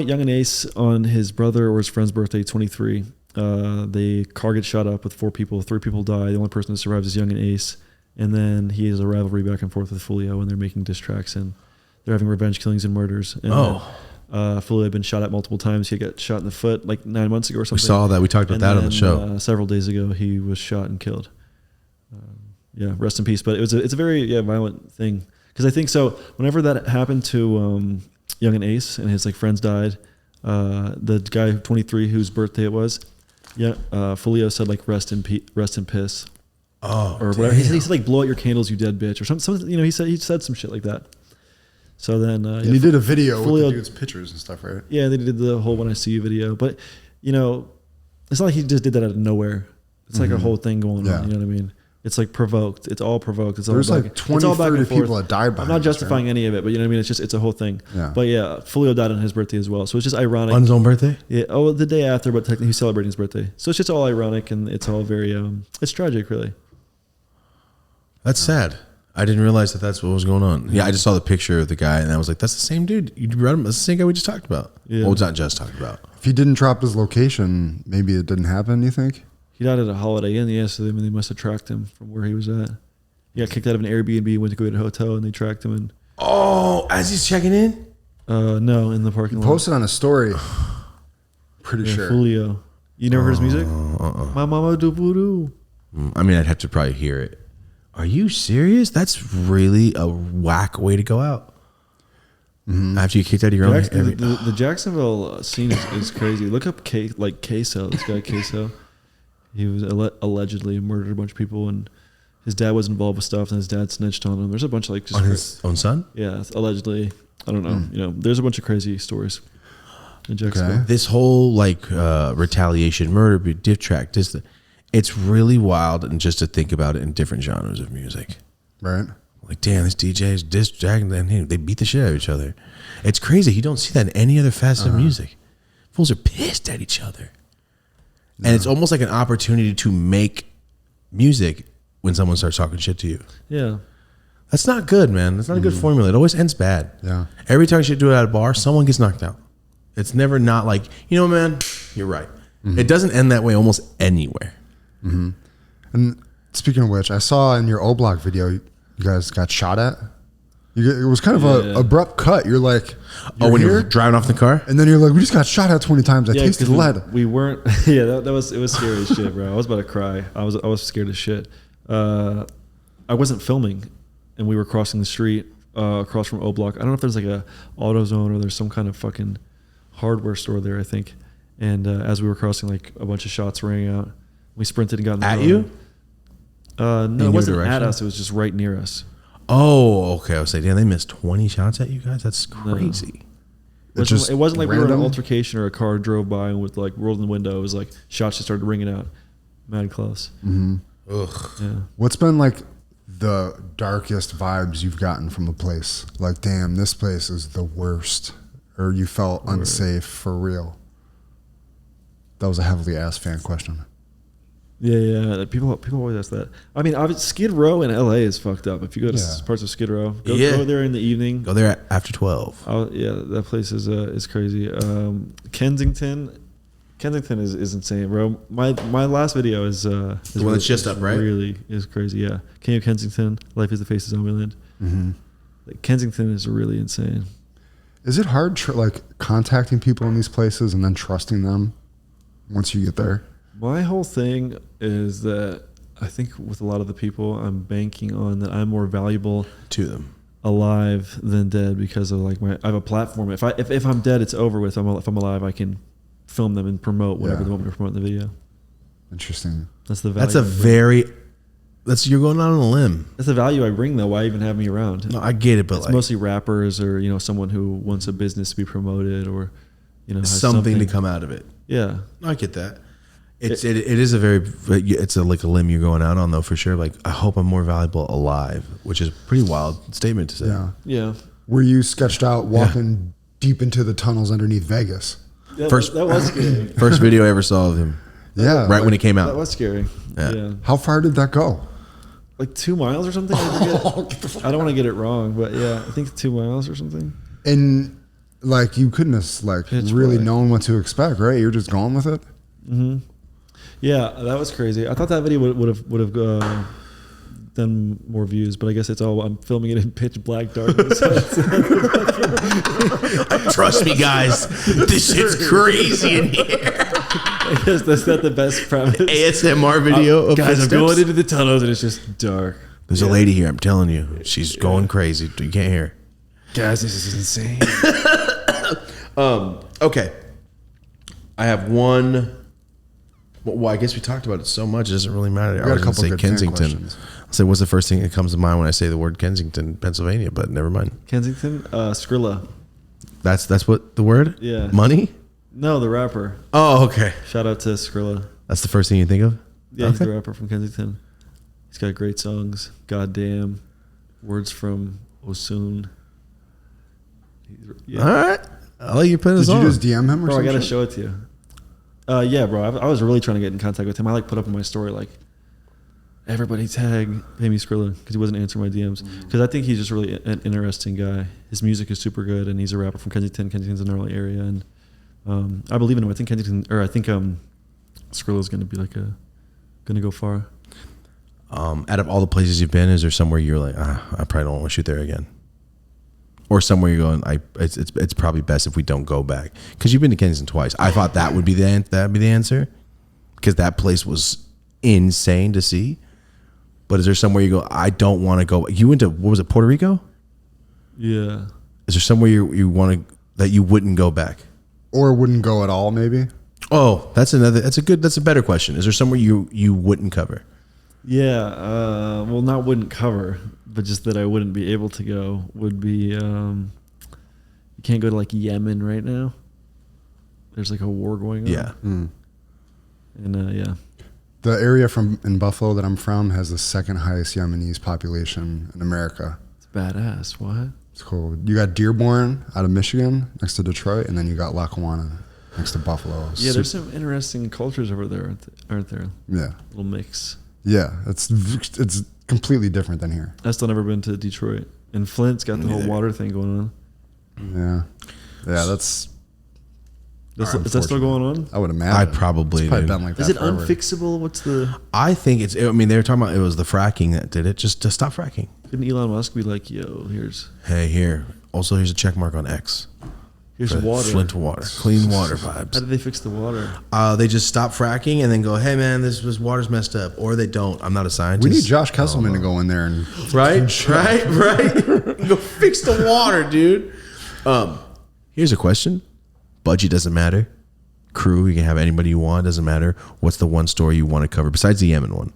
Young and Ace, on his brother or his friend's birthday, 23, the car gets shot up with 4 people. 3 people die. The only person that survives is Young and Ace. And then he has a rivalry back and forth with Julio, and they're making diss tracks, and they're having revenge killings and murders. And Julio had been shot at multiple times. He got shot in the foot like 9 months ago or something. We saw that. We talked about that on the show. Several days ago, he was shot and killed. Rest in peace. But it's a very violent thing, because I think so. Whenever that happened to Young and Ace, and his like friends died, the guy 23 whose birthday it was, Julio said like rest in piss. Oh, or whatever. He said like blow out your candles, you dead bitch, or something. He said some shit like that. So then, and he did a video with the dude's pictures and stuff, right? Yeah, they did the whole "When I See You" video, but it's not like he just did that out of nowhere. It's like a whole thing going on. You know what I mean? It's like provoked. It's all provoked. There's like 20, 30 people that died behind. I'm not justifying any of it, but you know what I mean? It's a whole thing. Yeah. But yeah, Julio died on his birthday as well. So it's just ironic. On his own birthday? Yeah. Oh, the day after, but technically he's celebrating his birthday. So it's just all ironic, and it's all very, it's tragic, really. That's sad. I didn't realize that that's what was going on. Yeah, I just saw the picture of the guy, and I was like, that's the same dude. You read him? That's the same guy we just talked about. Yeah. Well, it's not just talked about. If he didn't drop his location, maybe it didn't happen, you think? He died at a Holiday Inn, yeah, so they must have tracked him from where he was at. He got kicked out of an Airbnb, went to go to a hotel, and they tracked him. And as he's checking in? No, in the parking lot. Posted on a story. Pretty sure. Julio. You never heard his music? My mama do voodoo. I mean, I'd have to probably hear it. Are you serious? That's really a whack way to go out. After you kicked out of your own. The Jacksonville scene is crazy. Look up Queso. This guy Queso. He was allegedly murdered a bunch of people, and his dad was involved with stuff, and his dad snitched on him. There's a bunch of on his own son. Yeah, allegedly. I don't know. There's a bunch of crazy stories in Jacksonville. Okay. This whole retaliation, murder, diss track, it's really wild, and just to think about it in different genres of music. Right. Like, damn, this DJ is diss tracking, and they beat the shit out of each other. It's crazy. You don't see that in any other facet of music. Fools are pissed at each other. Yeah. And it's almost like an opportunity to make music when someone starts talking shit to you. Yeah. That's not good, man. That's not a good formula. It always ends bad. Yeah. Every time you do it at a bar, someone gets knocked out. It's never not like, man, you're right. It doesn't end that way almost anywhere. And speaking of which, I saw in your O-Block video, you guys got shot at. It was kind of a abrupt cut. You're like, when you're driving off the car? And then you're like, we just got shot at 20 times. I tasted lead. We weren't. Yeah, it was scary as shit, bro. I was about to cry. I was scared as shit. I wasn't filming, and we were crossing the street across from O-Block. I don't know if there's like a AutoZone or there's some kind of fucking hardware store there, I think. And as we were crossing, like a bunch of shots rang out. We sprinted and got in the car. You? No, it wasn't at us. It was just right near us. Oh, okay. I was saying, damn, they missed 20 shots at you guys? That's crazy. No. It wasn't like we were in an altercation or a car drove by and with like rolled in the window. It was like shots just started ringing out. Mad close. Ugh. Yeah. What's been like the darkest vibes you've gotten from a place? Like, damn, this place is the worst. Or you felt unsafe for real? That was a heavily asked fan question. Yeah. People always ask that. I mean, obviously, Skid Row in LA is fucked up. If you go to parts of Skid Row, go there in the evening. Go there after 12. That place is crazy. Kensington is insane, bro. My last video is the one that's just up, right? Really is crazy. Yeah, King of Kensington. Life is the face of Zombieland. Kensington is really insane. Is it hard contacting people in these places and then trusting them once you get there? My whole thing is that I think with a lot of the people, I'm banking on that I'm more valuable to them alive than dead because of I have a platform. If I'm dead, it's over with. If I'm alive, I can film them and promote whatever they want me to promote in the video. Interesting. That's the value. That's a very you're going out on a limb. That's the value I bring, though. Why even have me around? No, I get it, but It's mostly rappers or, you know, someone who wants a business to be promoted or, you know, has something to come out of it. Yeah. I get that. It is a very, it's like a limb you're going out on though, for sure. Like, I hope I'm more valuable alive, which is a pretty wild statement to say. Yeah. Yeah. Were you sketched out walking deep into the tunnels underneath Vegas? That First- was scary. First video I ever saw of him. Yeah. Right when it came That out. was scary. Yeah. How far did that go? Like 2 miles or something. I forget. I don't want to get it wrong, but yeah, I think 2 miles or something. And like you couldn't have like Pitch really black. known what to expect, right? You're just going with it. Yeah, that was crazy. I thought that video would have done more views, but I guess it's all I'm filming it in pitch black darkness. Trust me, guys. This shit's crazy in here. I guess that's not the best premise. ASMR video of Guys, I'm footsteps. going into the tunnels and it's just dark. There's a lady here. I'm telling you, she's going crazy. You can't hear her. Guys, this is insane. Okay. I have one. Well, I guess we talked about it so much, it doesn't really matter. got I a was going to couple say good fan Kensington. questions. So what's the first thing that comes to mind when I say the word Kensington, Pennsylvania? But never mind. Kensington, Skrilla. That's what the word? Yeah. Money? No, the rapper. Oh, okay. Shout out to Skrilla. That's the first thing you think of? Yeah, he's the rapper from Kensington. He's got great songs. Goddamn. Words from Osun. Yeah. All right. I'll let you put Did this you on. just DM him or Bro, I something? gotta show it to you. Yeah, bro. I was really trying to get in contact with him. I like put up in my story like, everybody tag Amy Skrilla because he wasn't answering my DMs. Because I think he's just really an interesting guy. His music is super good, and he's a rapper from Kensington. Kensington's an early area, and I believe in him. I think Skrilla's gonna be gonna go far. Out of all the places you've been, is there somewhere you're like, I probably don't want to shoot there again? Or somewhere you're going, it's probably best if we don't go back, because you've been to Kensington twice. I thought that would be the answer, because that place was insane to see. But is there somewhere you go, I don't want to go? You went to, what was it, Puerto Rico? Yeah. Is there somewhere you want to, that you wouldn't go back? Or wouldn't go at all, maybe? Oh, that's a better question. Is there somewhere you wouldn't cover? Yeah. Well, not wouldn't cover, but just that I wouldn't be able to go would be. You can't go to like Yemen right now. There's like a war going on. Yeah. And yeah. The area in Buffalo that I'm from has the second highest Yemenis population in America. It's badass. What? It's cool. You got Dearborn out of Michigan next to Detroit, and then you got Lackawanna next to Buffalo. Yeah, there's some interesting cultures over there, aren't there? Yeah. Little mix. Yeah, it's completely different than here. I've still never been to Detroit. And Flint's got the whole water thing going on. Yeah, that's. Is that still going on? I would imagine. I'd probably, It's probably dude. been like that Is it forever. unfixable? What's the... I think it's, I mean, they were talking about it was the fracking that did it, just to stop fracking. Couldn't Elon Musk be like, yo, here's Hey, also here's a check mark on X. Here's For water. Flint water. Clean water How vibes. did they fix the water? They just stop fracking and then go, hey man, this water's messed up. Or they don't. I'm not a scientist. We need Josh Kesselman to go in there and Right? Go fix the water, dude. Here's a question. Budget doesn't matter. Crew, you can have anybody you want, doesn't matter. What's the one story you want to cover besides the Yemen one?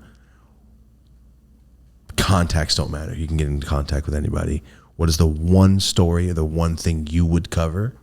Contacts don't matter. You can get in contact with anybody. What is the one story or the one thing you would cover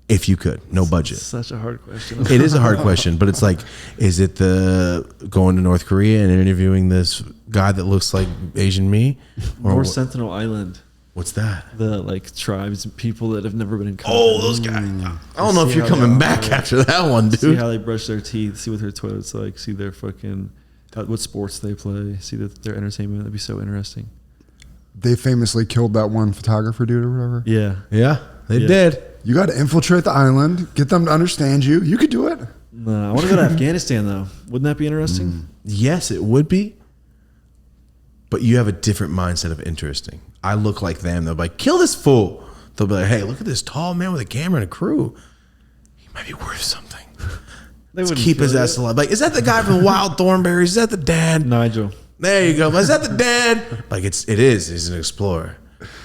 if you could? No budget. Such a hard question. It is a hard question, but it's like, is it the going to North Korea and interviewing this guy that looks like Asian me? Or North Sentinel Island. what's that? The like tribes and people that have never been in contact. Oh, those guys. I don't know if See you're how coming they back operate. after that one, See dude. how they brush their teeth. See what their toilet's like. See their fucking what sports they play. See their entertainment. That'd be so interesting. they famously killed that one photographer dude or whatever. Yeah. Yeah, they Yeah. did. You got to infiltrate the island, get them to understand you. You could do it. No, I want to go to Afghanistan though. Wouldn't that be interesting? Yes, it would be. But you have a different mindset of interesting. I look like them. They'll be like, kill this fool. They'll be like, hey, look at this tall man with a camera and a crew. He might be worth something. They Let's wouldn't keep his kill ass you. alive. Like, is that the guy from Wild Thornberries? Is that the dad? Nigel. There you go. Is that the dad? Like, it is. He's an explorer.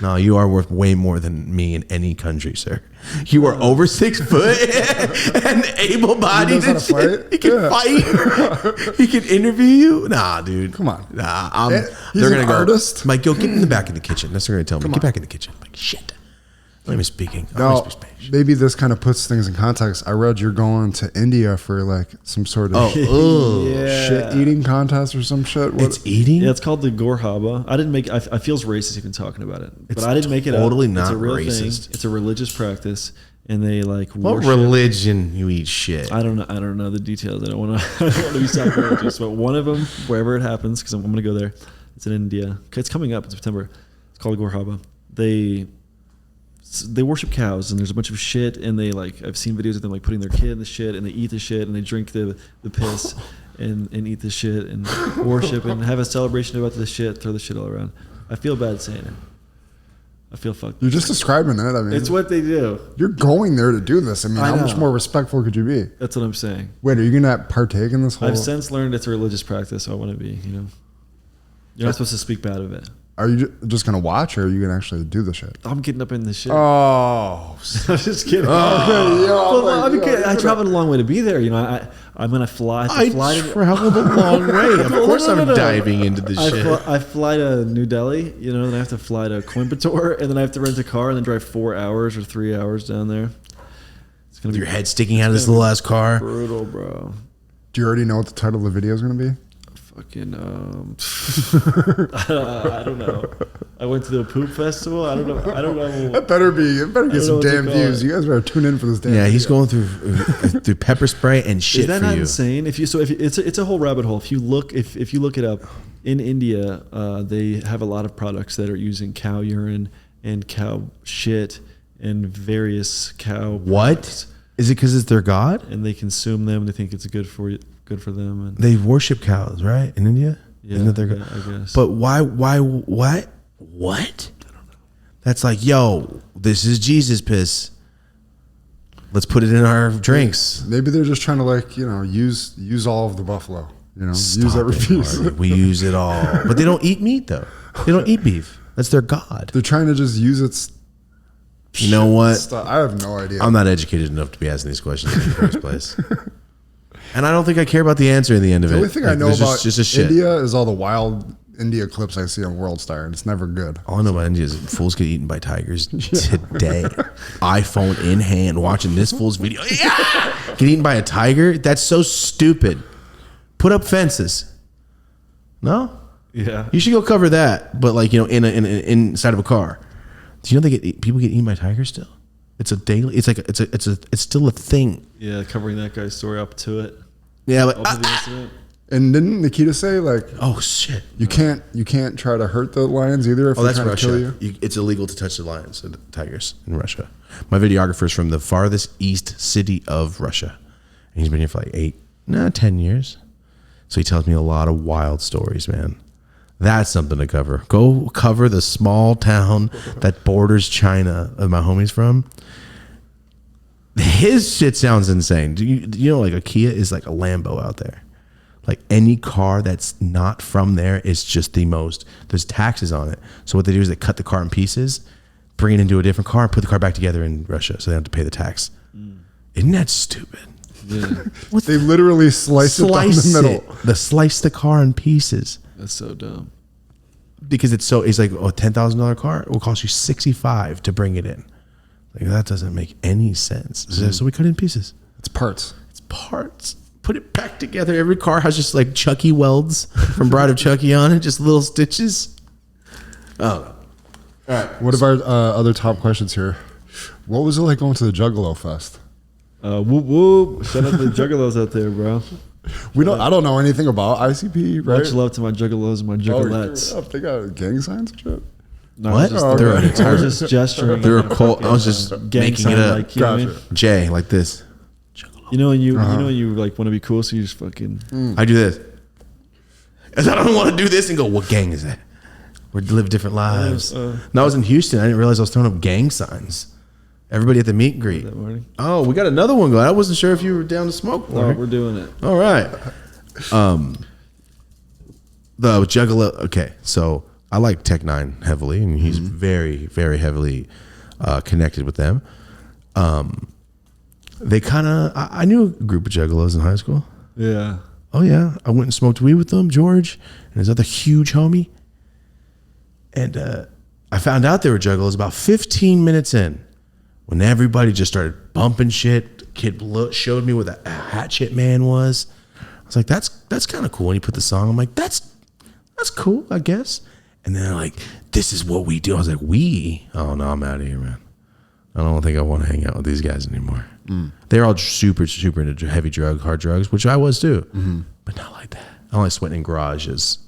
No, you are worth way more than me in any country, sir. You are over 6 foot and able-bodied. He knows how to fight? He can fight. He can interview you. Nah, dude. Come on. Nah, He's they're an gonna artist. go. Mike, yo, get in the back of the kitchen. That's what they're gonna tell me. Get back in the kitchen. I'm like, shit. Let me speaking. Now, maybe this kind of puts things in context. I read you're going to India for like some sort of shit eating contest or some shit. What? It's eating? Yeah, it's called the Gorhaba. I didn't make. I feels racist even talking about it, but I didn't make it up. Totally not It's a real racist. thing. It's a religious practice, and they like What worship. religion you eat shit? I don't know. I don't know the details. I don't want to. I don't want to be sacrilegious. But one of them, wherever it happens, because I'm going to go there. It's in India. It's coming up in September. It's called Gorhaba. They worship cows, and there's a bunch of shit, and they like I've seen videos of them like putting their kid in the shit, and they eat the shit, and they drink the piss, and eat the shit, and worship, and have a celebration about the shit, throw the shit all around. I feel bad saying it. I feel fucked. You're just describing it. I mean, It's what they do. you're going there to do this. I mean, I how much know. more respectful could you be? That's what I'm saying. Wait, are you gonna partake in this whole? I've since learned it's a religious practice, so I want to be. You're not supposed to speak bad of it. Are you just gonna watch, or are you gonna actually do the shit? I'm getting up in this shit. Oh, I'm just kidding. I traveled a long way to be there. I'm gonna fly. I traveled a long way. Of course, I'm diving into this shit. I fly to New Delhi, then I have to fly to Coimbatore, and then I have to rent a car and then drive 4 hours or 3 hours down there. It's gonna With be your head sticking out of this little ass car. brutal, bro. do you already know what the title of the video is gonna be? Fucking, I don't know. I went to the poop festival. I don't know. It better get some what to damn call views. it. You guys better tune in for this damn. Yeah, he's video. going through pepper spray and shit Is that for not you. insane? If it's a whole rabbit hole. If you look it up, in India, they have a lot of products that are using cow urine and cow shit and various cow. What? products. Is it because it's their god? And they consume them. They think it's good for them. And They worship cows, right? In India? yeah, Isn't it their god? I guess. But why, what? What? That's like, yo, this is Jesus piss. Let's put it in our drinks. Maybe they're just trying to use all of the buffalo. Use every Stop it, piece. Marty. We use it all. But they don't eat meat, though. They don't eat beef. That's their god. They're trying to just use its. You know what? Stuff. I have no idea. I'm not educated enough to be asking these questions in the first place. And I don't think I care about the answer in the end of The it. only thing I know there's about just a shit. India is all the wild India clips I see on World Star, and it's never good. All I know about India is fools get eaten by tigers today. iPhone in hand, watching this fool's video. Yeah! Get eaten by a tiger? That's so stupid. Put up fences. No? yeah. You should go cover that, but inside of a car. Do you know people get eaten by tigers still? It's a daily. It's like it's still a thing. Yeah, covering that guy's story up to it. Yeah, but Up to the incident. And didn't Nikita say oh shit. you can't try to hurt the lions either if Oh, they're that's trying to kill Russia. you? It's illegal to touch the lions and the tigers in Russia. My videographer is from the farthest east city of Russia, and he's been here for like 10 years. So he tells me a lot of wild stories, man. That's something to cover. Go cover the small town that borders China that my homie's from. His shit sounds insane. Do you know like a Kia is like a Lambo out there? Like any car that's not from there is just the most. There's taxes on it. So what they do is they cut the car in pieces, bring it into a different car, and put the car back together in Russia, so they don't have to pay the tax. Isn't that stupid? Yeah, They literally slice it down the middle. They slice the car in pieces that's so dumb. because it's like a $10,000 car. It will cost you $65 to bring it in. Like that doesn't make any sense. So we cut it in pieces. It's parts. It's parts. Put it back together. Every car has just like Chucky welds from Bride of Chucky on it, just little stitches. Oh, all right. What about other top questions here? What was it like going to the Juggalo Fest? Whoop whoop! Shout out to the Juggalos out there, bro. I don't know anything about ICP, right? Much love to my Juggalos and my Juggalettes. Oh, they got gang signs and shit. No, What? I was just gesturing. They're a cult. I was just gang making sign, it up. like, you know what I mean? Gotcha. Jay, like this. You know when you like want to be cool, so you just fucking. I do this. I don't want to do this and go, what gang is that? We live different lives. No, I was in Houston. I didn't realize I was throwing up gang signs. Everybody at the meet and greet. That morning. Oh, we got another one going. I wasn't sure if you were down to smoke. No, we're doing it. All right. The Juggalo. Okay, so I like Tech Nine heavily, and he's very, very heavily connected with them. They kind of, I knew a group of Juggalos in high school. Yeah. Oh yeah, I went and smoked weed with them, George and his other huge homie. And I found out they were Juggalos about 15 minutes in, when everybody just started bumping shit. Kid showed me what a Hatchet Man was. I was like, that's kind of cool. And he put the song. I'm like, that's cool, I guess. And then they're like, this is what we do. I was like, we? Oh no, I'm out of here, man. I don't think I want to hang out with these guys anymore. They're all super, super into heavy hard drugs, which I was too, but not like that. I don't like sweating in garages.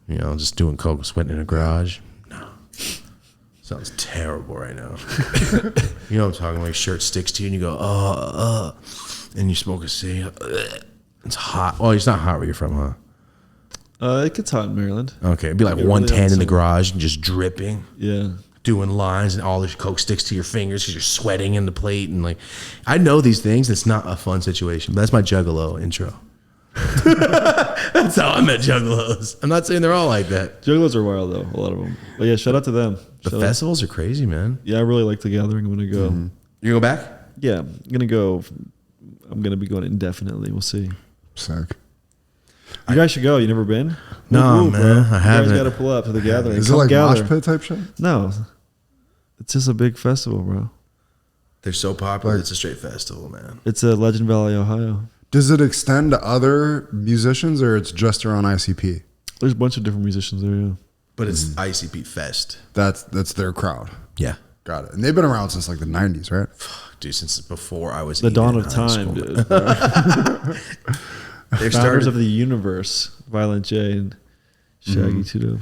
You know, just doing coke, sweating in a garage. No, sounds terrible right now. You know what I'm talking about? Like shirt sticks to you, and you go, and you smoke a C. It's hot. Well, it's not hot where you're from, huh? It gets hot in Maryland. Okay, it'd be like 110 in the garage and just dripping. Yeah. Doing lines and all the coke sticks to your fingers because you're sweating in the plate. And like, I know these things. It's not a fun situation. But that's my Juggalo intro. That's how I met Juggalos. I'm not saying they're all like that. Juggalos are wild though, a lot of them. But yeah, shout out to them. The festivals are crazy, man. Yeah, I really like the gathering. I'm gonna go. You go back? Yeah, I'm gonna go. I'm gonna be going indefinitely. We'll see. Sick. You guys should go. You never been? No, Move, man, bro. I haven't. You guys got to pull up to the gathering. Is it Come like gather. mosh pit type shit? No, it's just a big festival, bro. They're so popular. It's a straight festival, man. It's a Legend Valley, Ohio. Does it extend to other musicians or it's just around ICP? There's a bunch of different musicians there. Yeah. But it's ICP Fest. That's their crowd. Yeah. Got it. And they've been around since like the 90s, right? Dude, since before I was The even dawn in of high time, school. dude. They Founders started of the universe, Violent J and Shaggy Tudo.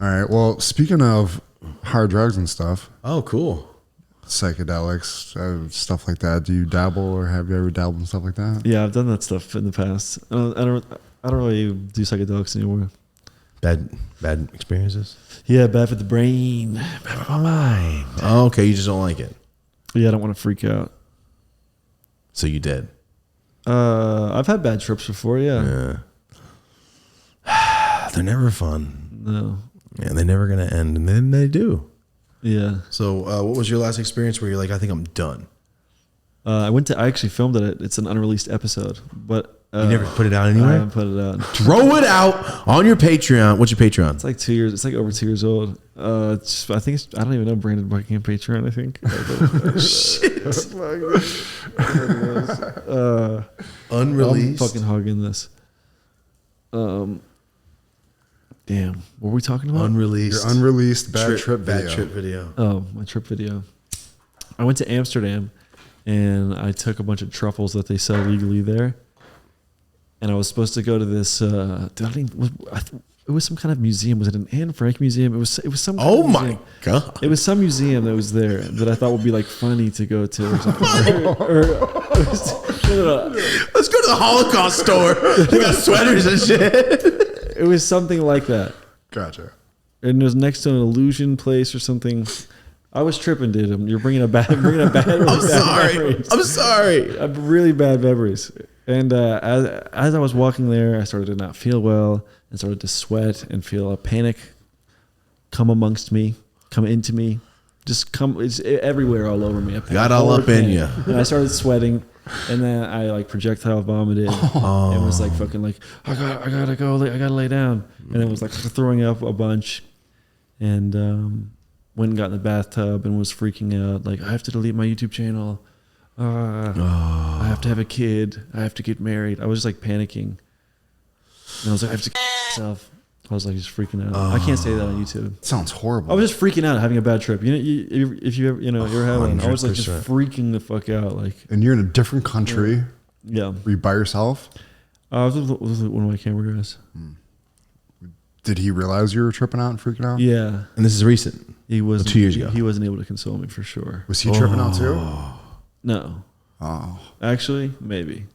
All right. Well, speaking of hard drugs and stuff, Oh, cool. psychedelics, stuff like that. Do you dabble or have you ever dabbled in stuff like that? Yeah, I've done that stuff in the past. I don't really do psychedelics anymore. Bad experiences? Yeah, bad for the brain, bad for my mind. Oh, okay. You just don't like it. Yeah, I don't want to freak out. So you did. I've had bad trips before. Yeah. They're never fun. No. Yeah, they're never going to end. And then they do. Yeah. So what was your last experience where you're like, I think I'm done? I actually filmed it. It's an unreleased episode, but You never put it out I anywhere? haven't put it out. Throw it out on your Patreon. What's your Patreon? It's like 2 years. It's like over 2 years old. I don't even know Brandon Buckingham Patreon. I think. Unreleased. I'm fucking hogging this. Damn, what were we talking about? Unreleased. Your unreleased bad trip video. Bad trip video. Oh, my trip video. I went to Amsterdam, and I took a bunch of truffles that they sell legally there. And I was supposed to go to this. It was some kind of museum. Was it an Anne Frank museum? It was some. Kind Oh of my museum. God. It was some museum that was there that I thought would be like funny to go to or something. No. Let's go to the Holocaust store. They got sweaters and shit. It was something like that. Gotcha. And it was next to an illusion place or something. I was tripping, dude. You're bringing a bad. I'm sorry. Memories. I'm sorry. Really bad memories. And as I was walking there, I started to not feel well and started to sweat and feel a panic come amongst me, come into me, it's everywhere, all over me. Got all up in you. And I started sweating, and then I like projectile vomited and was like fucking like I gotta go, I gotta lay down, and it was like throwing up a bunch, and went and got in the bathtub and was freaking out like I have to delete my YouTube channel. I have to have a kid. I have to get married. I was just like panicking. And I was like, I have to myself. I was like just freaking out. I can't say that on YouTube. Sounds horrible. I was just freaking out, having a bad trip. You know, if you ever, you're having. I was like just 100%. freaking the fuck out. Like, and you're in a different country. yeah. Were you by yourself? I was with one of my camera guys. Did he realize you were tripping out and freaking out? Yeah, And this is recent. he was 2 years ago. He wasn't able to console me for sure. Was he tripping out too? No, Oh. actually, maybe.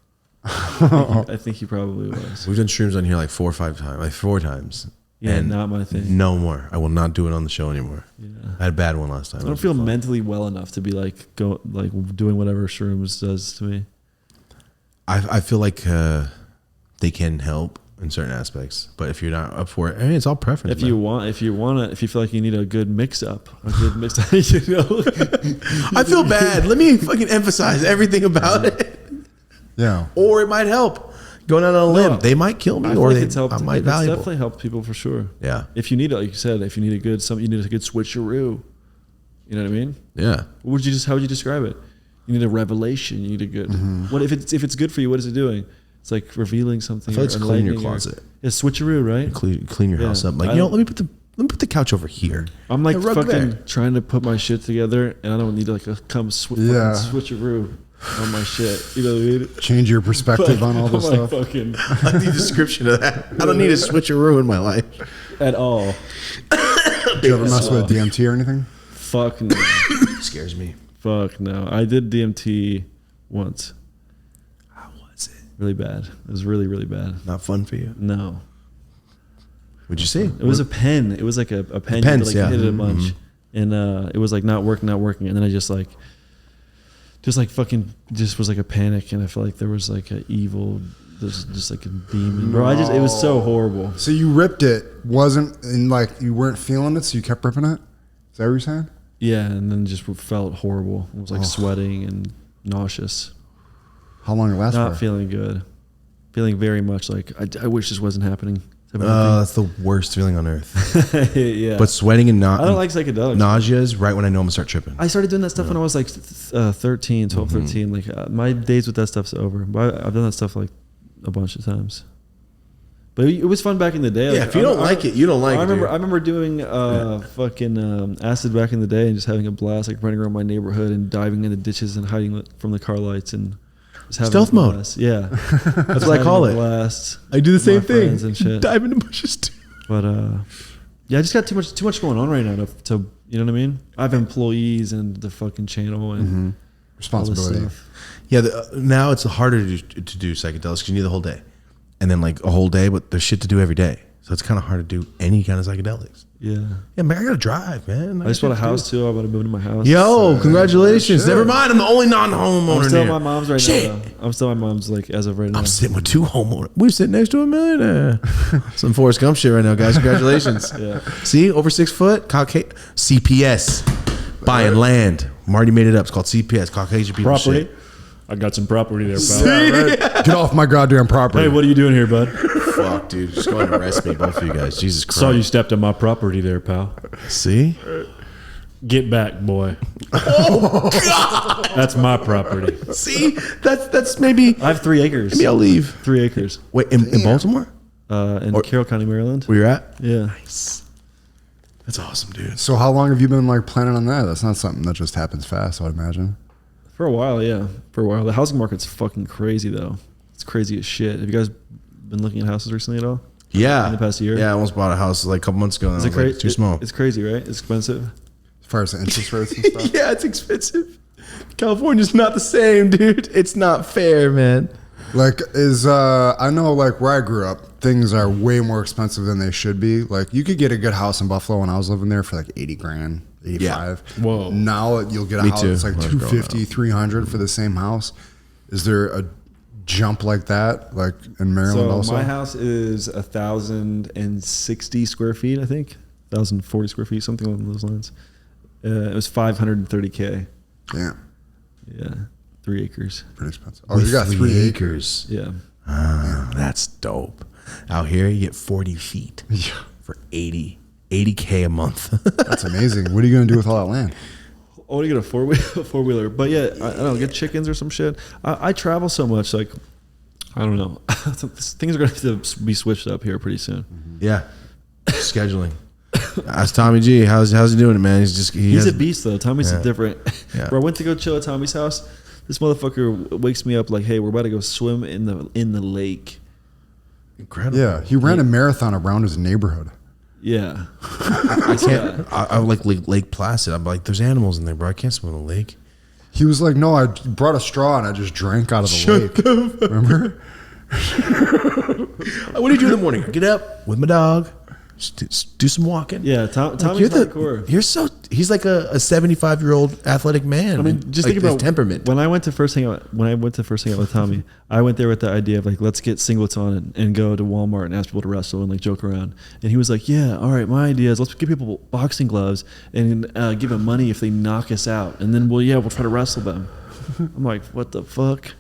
I think he probably was. We've done streams on here like 4 or 5 times, like 4 times. Yeah, and not my thing. No more. I will not do it on the show anymore. Yeah. I had a bad one last time. I don't feel mentally well enough to be like doing whatever shrooms does to me. I feel like they can help, in certain aspects. But if you're not up for it, I mean, it's all preference. If you feel like you need a good mix up, you know. I feel bad. Let me fucking emphasize everything about it. Yeah. Or it might help. Going out on a limb, they might kill me, or it's helped. I might It's valuable. definitely helped people for sure. Yeah. If you need it, like you said, if you need a good switcheroo, you know what I mean? Yeah. How would you describe it? You need a revelation. You need a good. What if it's good for you? What is it doing? It's like revealing something. I feel like it's clean your enlightening closet. It's switcheroo, right? Clean your house up. Like, let me put the couch over here. I'm like The rug fucking there. trying to put my shit together, and I don't need like a switcheroo on my shit. You know what I mean? Change your perspective on all this stuff. Fucking I like the description of that. I don't need a switcheroo in my life. at all. Do you ever mess with DMT or anything? Fuck no. It scares me. Fuck no. I did DMT once. How was it? Really bad. It was really, really bad. Not fun for you. No. What'd you see? It was a pen. It was like a pen. Pens, You had to, like, yeah. hit it a bunch. And it was like not working. And then I just fucking was like a panic. And I felt like there was like a evil, there's just like a demon. Bro, it was so horrible. So you ripped it, wasn't in like you weren't feeling it, so you kept ripping it? Is that what you're saying? Yeah. And then just felt horrible. It was like sweating and nauseous. How long it lasted? Not feeling good. Feeling very much like I wish this wasn't happening. That's the worst feeling on earth. Yeah. But sweating and I don't like psychedelics. nausea is right when I know I'm gonna start tripping. I started doing that stuff when I was like 13, 12, 13. Like my days with that stuff's over. But I've done that stuff like a bunch of times. But it was fun back in the day. Yeah, Like, if you don't like it, you don't like it. I remember doing fucking acid back in the day and just having a blast, like running around my neighborhood and diving in the ditches and hiding from the car lights and just having Stealth a mode. blast. Yeah, That's what I call it. Blast. I do the same My friends and thing. shit. Dive into bushes too. But yeah, I just got too much going on right now to you know what I mean. I have employees and the fucking channel and all this Responsibility. stuff. Yeah, now it's harder to do psychedelics because you need the whole day, and then like a whole day, but there's shit to do every day, so it's kind of hard to do any kind of psychedelics. Yeah, Yeah, man, I gotta drive, man. I just bought a house too. I'm about to move into my house. Yo, congratulations! Never mind, I'm the only non-homeowner. I'm still at here. my mom's right Shit. now. Though. I'm still at my mom's like as of right now. I'm sitting with two homeowners. We're sitting next to a millionaire. Some Forrest Gump shit right now, guys. Congratulations. Yeah. See, over 6 foot, CPS, buying land. Marty made it up. It's called CPS, Caucasian people Property. shit. I got some property there, pal. Get off my goddamn property. Hey, what are you doing here, bud? Fuck, dude. Just go ahead and arrest me, both of you guys. Jesus Christ. Saw you stepped on my property there, pal. See? Get back, boy. Oh God, that's my property. See? That's maybe. I have 3 acres. Maybe I'll leave. 3 acres. Wait, in Baltimore? In Carroll County, Maryland. Where you're at? Yeah. Nice. That's awesome, dude. So how long have you been like planning on that? That's not something that just happens fast, I would imagine. For a while, yeah. For a while. The housing market's fucking crazy, though. It's crazy as shit. Have you guys been looking at houses recently at all? Yeah. In the past year? Yeah, I almost bought a house like a couple months ago. And Is I it was like, too small. It's crazy, right? It's expensive. As far as the interest rates and stuff. Yeah, it's expensive. California's not the same, dude. It's not fair, man. Like I know like where I grew up, things are way more expensive than they should be. Like you could get a good house in Buffalo when I was living there for like 80 grand, 85. Yeah. Whoa. Now you'll get a Me house too, that's like when I was growing 250, 300 for the same house. Is there a jump like that, like in Maryland So also? my house is 1,060 square feet, I think. 1,040 square feet, something along those lines. It was $530K. Damn, Yeah. 3 acres. pretty expensive. Oh, you got 3 acres. Yeah. That's dope. Out here, you get 40 feet Yeah, for 80K a month. that's amazing. What are you gonna do with all that land? I want to get a four-wheeler. But yeah, I don't know, get chickens or some shit. I travel so much, like, I don't know. Things are going to have to be switched up here pretty soon. Yeah. Scheduling. Ask Tommy G. How's he doing it, man? He's a beast, though. Tommy's different. Yeah. Bro, I went to go chill at Tommy's house. This motherfucker wakes me up like, hey, we're about to go swim in the lake. Incredible. Yeah, he ran a marathon around his neighborhood. Yeah. I can't. I like Lake Placid. I'm like, there's animals in there, bro. I can't swim in the lake. He was like, no, I brought a straw and I just drank out of the lake. Remember? What do you do in the morning? I get up with my dog. Just do some walking. Yeah, Tommy's hardcore. He's like a 75-year-old athletic man. I mean, just like think about his temperament. When I went to first hang out with Tommy, I went there with the idea of like, let's get singlets on and go to Walmart and ask people to wrestle and like joke around. And he was like, yeah, all right, my idea is let's give people boxing gloves and give them money if they knock us out, and then we'll try to wrestle them. I'm like, what the fuck?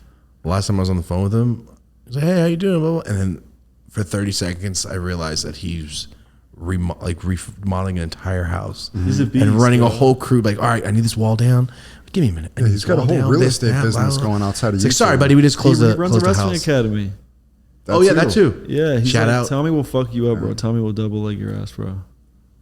Last time I was on the phone with him, I was like, hey, how you doing? And then for 30 seconds, I realized that he's remodeling an entire house. He's a beast, and running a whole crew. Like, all right, I need this wall down. Give me a minute. Yeah, he's got a whole real estate business going outside of YouTube. YouTube. Like, sorry, buddy, we just closed He the runs a wrestling house. academy. That too. Yeah, he's Shout out. Tommy will fuck you up, bro. Tommy will double leg your ass, bro.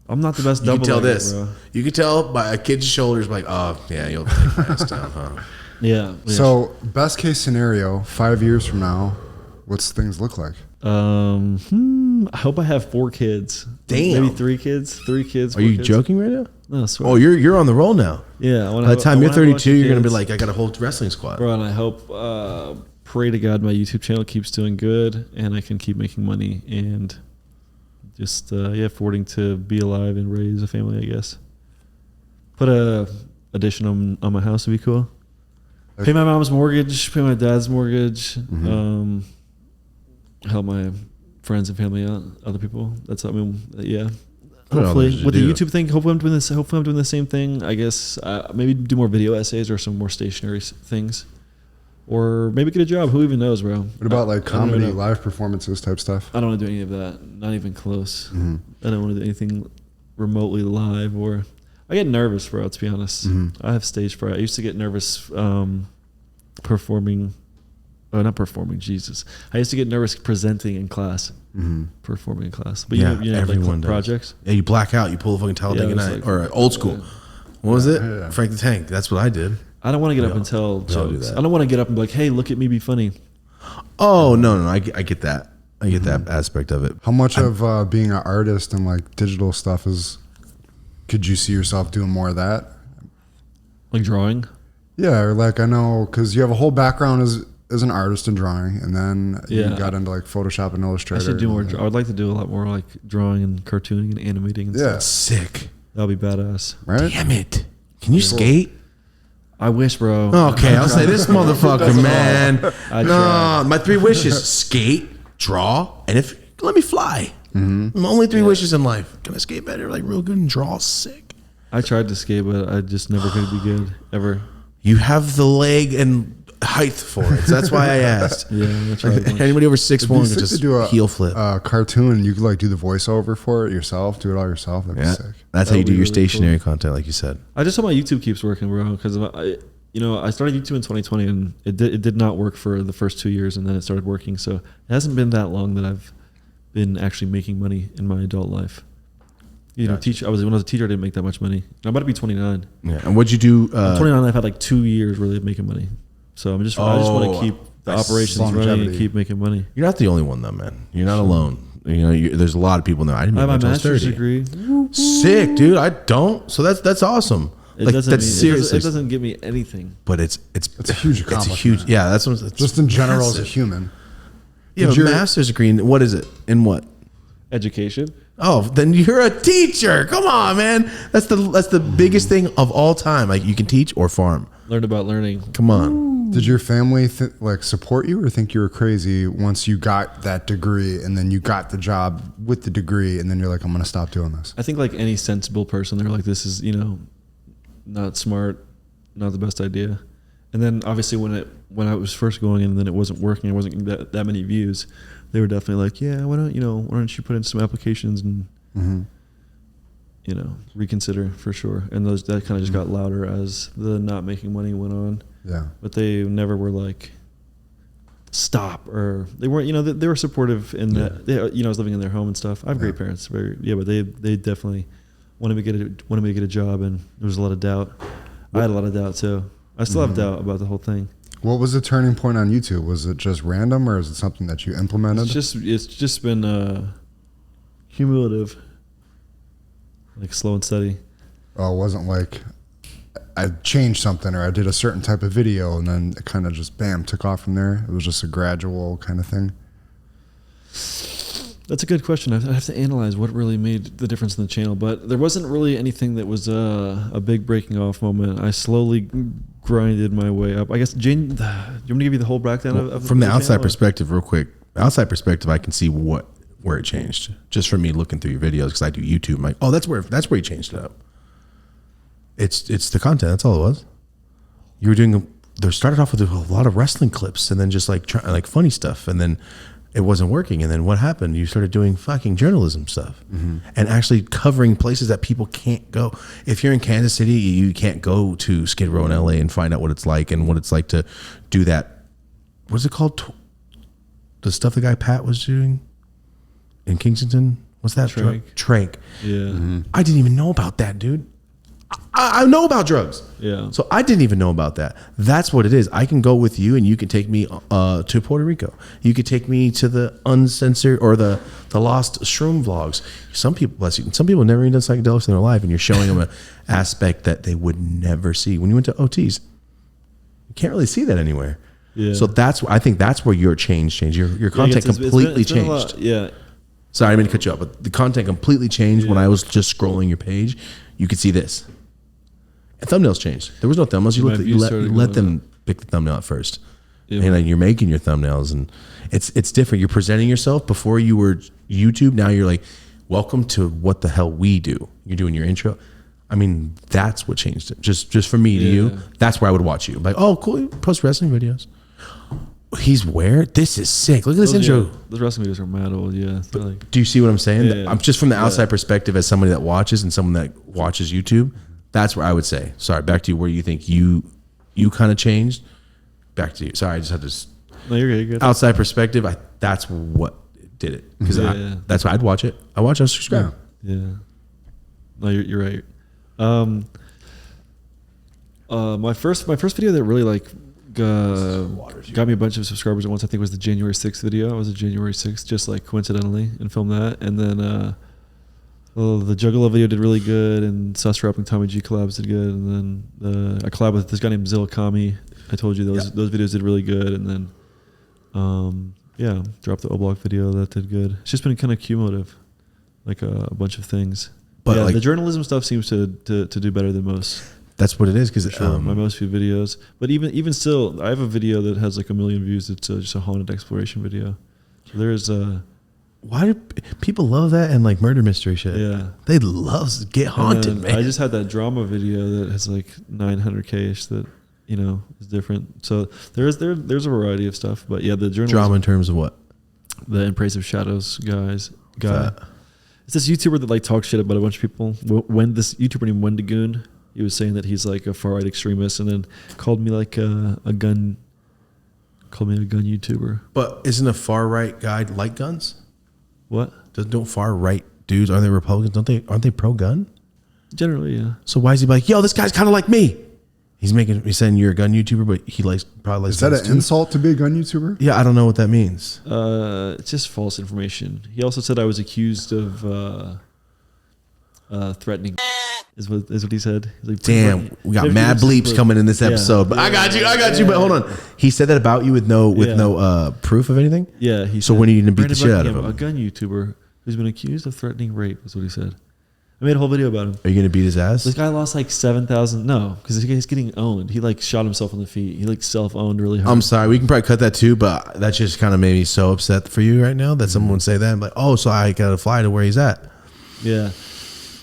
I'm not the best double You can tell legger, this. bro. You can tell by a kid's shoulders, like, oh yeah, you'll take my ass down, huh? Yeah. So, best case scenario, 5 years from now, what's things look like? I hope I have 4 kids. Damn. Maybe 3 kids. 3 kids. Are you joking right now? No, I swear. Oh, you're on the roll now. Yeah. By the time you're 32, you're gonna be like, I got a whole wrestling squad. Bro, and I hope, pray to God my YouTube channel keeps doing good and I can keep making money and just, affording to be alive and raise a family, I guess. Put a addition on my house would be cool. Pay my mom's mortgage, pay my dad's mortgage, help my friends and family out, other people. That's, I mean, yeah. Hopefully, with the YouTube thing, hopefully I'm doing the same thing. I guess maybe do more video essays or some more stationary things, or maybe get a job. Who even knows, bro? What about like comedy, live performances type stuff? I don't want to do any of that. Not even close. I don't want to do anything remotely live. Or I get nervous, bro. To be honest, I have stage fright. I used to get nervous performing. Not performing. Jesus, I used to get nervous presenting in class. Performing in class, but everyone does. Projects. Yeah, you black out. You pull a fucking Talladega Night like, or old school. What was it? Frank the Tank. That's what I did. I don't want to get up and tell jokes. I don't want to get up and be like, "Hey, look at me, be funny." Oh no, I get that. I get that aspect of it. How much of being an artist and like digital stuff could you see yourself doing more of that? Like drawing? Yeah, or like I know because you have a whole background as an artist in drawing, and then you got into like Photoshop and Illustrator. I should do more. I would like to do a lot more like drawing and cartooning and animating and stuff. Sick. That'll be badass. Right? Damn it! Can you skate? I wish, bro. Okay, I'll say this motherfucker, man. No, my 3 wishes: skate, draw, and let me fly. My only 3 wishes in life. Can I skate better, like real good, and draw sick? I tried to skate, but I just never could be good ever. You have the leg and height for it, so that's why I asked. Yeah, that's right. Anybody over 6'1" can just do a heel flip. Cartoon, you could like do the voiceover for it yourself, do it all yourself. That'd be sick. That's how you do your stationary content, like you said. I just hope my YouTube keeps working, bro, because I started YouTube in 2020 and it did not work for the first 2 years, and then it started working. So it hasn't been that long that I've been actually making money in my adult life. When I was a teacher, I didn't make that much money. I'm about to be 29. Yeah, and what'd you do? I'm 29. I've had like 2 years really of making money. So I just want to keep the operations running and keep making money. You're not the only one, though, man. You're not alone. There's a lot of people now. I didn't have my master's degree. Sick, dude. I don't. So that's awesome. It doesn't give me anything. But it's a huge accomplishment. That's what it's just in general as a human. You have a master's degree. What is it? In what? Education. Oh, then you're a teacher. Come on, man. That's the biggest thing of all time. Like you can teach or farm. Learn about learning. Come on. Did your family support you or think you were crazy once you got that degree and then you got the job with the degree and then you're like, I'm going to stop doing this? I think like any sensible person, they're like, this is, not smart, not the best idea. And then obviously when I was first going in and then it wasn't working, I wasn't getting that many views, they were definitely like, yeah, why don't you put in some applications and, reconsider for sure. And that kind of just got louder as the not making money went on. Yeah. But they never were like, stop, or they weren't, they were supportive in that, I was living in their home and stuff. I have great parents, but they definitely wanted me to get a job, and there was a lot of doubt. I had a lot of doubt too. I still have doubt about the whole thing. What was the turning point on YouTube? Was it just random, or is it something that you implemented? It's just been cumulative, like slow and steady. Oh, it wasn't like I changed something or I did a certain type of video and then it kind of just bam took off from there. It was just a gradual kind of thing. That's a good question. I have to analyze what really made the difference in the channel, but there wasn't really anything that was a big breaking off moment. I slowly grinded my way up. I guess, Jane, do you want me to give you the whole breakdown of from the channel, outside or? perspective, real quick? Outside perspective, I can see where it changed just from me looking through your videos, because I do YouTube. I'm like, oh, that's where you changed it up. It's the content. That's all it was. You were doing. They started off with a lot of wrestling clips, and then just like funny stuff, and then it wasn't working. And then what happened? You started doing fucking journalism stuff, and actually covering places that people can't go. If you're in Kansas City, you can't go to Skid Row in LA and find out what it's like, and what it's like to do that. What's it called? The stuff the guy Pat was doing in Kensington. What's that? Trank. Yeah. I didn't even know about that, dude. I know about drugs. Yeah. So I didn't even know about that. That's what it is. I can go with you, and you can take me to Puerto Rico. You could take me to the uncensored or the lost shroom vlogs. Some people, bless you, some people have never even done psychedelics in their life, and you're showing them an aspect that they would never see. When you went to OTs, you can't really see that anywhere. Yeah. So I think that's where your change changed. Your content completely it's been changed. Yeah. Sorry, I didn't mean to cut you up, but the content completely changed when I was just scrolling your page. You could see this. And thumbnails changed. There was no thumbnails. You let them pick the thumbnail at first. Yeah. And then you're making your thumbnails, and it's different. You're presenting yourself. Before you were YouTube, now you're like, welcome to what the hell we do. You're doing your intro. I mean, that's what changed it. Just from me to you, that's where I would watch you. Like, oh, cool, you post wrestling videos. He's where? This is sick. Look at this intro. Those wrestling videos are mad old, yeah. Like, do you see what I'm saying? Yeah. I'm just from the outside perspective as somebody that watches and someone that watches YouTube. That's where I would say. Sorry, back to you. Where you think you kind of changed. Back to you. Sorry, I just had to. No, you're good. Outside perspective, that's what did it, because that's why I'd watch it. I watch. I subscribe. Yeah. No, you're right. My first video that really like got me a bunch of subscribers at once, I think, was the January 6th video. I was a January 6th, just like coincidentally, and filmed that. And then the Juggalo video did really good, and Sus Rapping Tommy G collabs did good. And then I collabed with this guy named ZillaKami. I told you those videos did really good. And then dropped the O-Block video that did good. It's just been kind of cumulative, like a bunch of things. But the journalism stuff seems to do better than most. That's what it is, because my most viewed videos. But even still, I have a video that has like 1 million views. It's just a haunted exploration video. So there's why do people love that and like murder mystery shit? Yeah, they love get haunted, man. I just had that drama video that has like 900K ish that is different. So there's a variety of stuff. But yeah, the journalism drama in terms of what? The Embrace of Shadows guy. It's this YouTuber that like talks shit about a bunch of people. When this YouTuber named Wendigoon. He was saying that he's like a far right extremist, and then called me like a gun YouTuber. But isn't a far right guy like guns? What? Don't far right dudes, are they Republicans? Aren't they pro gun? Generally, yeah. So why is he like, yo, this guy's kind of like me? He's saying you're a gun YouTuber, but he probably likes. Is that an insult to be a gun YouTuber? Yeah, I don't know what that means. It's just false information. He also said I was accused of threatening. Is what he said. Like, damn, we got mad bleeps coming in this episode. But I got you. But hold on, he said that about you with no proof of anything. Yeah. So when are you gonna beat the shit out of him? A gun YouTuber who's been accused of threatening rape is what he said. I made a whole video about him. Are you gonna beat his ass? This guy lost like 7,000. No, because he's getting owned. He like shot himself in the feet. He like self-owned really hard. I'm sorry. We can probably cut that too, but that just kind of made me so upset for you right now that someone would say that. I'm like, oh, so I gotta fly to where he's at. Yeah.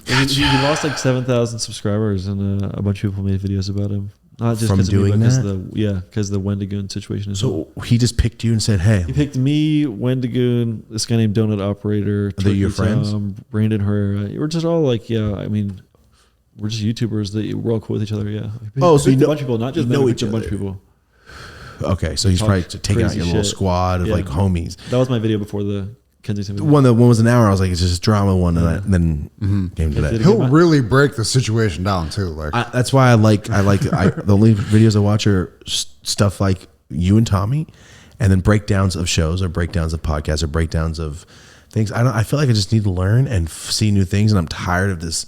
He lost like 7,000 subscribers, and a bunch of people made videos about him. Not just from doing that, because the Wendigoon situation. So he just picked you and said, "Hey." He picked me, Wendigoon, this guy named Donut Operator. Are they your friends? Brandon Herrera. We're just all like, I mean, we're just YouTubers that we're all cool with each other. Yeah. So a bunch of people, not just men, a bunch of people. Okay, so he's probably taking out your little squad of like homies. That was my video before the Kensington video. One was an hour. I was like, it's just drama one, and then came to that. He'll really break the situation down too. Like that's why I like the only videos I watch are stuff like you and Tommy, and then breakdowns of shows or breakdowns of podcasts or breakdowns of things. I feel like I just need to learn and see new things, and I'm tired of this.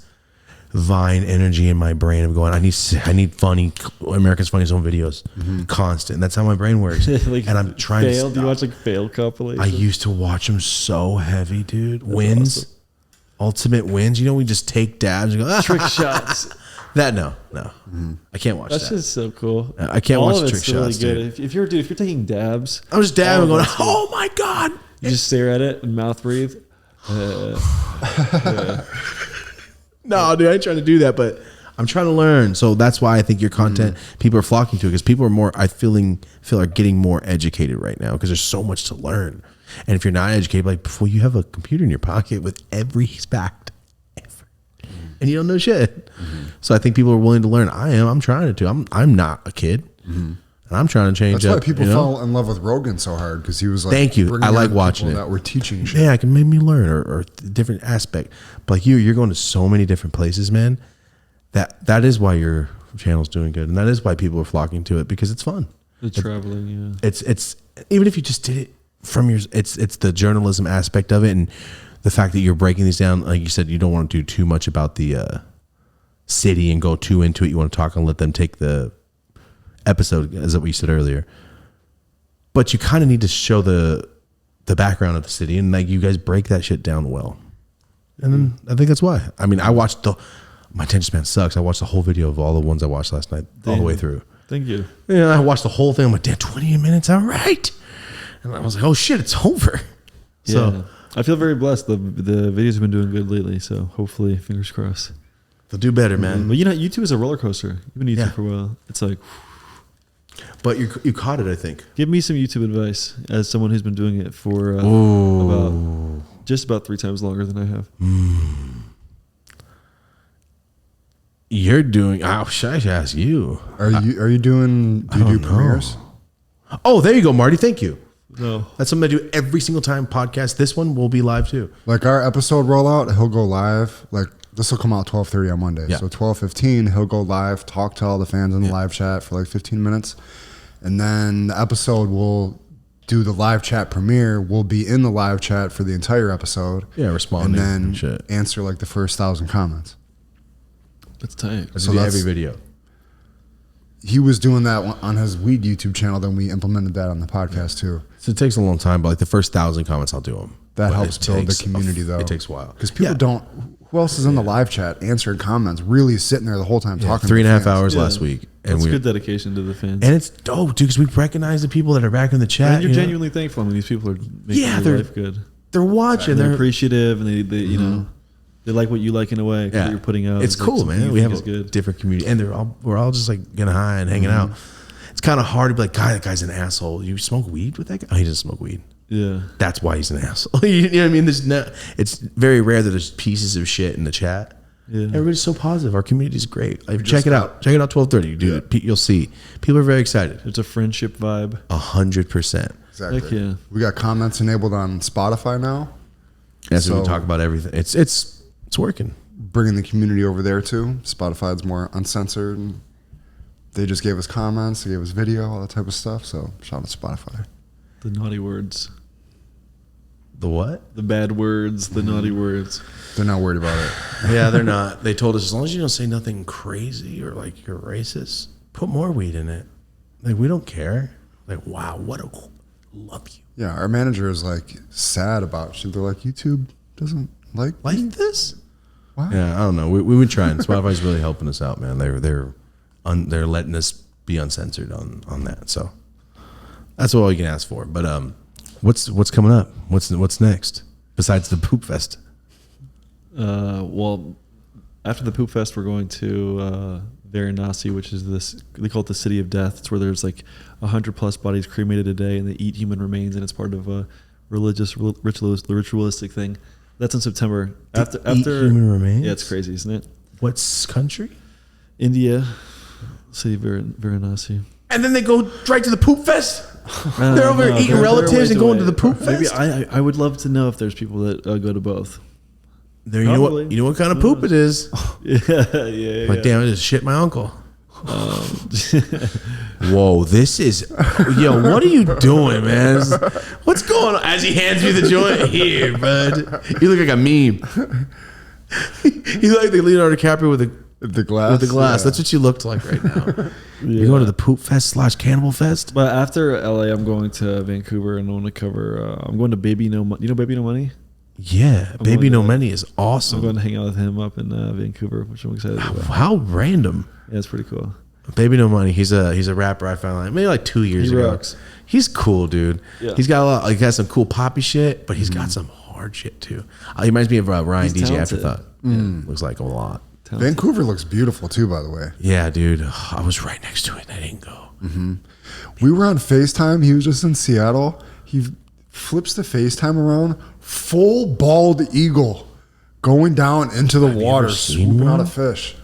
Vine energy in my brain of going, I need funny America's Funniest Home Videos, constant. And that's how my brain works. Like and I'm trying to stop. Do you watch like fail compilations? I used to watch them so heavy, dude. Wins, awesome. Ultimate wins. You know, we just take dabs and go trick shots. That no, I can't watch That's that. just so cool. I can't watch trick really shots, good. dude. If you're taking dabs, I'm just dabbing, going, oh my god. You just stare at it and mouth breathe. Yeah. No, dude, I ain't trying to do that, but I'm trying to learn. So that's why I think your content, people are flocking to it, because people are more, I feel are getting more educated right now, because there's so much to learn. And if you're not educated, like before, you have a computer in your pocket with every fact ever, and you don't know shit. So I think people are willing to learn. I'm trying to. I'm not a kid. And I'm trying to change. That's why people fell in love with Rogan so hard, because he was like, thank you. I like watching it. That were teaching shit. Yeah, it can make me learn or different aspect. But like you're going to so many different places, man. That is why your channel's doing good, and that is why people are flocking to it, because it's fun. The traveling, yeah. It's even if you just did it from your, it's the journalism aspect of it, and the fact that you're breaking these down. Like you said, you don't want to do too much about the city and go too into it. You want to talk and let them take the episode, as what you said earlier, but you kind of need to show the background of the city, and like you guys break that shit down well. And then I think that's why. I mean, I watched my attention span sucks. I watched the whole video of all the ones I watched last night, all the way through. Thank you. Yeah, I watched the whole thing. I'm like, damn, 20 minutes, all right. And I was like, oh shit, it's over. Yeah. So I feel very blessed. The videos have been doing good lately, so hopefully, fingers crossed. They'll do better, man. But YouTube is a roller coaster. You've been YouTube for a while. It's like, but you caught it, I think. Give me some YouTube advice as someone who's been doing it for about 3 times longer than I have. You're doing. Oh, should I ask you? Do you do premieres? Oh, there you go, Marty. Thank you. No, that's something I do every single time podcast. This one will be live too. Like our episode rollout, he'll go live. Like this will come out 12:30 on Monday. Yeah. So 12:15, he'll go live, talk to all the fans in the live chat for like 15 minutes, and then the episode will do the live chat premiere. We'll be in the live chat for the entire episode. Yeah, responding and then answer like the first 1,000 comments. That's tight. So that's every video. He was doing that on his weed YouTube channel. Then we implemented that on the podcast too. So it takes a long time, but like the first 1,000 comments, I'll do them. That helps build the community, though. It takes a while because people don't. Who else is in the live chat answering comments? Really sitting there the whole time talking. 3.5 hours last week, and that's good dedication to the fans. And it's dope, dude, because we recognize the people that are back in the chat. And you're genuinely thankful. I mean, these people are making your life good. They're watching. They're appreciative, and they you know. They like what you like in a way that you're putting out. It's cool, man. We have a different community, and we're all just like getting high and hanging out. It's kind of hard to be like, that guy's an asshole. You smoke weed with that guy? Oh, he doesn't smoke weed. Yeah, that's why he's an asshole. You know what I mean? It's very rare that there's pieces of shit in the chat. Yeah, everybody's so positive. Our community is great. Like, check it out. Check it out. 12:30, dude. You'll see. People are very excited. It's a friendship vibe. 100%. Exactly. Heck yeah. We got comments enabled on Spotify now. That's so we talk about everything. It's working. Bringing the community over there too. Spotify's more uncensored. And they just gave us comments, they gave us video, all that type of stuff. So shout out to Spotify. The naughty words. The what? The bad words, the naughty words. They're not worried about it. Yeah, they're not. They told us as long as you don't say nothing crazy or like you're racist, put more weed in it. Like, we don't care. Like, wow, love you. Yeah, our manager is like sad about shit. They're like, YouTube doesn't like this. Wow. Yeah, I don't know. We've been trying. Spotify's really helping us out, man. They're letting us be uncensored on that. So that's all you can ask for. But what's coming up? What's next besides the Poop Fest? Well, after the Poop Fest, we're going to Varanasi, which is they call it the City of Death. It's where there's like 100+ bodies cremated a day, and they eat human remains, and it's part of a ritualistic thing. That's in September. After human remains? Yeah, it's crazy, isn't it? What's country? India, City of Varanasi. And then they go right to the Poop Fest? They're over eating relatives and going to the Poop Fest? Maybe I would love to know if there's people that go to both. You know what kind of poop it is. Yeah. Like, damn, I just shit my uncle. Whoa, this is... Yo, what are you doing, man? What's going on? As he hands me the joint. Here, bud. You look like a meme. He's like the Leonardo DiCaprio with The glass. with the glass. Yeah. That's what you look like right now. You're going to the Poop Fest / Cannibal Fest. But after LA, I'm going to Vancouver and I want to cover. I'm going to Baby No Money. You know Baby No Money? Yeah, I'm Baby going No to- Money is I'm awesome. going to hang out with him up in Vancouver, which I'm excited about. How random. Yeah, it's pretty cool. Baby No Money. He's a rapper I found maybe like 2 years He ago. rocks. He's cool, dude. Yeah. He's got a lot. He got some cool poppy shit, but he's got some hard shit too. He reminds me of Ryan He's DJ talented. Afterthought. Yeah, looks like a lot. Vancouver looks beautiful too, by the way. Yeah, dude. I was right next to it and I didn't go. We were on FaceTime. He was just in Seattle. He flips the FaceTime around, full bald eagle going down into the you water, ever seen swooping one? out a fish.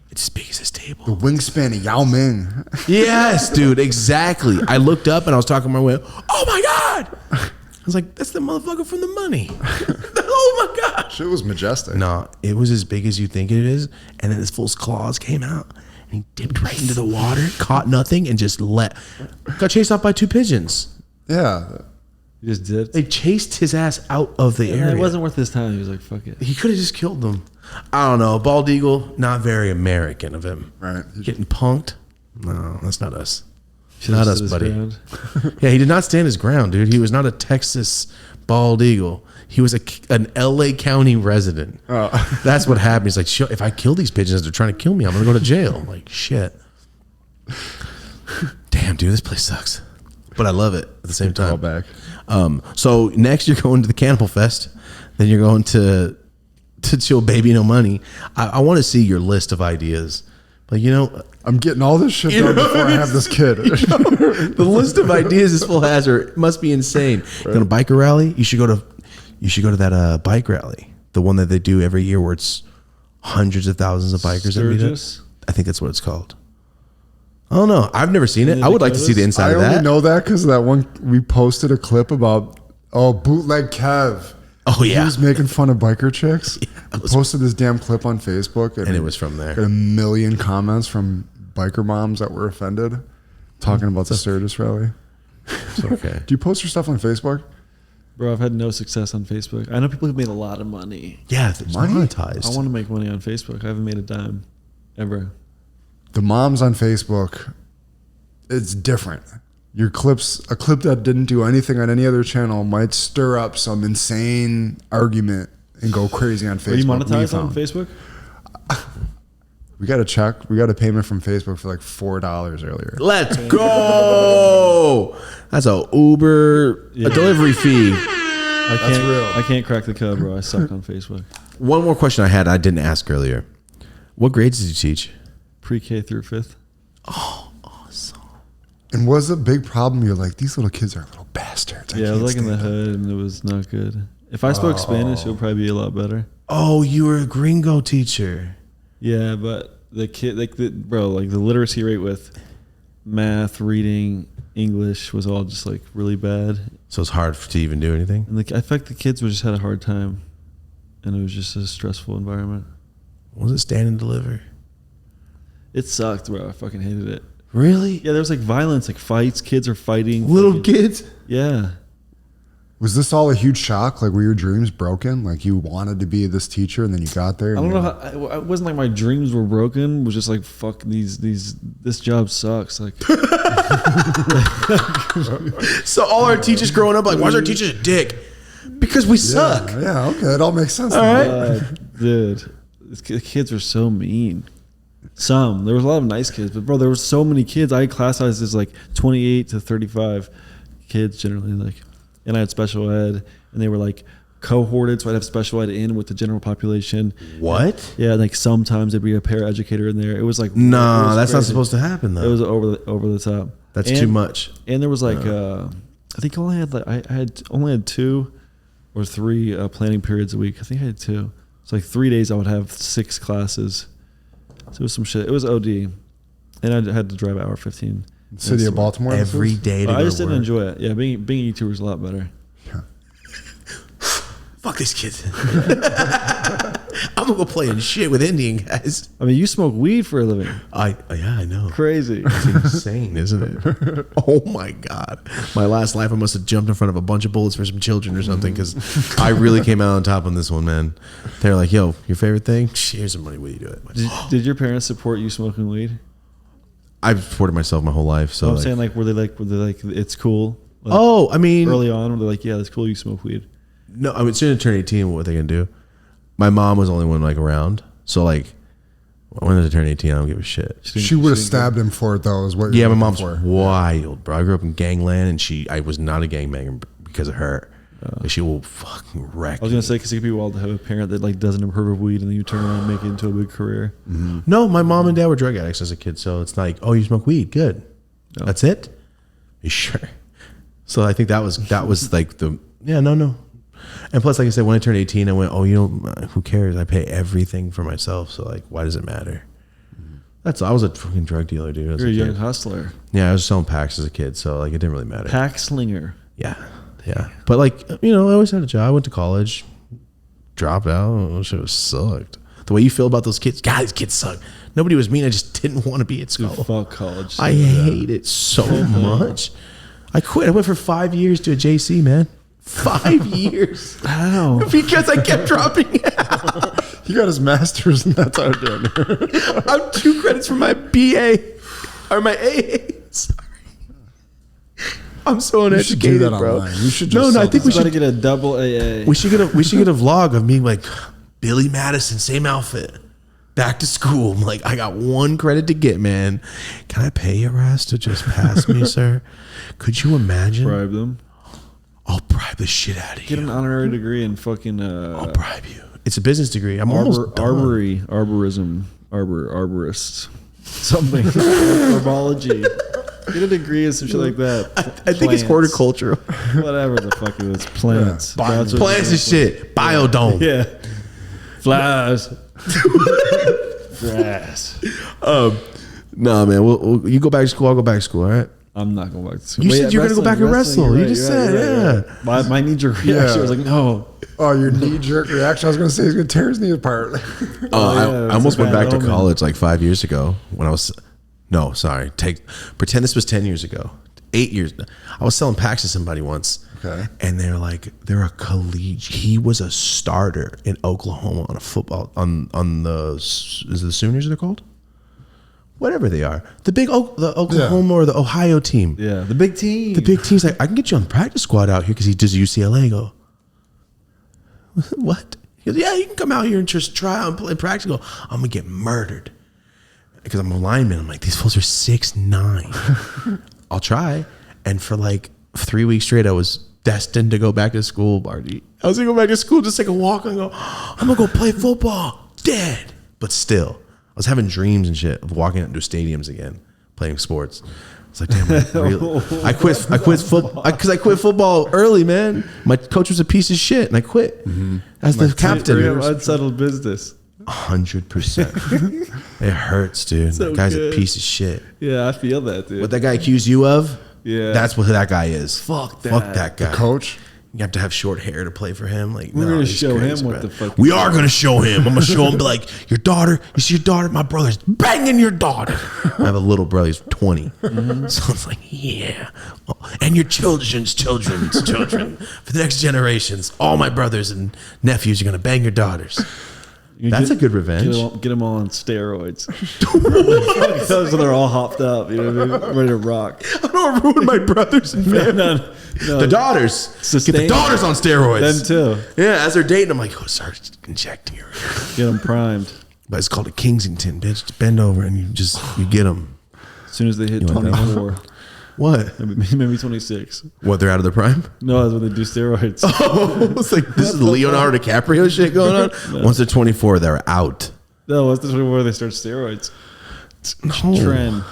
It's as big as this table. The wingspan of Yao Ming. Yes, dude, exactly. I looked up and I was talking my way. Oh my God. I was like, that's the motherfucker from The Money. Oh my gosh. Shit was majestic. No, it was as big as you think it is. And then his full claws came out and he dipped right into the water, caught nothing, and just got chased off by 2 pigeons. Yeah. You just did. They chased his ass out of the area. It wasn't worth his time. He was like, fuck it. He could have just killed them. I don't know. Bald eagle, not very American of him. Right. Getting punked? No, that's not us. Should've Not us, stood his buddy. ground. Yeah, he did not stand his ground, dude. He was not a Texas bald eagle. He was an LA County resident. Oh. That's what happened. He's like, "Shit, if I kill these pigeons, they're trying to kill me. I'm going to go to jail." I'm like, shit. Damn, dude, this place sucks. But I love it at the same time. Back. So next you're going to the Cannibal Fest. Then you're going to chill Baby No Money. I want to see your list of ideas. But you know, I'm getting all this shit done before I have this kid. the list of ideas this fool has must be insane. Right. Going to biker rally? You should go to that bike rally, the one that they do every year, where it's hundreds of thousands of bikers that meet up. I think that's what it's called. I don't know. I've never seen it. I would like to see the inside of that. I only know that because of that one we posted a clip about bootleg Kev. Oh yeah, he was making fun of biker chicks. Yeah, posted this damn clip on Facebook, and it was from there. Got 1 million comments from biker moms that were offended, talking about the Sturgis rally. It's okay. Do you post your stuff on Facebook? Bro, I've had no success on Facebook. I know people who've made a lot of money. Yeah, it's monetized. I want to make money on Facebook. I haven't made a dime ever. The moms on Facebook, it's different. Your clips, a clip that didn't do anything on any other channel, might stir up some insane argument and go crazy on Facebook. Are you monetized on Facebook? We got a check. We got a payment from Facebook for like $4 earlier. Let's go. That's a Uber a delivery fee. That's real. I can't crack the code, bro. I suck on Facebook. One more question I had I didn't ask earlier. What grades did you teach? Pre-K through 5th. Oh, awesome. And was a big problem? You're like, these little kids are little bastards. Yeah, I was like in the hood, and it was not good. If I spoke Spanish, it would probably be a lot better. Oh, you were a gringo teacher. Yeah, but the kid, the literacy rate with math, reading, English was all just like really bad. So it's hard to even do anything? And I felt like the kids just had a hard time, and it was just a stressful environment. Was it stand and deliver? It sucked, bro. I fucking hated it. Really? Yeah, there was like violence, like fights. Kids are fighting. Little kids? Yeah. Was this all a huge shock? Like, were your dreams broken? Like, you wanted to be this teacher, and then you got there? I don't know how. It wasn't like my dreams were broken. It was just like, fuck this job sucks. Like, So all our teachers growing up, like, why's our teacher a dick? Because we suck. Yeah, okay. It all makes sense. All right. dude, the kids were so mean. There was a lot of nice kids, but bro, there were so many kids. I had class sizes like 28 to 35 kids generally, like, and I had special ed, and they were like cohorted, so I'd have special ed in with the general population. What? Yeah, like sometimes there'd be a paraeducator in there. It was like No, that's not crazy. supposed to happen though. It was over the top. That's too much. And there was like I think I had only had 2 or 3 planning periods a week. I think I had 2. It's like 3 days I would have 6 classes. So it was some shit. It was OD, and I had to drive 1:15. City of Baltimore. Every day to go I just to didn't work. enjoy it. Yeah, being a YouTuber is a lot better. Fuck these kids. I'm gonna go play in shit with Indian guys. I mean, you smoke weed for a living. I know. Crazy. It's insane, isn't it? Oh my God. My last life, I must have jumped in front of a bunch of bullets for some children or something, because I really came out on top on this one, man. They're like, yo, your favorite thing? Here's some money. Will you do it? Like, Did your parents support you smoking weed? I've supported myself my whole life. So I'm saying, were they like, it's cool? Like, I mean, early on, were they like, yeah, that's cool, you smoke weed? No, I mean, as soon as I turned 18, what are they gonna do? My mom was the only one like around, so like when I turned 18, I don't give a shit. She would have stabbed him for it though. Is what? Yeah, my mom's wild, bro. I grew up in gangland, and I was not a gangbanger because of her. She will fucking wreck. I was gonna say, because it could be wild to have a parent that like doesn't approve of weed, and then you turn around and make it into a big career. Mm-hmm. No, my mom and dad were drug addicts as a kid, so it's like, oh, you smoke weed, good. No. That's it. You sure? So I think that was like no. And plus, like I said, when I turned 18, I went, oh, who cares? I pay everything for myself. So like, why does it matter? I was a fucking drug dealer, dude. You're a young hustler. Yeah, I was selling packs as a kid, so like it didn't really matter. Pack slinger. Yeah. But like, I always had a job. I went to college, dropped out. Shit sucked. The way you feel about those kids, God, these kids suck. Nobody was mean. I just didn't want to be at school. Dude, fuck college. I hate it so much. I quit. I went for 5 years to a JC, man. 5 years. How? Because I kept dropping out. He got his master's and that's how I did it. I'm 2 credits for my BA or my AA. Sorry. I'm so uneducated, you should do that bro. online. You should just I think we should get a double AA. We should get a vlog of me like Billy Madison, same outfit. Back to school. I'm like, I got 1 credit to get, man. Can I pay your ass to just pass me, sir? Could you imagine? Bribe them. I'll bribe the shit out of you. Get an honorary degree in fucking. I'll bribe you. It's a business degree. I'm almost done. Arborism, arborist, something. Herbology. Get a degree in some shit like that. I think it's horticultural. Whatever the fuck it is. Plants. Yeah. Plants and shit. Biodome. Yeah. Flowers. Grass. No, man. You go back to school. I'll go back to school. All right. I'm not going back to school. You said you were going to go back and wrestle. You just said, yeah. My knee-jerk reaction was like, no. Oh, your knee-jerk reaction. I was going to say he's going to tear his knee apart. I almost went back to college like 5 years ago when I was... No, sorry. Pretend this was 10 years ago. 8 years. I was selling packs to somebody once. Okay. And they're a collegiate. He was a starter in Oklahoma on a football, on the, is it the Sooners they're called? Whatever they are. The Oklahoma or the Ohio team. Yeah, the big team. The big team's like, I can get you on the practice squad out here because he does UCLA. I go, what? He goes, yeah, you can come out here and just try out and play practice. I go, I'm going to get murdered. Because I'm a lineman. I'm like, these fools are 6'9". I'll try. And for like 3 weeks straight, I was destined to go back to school, Barty. I was going to go back to school, just take a walk and go, I'm going to go play football. Dead. But still, I was having dreams and shit of walking out into stadiums again, playing sports. It's like, damn, I quit football because I quit football early, man. My coach was a piece of shit, and I quit as the captain. Unsettled business. 100%. It hurts, dude. So that guy's good. a piece of shit. Yeah, I feel that, dude. What that guy accused you of? Yeah, that's what that guy is. Fuck that. Fuck that guy. The coach? You have to have short hair to play for him. Like, we're gonna he's show crazy, him bro. what the fuck. We are gonna show him. I'm gonna show him. Be like, your daughter. You see your daughter? My brother's banging your daughter. I have a little brother. He's 20. So it's like, yeah. And your children's children for the next generations. All my brothers and nephews are gonna bang your daughters. That's a good revenge. Get them all on steroids. So they're all hopped up, you know what I mean? Ready to rock. I don't ruin my brothers and family. No. The daughters. Get the daughters on steroids. Them too. Yeah, as they're dating, I'm like, start injecting her. Get them primed. But it's called a Kensington, bitch. Just bend over and you get them. As soon as they hit 24. What? Maybe 26. What, they're out of their prime? No, that's when they do steroids. Oh, it's like this is Leonardo DiCaprio shit going on. No. Once they're 24, they're out. No, once they're 24, they start steroids. No. Trend.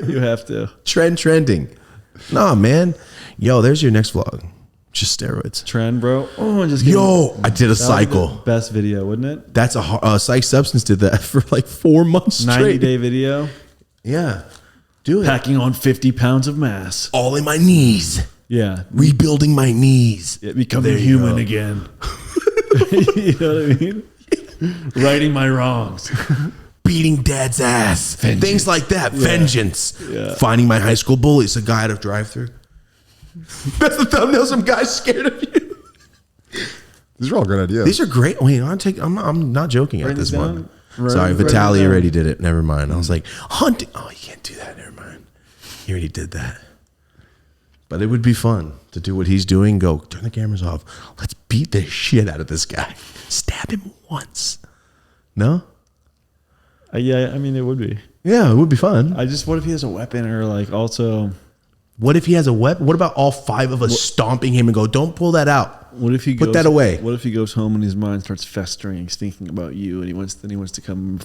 You have to. Trending. Nah, man. Yo, there's your next vlog. Just steroids. Trend, bro. Oh, I did a cycle. Best video, wouldn't it? That's Psych Substance did that for like 4 months straight. 90-day video. Yeah. Do it. Packing on 50 pounds of mass. All in my knees. Yeah. Rebuilding my knees. Becoming human again. You know what I mean? Righting my wrongs. Beating dad's ass. Vengeance. Things like that. Yeah. Vengeance. Yeah. Finding my high school bullies. A guy at a drive-thru. That's the thumbnail. Some guy's scared of you. These are all good ideas. These are great. Wait, I'm not joking at this one. Right, Sorry, right Vitaly down. already did it. Never mind. I was like, hunting. Oh, you can't do that. Never mind. He already did that. But it would be fun to do what he's doing. Go, turn the cameras off. Let's beat the shit out of this guy. Stab him once. No? Yeah, I mean, it would be. Yeah, it would be fun. I just, what if he has a weapon or like also... What if he has a weapon? What about all 5 of us stomping him and go, don't pull that out. What if he Put goes, that away. What if he goes home and his mind starts festering, he's thinking about you, and he wants to come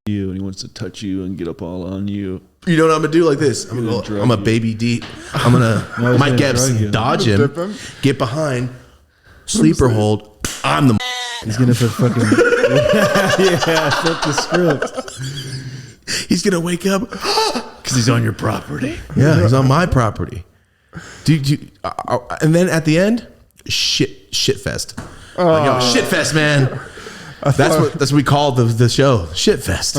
you, and he wants to touch you and get up all on you. You know what I'm gonna do? Like this. I'm gonna go, I'm a baby deep. I'm gonna Mike Epps dodge him, get behind, sleeper hold. I'm the. He's gonna put fucking flip the script. He's gonna wake up Because he's on your property. Yeah, he's on my property. And then at the end, shit fest. Like, yo, shit fest, man. That's what we call the show, shit fest.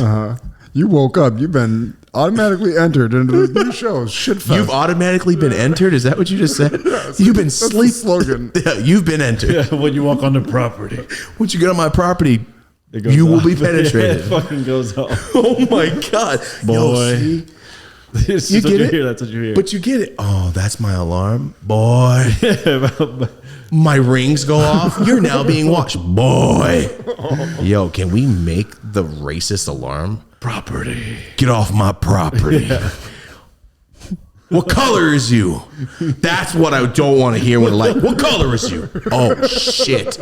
You woke up. You've been automatically entered into the new show, shit fest. You've automatically been entered. Is that what you just said? You've been sleep slogan. Yeah, you've been entered. Yeah, when you walk on the property, Once you get on my property, it goes you will off. be penetrated. It fucking goes off. Oh my god, Boy. Yo, see? It's You what get you it? hear. That's what you hear. But you get it. Oh, that's my alarm, boy. My rings go off. You're now being watched, boy. Yo, can we make the racist alarm? Property. Get off my property. Yeah. What color is you? That's what I don't want to hear when like, what color is you? Oh shit.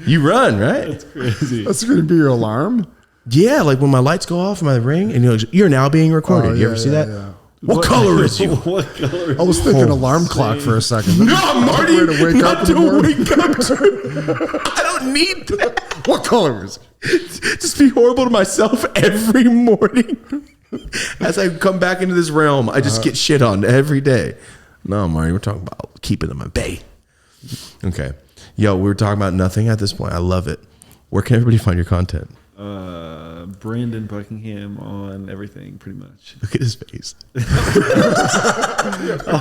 You run, right? That's crazy. That's going to be your alarm? Yeah, like when my lights go off, my ring, and you're now being recorded. Oh, you yeah, ever see yeah, that? yeah. What color is you? What color is I was thinking alarm clock for a second. No, Marty, Way to wake not up in to the morning. wake up to. I don't need that. What color is it? Just be horrible to myself every morning. As I come back into this realm, I just get shit on every day. No, Marty, we're talking about keeping them at bay. Okay. Yo, we were talking about nothing at this point. I love it. Where can everybody find your content? Brandon Buckingham on everything, pretty much. Look at his face. I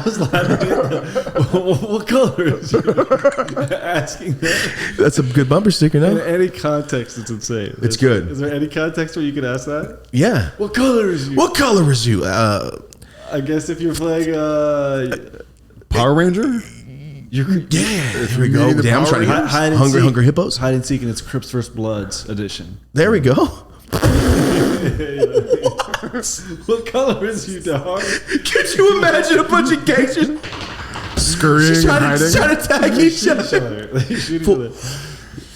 was laughing at what color is you? Asking that. That's a good bumper sticker, In no? any context, it's insane. It's good. Is there any context where you could ask that? Yeah. What color is you? What color is you? I guess if you're playing Power Ranger? Yeah, here we go. Maybe the Damn, I'm Power trying to Rangers? get Hungry Hippos. Hide and seek, and it's Crips vs. Bloods edition. There we go. What color is you, dog? Could you imagine a bunch of gangsters Scurrying and hiding? trying to tag each other? They shoot each other.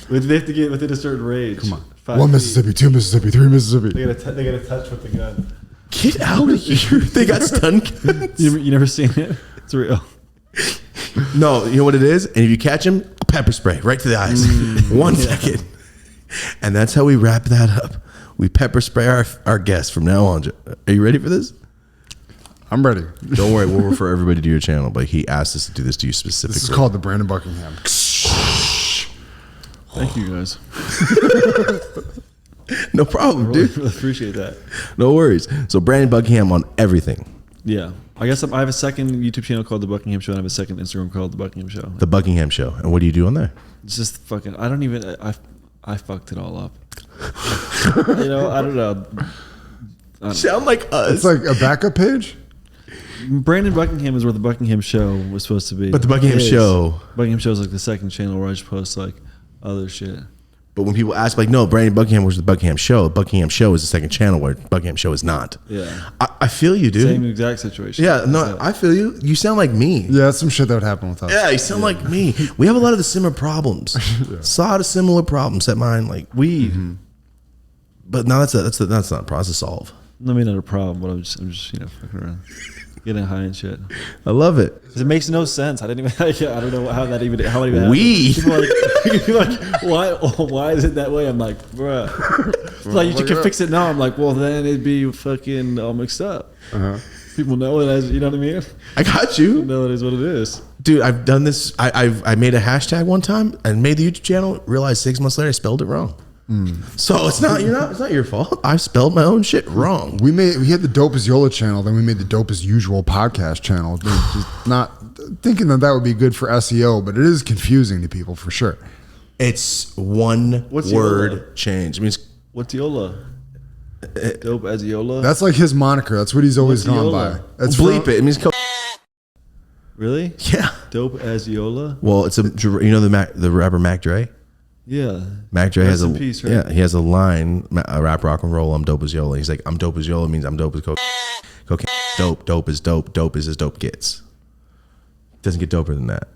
They have to get within a certain range. Come on. 5 One feet. Mississippi, 2 Mississippi, 3 Mississippi. They gotta touch with the gun. Get out of here. They got stun guns. You never seen it? It's real. No, you know what it is? And if you catch him, pepper spray right to the eyes. 1 second. And that's how we wrap that up. We pepper spray our guests from now on. Are you ready for this? I'm ready. Don't worry, we'll refer everybody to your channel, but he asked us to do this to you specifically. This is called the Brandon Buckingham. Thank you, guys. No problem, Really, dude. really appreciate that. No worries. So Brandon Buckingham on everything. Yeah. I guess I have a second YouTube channel called The Buckingham Show, and I have a second Instagram called The Buckingham Show. The Buckingham Show. And what do you do on there? It's just fucking, I fucked it all up. I don't know. Sound like us. It's like a backup page? Brandon Buckingham is where The Buckingham Show was supposed to be. But The Buckingham Show. Buckingham Show is like the second channel where I just post like other shit. But when people ask, like, no, Brandon Buckingham was the Buckingham Show. Buckingham Show is the second channel where Buckingham Show is not. Yeah. I feel you, dude. Same exact situation. Yeah, no, That's it. I feel you. You sound like me. Yeah, that's some shit that would happen with us. Yeah, you sound like me. We have a lot of the similar problems. A lot of similar problems that mine, like Weed. But no, that's not a process to solve. I mean, not a problem, but I'm just fucking around, getting high and shit. I love it. 'Cause it makes no sense. I didn't even. I don't know how it even happened. Weed. People are like, why is it that way? I'm like, bruh. It's like you can fix it now. I'm like, well, then it'd be fucking all mixed up. People know it as, you know what I mean? I got you. Know it is what it is. Dude, I've done this. I made a hashtag one time and made the YouTube channel. Realized 6 months later I spelled it wrong. So it's not your fault. I spelled my own shit wrong. We had the Dope as Yola channel, then we made the Dope as Usual podcast channel. Just not thinking that would be good for SEO, but it is confusing to people for sure. It's one What's word Yola? change. It means What's Yola? Dope as Yola? That's like his moniker. That's what he's always What's gone Yola? by. That's bleep it. It means Really? yeah. Dope as Yola? Well, it's the rapper Mac Dre. Yeah. Mac Dre has Rest a in peace, right? yeah. He has a line. Rap, rock and roll. I'm dope as Yola. He's like, I'm dope as Yola means I'm dope as cocaine. Cocaine. Dope. Dope is dope. Dope is as dope gets. Doesn't get doper than that.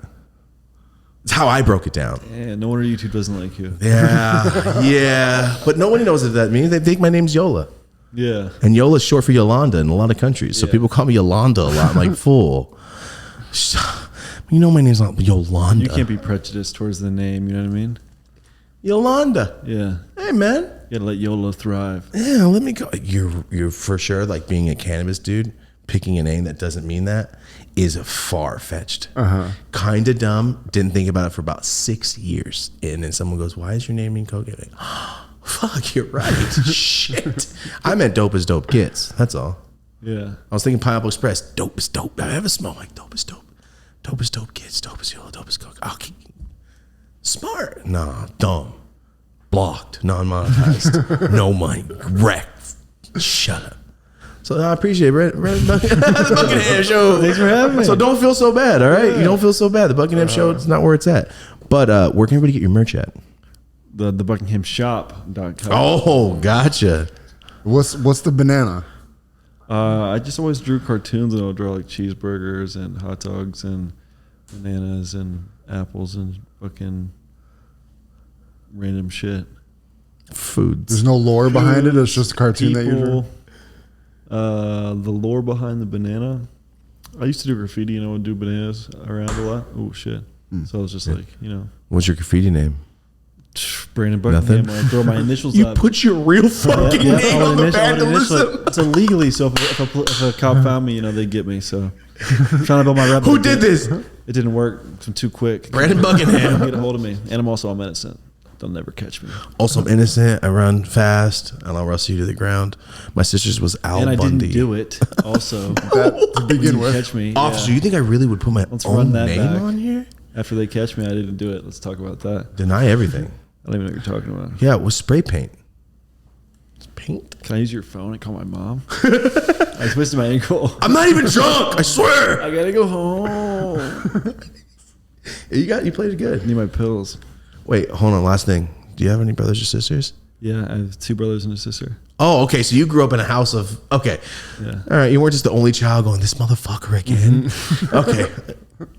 That's how I broke it down. Yeah, no wonder YouTube doesn't like you. Yeah, yeah. But nobody knows what that means. They think my name's Yola. Yeah. And Yola is short for Yolanda in a lot of countries. So Yeah. people call me Yolanda a lot. I'm like, fool. You know my name's not Yolanda. You can't be prejudiced towards the name, you know what I mean? Yolanda. Yeah. Hey, man. You gotta let YOLO thrive. Yeah, let me go. You're for sure, like being a cannabis dude, picking a name that doesn't mean that is far-fetched. Kind of dumb. Didn't think about it for about 6 years. And then someone goes, why is your name mean cocaine? Like, oh, fuck, you're right. Shit. I meant dope as dope gets. That's all. Yeah. I was thinking Pineapple Express. Dope is dope. I have a smell like dope is dope. Dope is dope kids. Dope is Yola. Dope is coke. Okay. Smart. Nah, dumb. Blocked. Non-monetized. No money. Wrecked. Shut up. So I appreciate it. The Buckingham Show. Thanks for having me. So don't feel so bad, all right? You don't feel so bad. The Buckingham Show is not where it's at. But where can everybody get your merch at? The buckinghamshop.com. Oh, gotcha. What's the banana? I just always drew cartoons, and I would draw like cheeseburgers and hot dogs and bananas and apples and fucking random shit. Foods. There's no lore behind it. It's just a cartoon that you drew. People, the lore behind the banana. I used to do graffiti, and I would do bananas around a lot. Oh shit! So I was just like, What's your graffiti name? Brandon Buckingham. I throw my initials You up. put your real fucking name on the vandalism. It's illegally, so if a cop found me, they'd get me. So I'm trying to build my rep. Who did this? It didn't work. I'm too quick. Brandon Buckingham. Get a hold of me. And I'm also innocent. They'll never catch me. Also, I'm innocent. I run fast, and I'll wrestle you to the ground. My sister's was Al And I Bundy. didn't do it. Also, To begin with. catch me. Officer, Yeah. you think I really would put my Let's own run that name back. on here? After they catch me, I didn't do it. Let's talk about that. Deny everything. I don't even know what you're talking about. Yeah, it was spray paint. It's paint. Can I use your phone and call my mom? I twisted my ankle. I'm not even drunk. I swear. I gotta go home. You played it good. I need my pills. Wait, hold on. Last thing. Do you have any brothers or sisters? Yeah, I have 2 brothers and a sister. Oh, okay. So you grew up in a house of. Okay. Yeah. All right. You weren't just the only child going, this motherfucker again. Okay.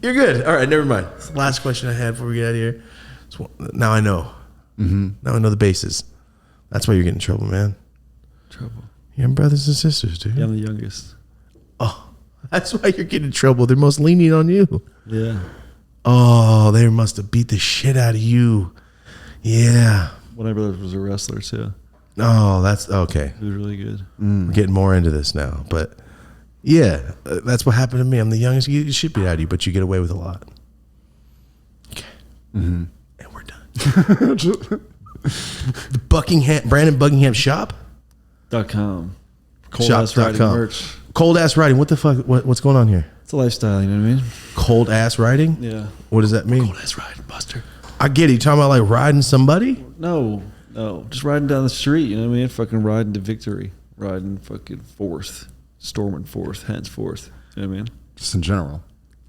You're good. All right. Never mind. Last question I had before we get out of here. So now I know. Now I know the bases. That's why you're getting in trouble, man. Trouble. You have brothers and sisters, dude. Yeah, I'm the youngest. Oh, that's why you're getting in trouble. They're most lenient on you. Yeah. Oh, they must have beat the shit out of you. Yeah. One of my brothers was a wrestler too. Oh, that's okay. He was really good. We're getting more into this now, but yeah, that's what happened to me. I'm the youngest. You shit beat out of you, but you get away with a lot. Okay. And we're done. The Brandon Buckingham shop. .com. Cold Shop. ass riding .com. merch. Cold ass writing. What the fuck? What's going on here? It's a lifestyle, you know what I mean? Cold ass writing? Yeah. What does that mean? Cold ass riding, Buster. I get it. You talking about like riding somebody? No. Just riding down the street, you know what I mean? Fucking riding to victory. Riding fucking forth. Storming forth, henceforth. You know what I mean? Just in general.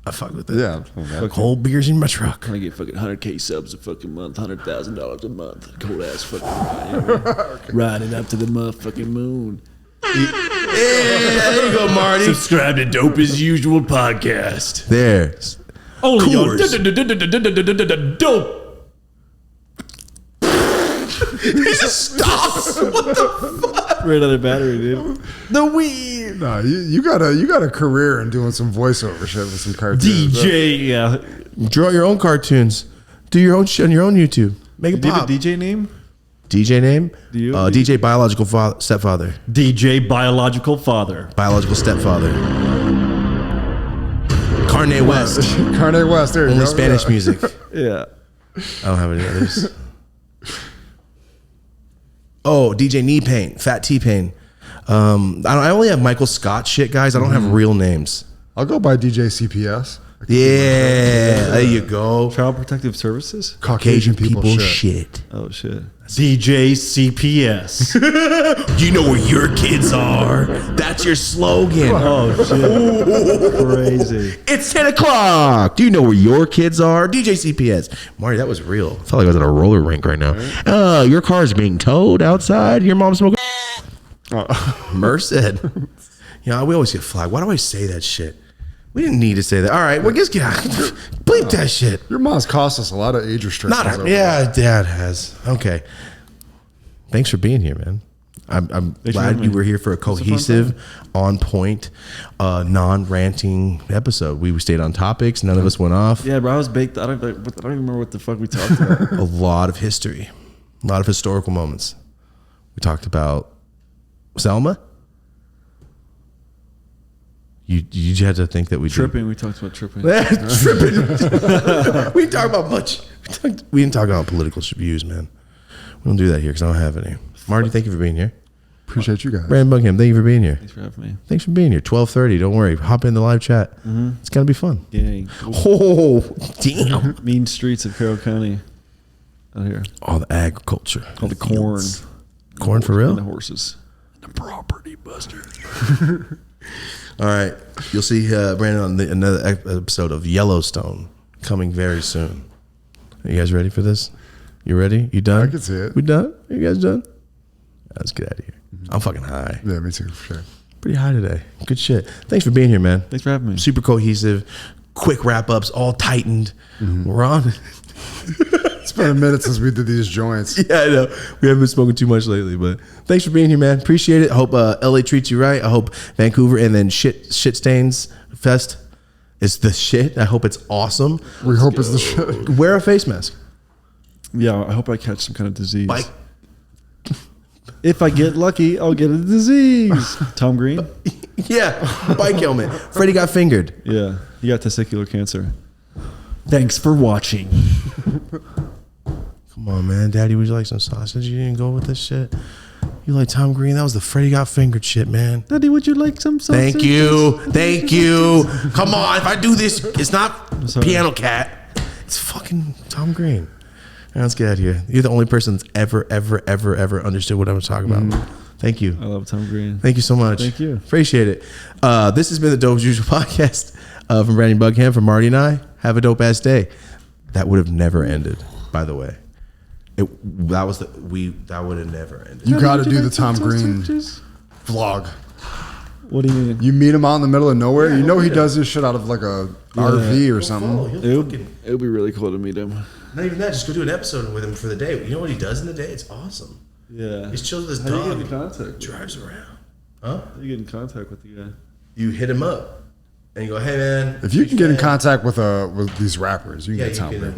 I fuck with it. Yeah. Cold beers in my truck. I get fucking 100K subs a fucking month, $100,000 a month. Cold ass fucking ride. You know what I mean? Riding up to the motherfucking moon. Yeah, there you go, Marty. Subscribe to Dope as Usual podcast. There. Only on Coors. Dope. He just stops. What the fuck? For another battery, dude. The weed. No, you got a career in doing some voiceover shit with some cartoons. DJ, yeah. Draw your own cartoons. Do your own shit on your own YouTube. Make it Do you have pop. a DJ name? DJ name? Do you? DJ Biological Stepfather. DJ Biological Father. Biological Stepfather. Carne West. Carne West. There you Only go. Spanish Yeah. music. Yeah. I don't have any others. Oh, DJ Knee Pain, Fat T-Pain. I only have Michael Scott shit, guys. I don't have real names. I'll go by DJ CPS. Yeah, there you go. Child Protective Services? Caucasian people shit. Oh, shit. DJ CPS. Do you know where your kids are? That's your slogan. Oh, shit. Crazy. It's 10 o'clock. Do you know where your kids are? DJ CPS. Marty, that was real. I felt like I was at a roller rink right now. Your car's being towed outside. Your mom's smoking. Merce said, we always get flagged. Why do I say that shit? We didn't need to say that. All right, well, just bleep that shit. Your mom's cost us a lot of age restrictions. Dad has. Okay. Thanks for being here, man. I'm glad you were here for a cohesive, on point, non-ranting episode. We stayed on topics. None of us went off. Yeah, bro, I was baked. I don't even remember what the fuck we talked about. A lot of history, a lot of historical moments. We talked about Selma. You had to think that we Tripping. We talked about tripping. Tripping. We didn't talk about much. We didn't talk about political views, man. We don't do that here because I don't have any. Marty, thank you for being here. Appreciate you guys. Brandon Buckingham, thank you for being here. Thanks for having me. Thanks for being here. 12:30. Don't worry. Hop in the live chat. It's gonna be fun. Gang. Oh, damn. Mean streets of Carroll County out here. All the agriculture. All the corn. Corn for And the real? horses. The property buster. All right. You'll see Brandon on another episode of Yellowstone coming very soon. Are you guys ready for this? You ready? You done? I can see it. We done? Are you guys done? Let's get out of here. I'm fucking high. Yeah, me too, for sure. Pretty high today. Good shit. Thanks for being here, man. Thanks for having me. Super cohesive. Quick wrap ups, all tightened. We're on. It's been a minute since we did these joints. Yeah, I know. We haven't been smoking too much lately, but thanks for being here, man. Appreciate it. I hope LA treats you right. I hope Vancouver and then Shit Stains Fest is the shit. I hope it's awesome. We hope it's the shit. Wear a face mask. Yeah, I hope I catch some kind of disease. Bike. If I get lucky, I'll get a disease. Tom Green? Yeah, bike helmet. Freddie got fingered. Yeah, he got testicular cancer. Thanks for watching. Come on, man. Daddy, would you like some sausage? You didn't go with this shit. You like Tom Green? That was the Freddie got fingered shit, man. Daddy, would you like some sausage? Thank you. Thank you. Come on. If I do this, it's not sorry. Piano Cat. It's fucking Tom Green. Right, let's get out of here. You're the only person that's ever understood what I was talking about. Thank you. I love Tom Green. Thank you so much. Thank you. Appreciate it. This has been the Dope as Usual podcast from Brandon Buckingham, from Marty and I. Have a dope ass day. That would have never ended, by the way. That would have never ended. You got to do the Tom Green vlog. What do you mean? You meet him out in the middle of nowhere. You know he does this shit out of like a RV or something. It would be really cool to meet him. Not even that. Just go do an episode with him for the day. You know what he does in the day? It's awesome. Yeah. He's chills with his How do you dog. get in contact? Drives around. How do you get in contact with the guy? You hit him up and you go, "Hey man, If you can get in contact with these rappers, you can yeah, get you Tom can, Green.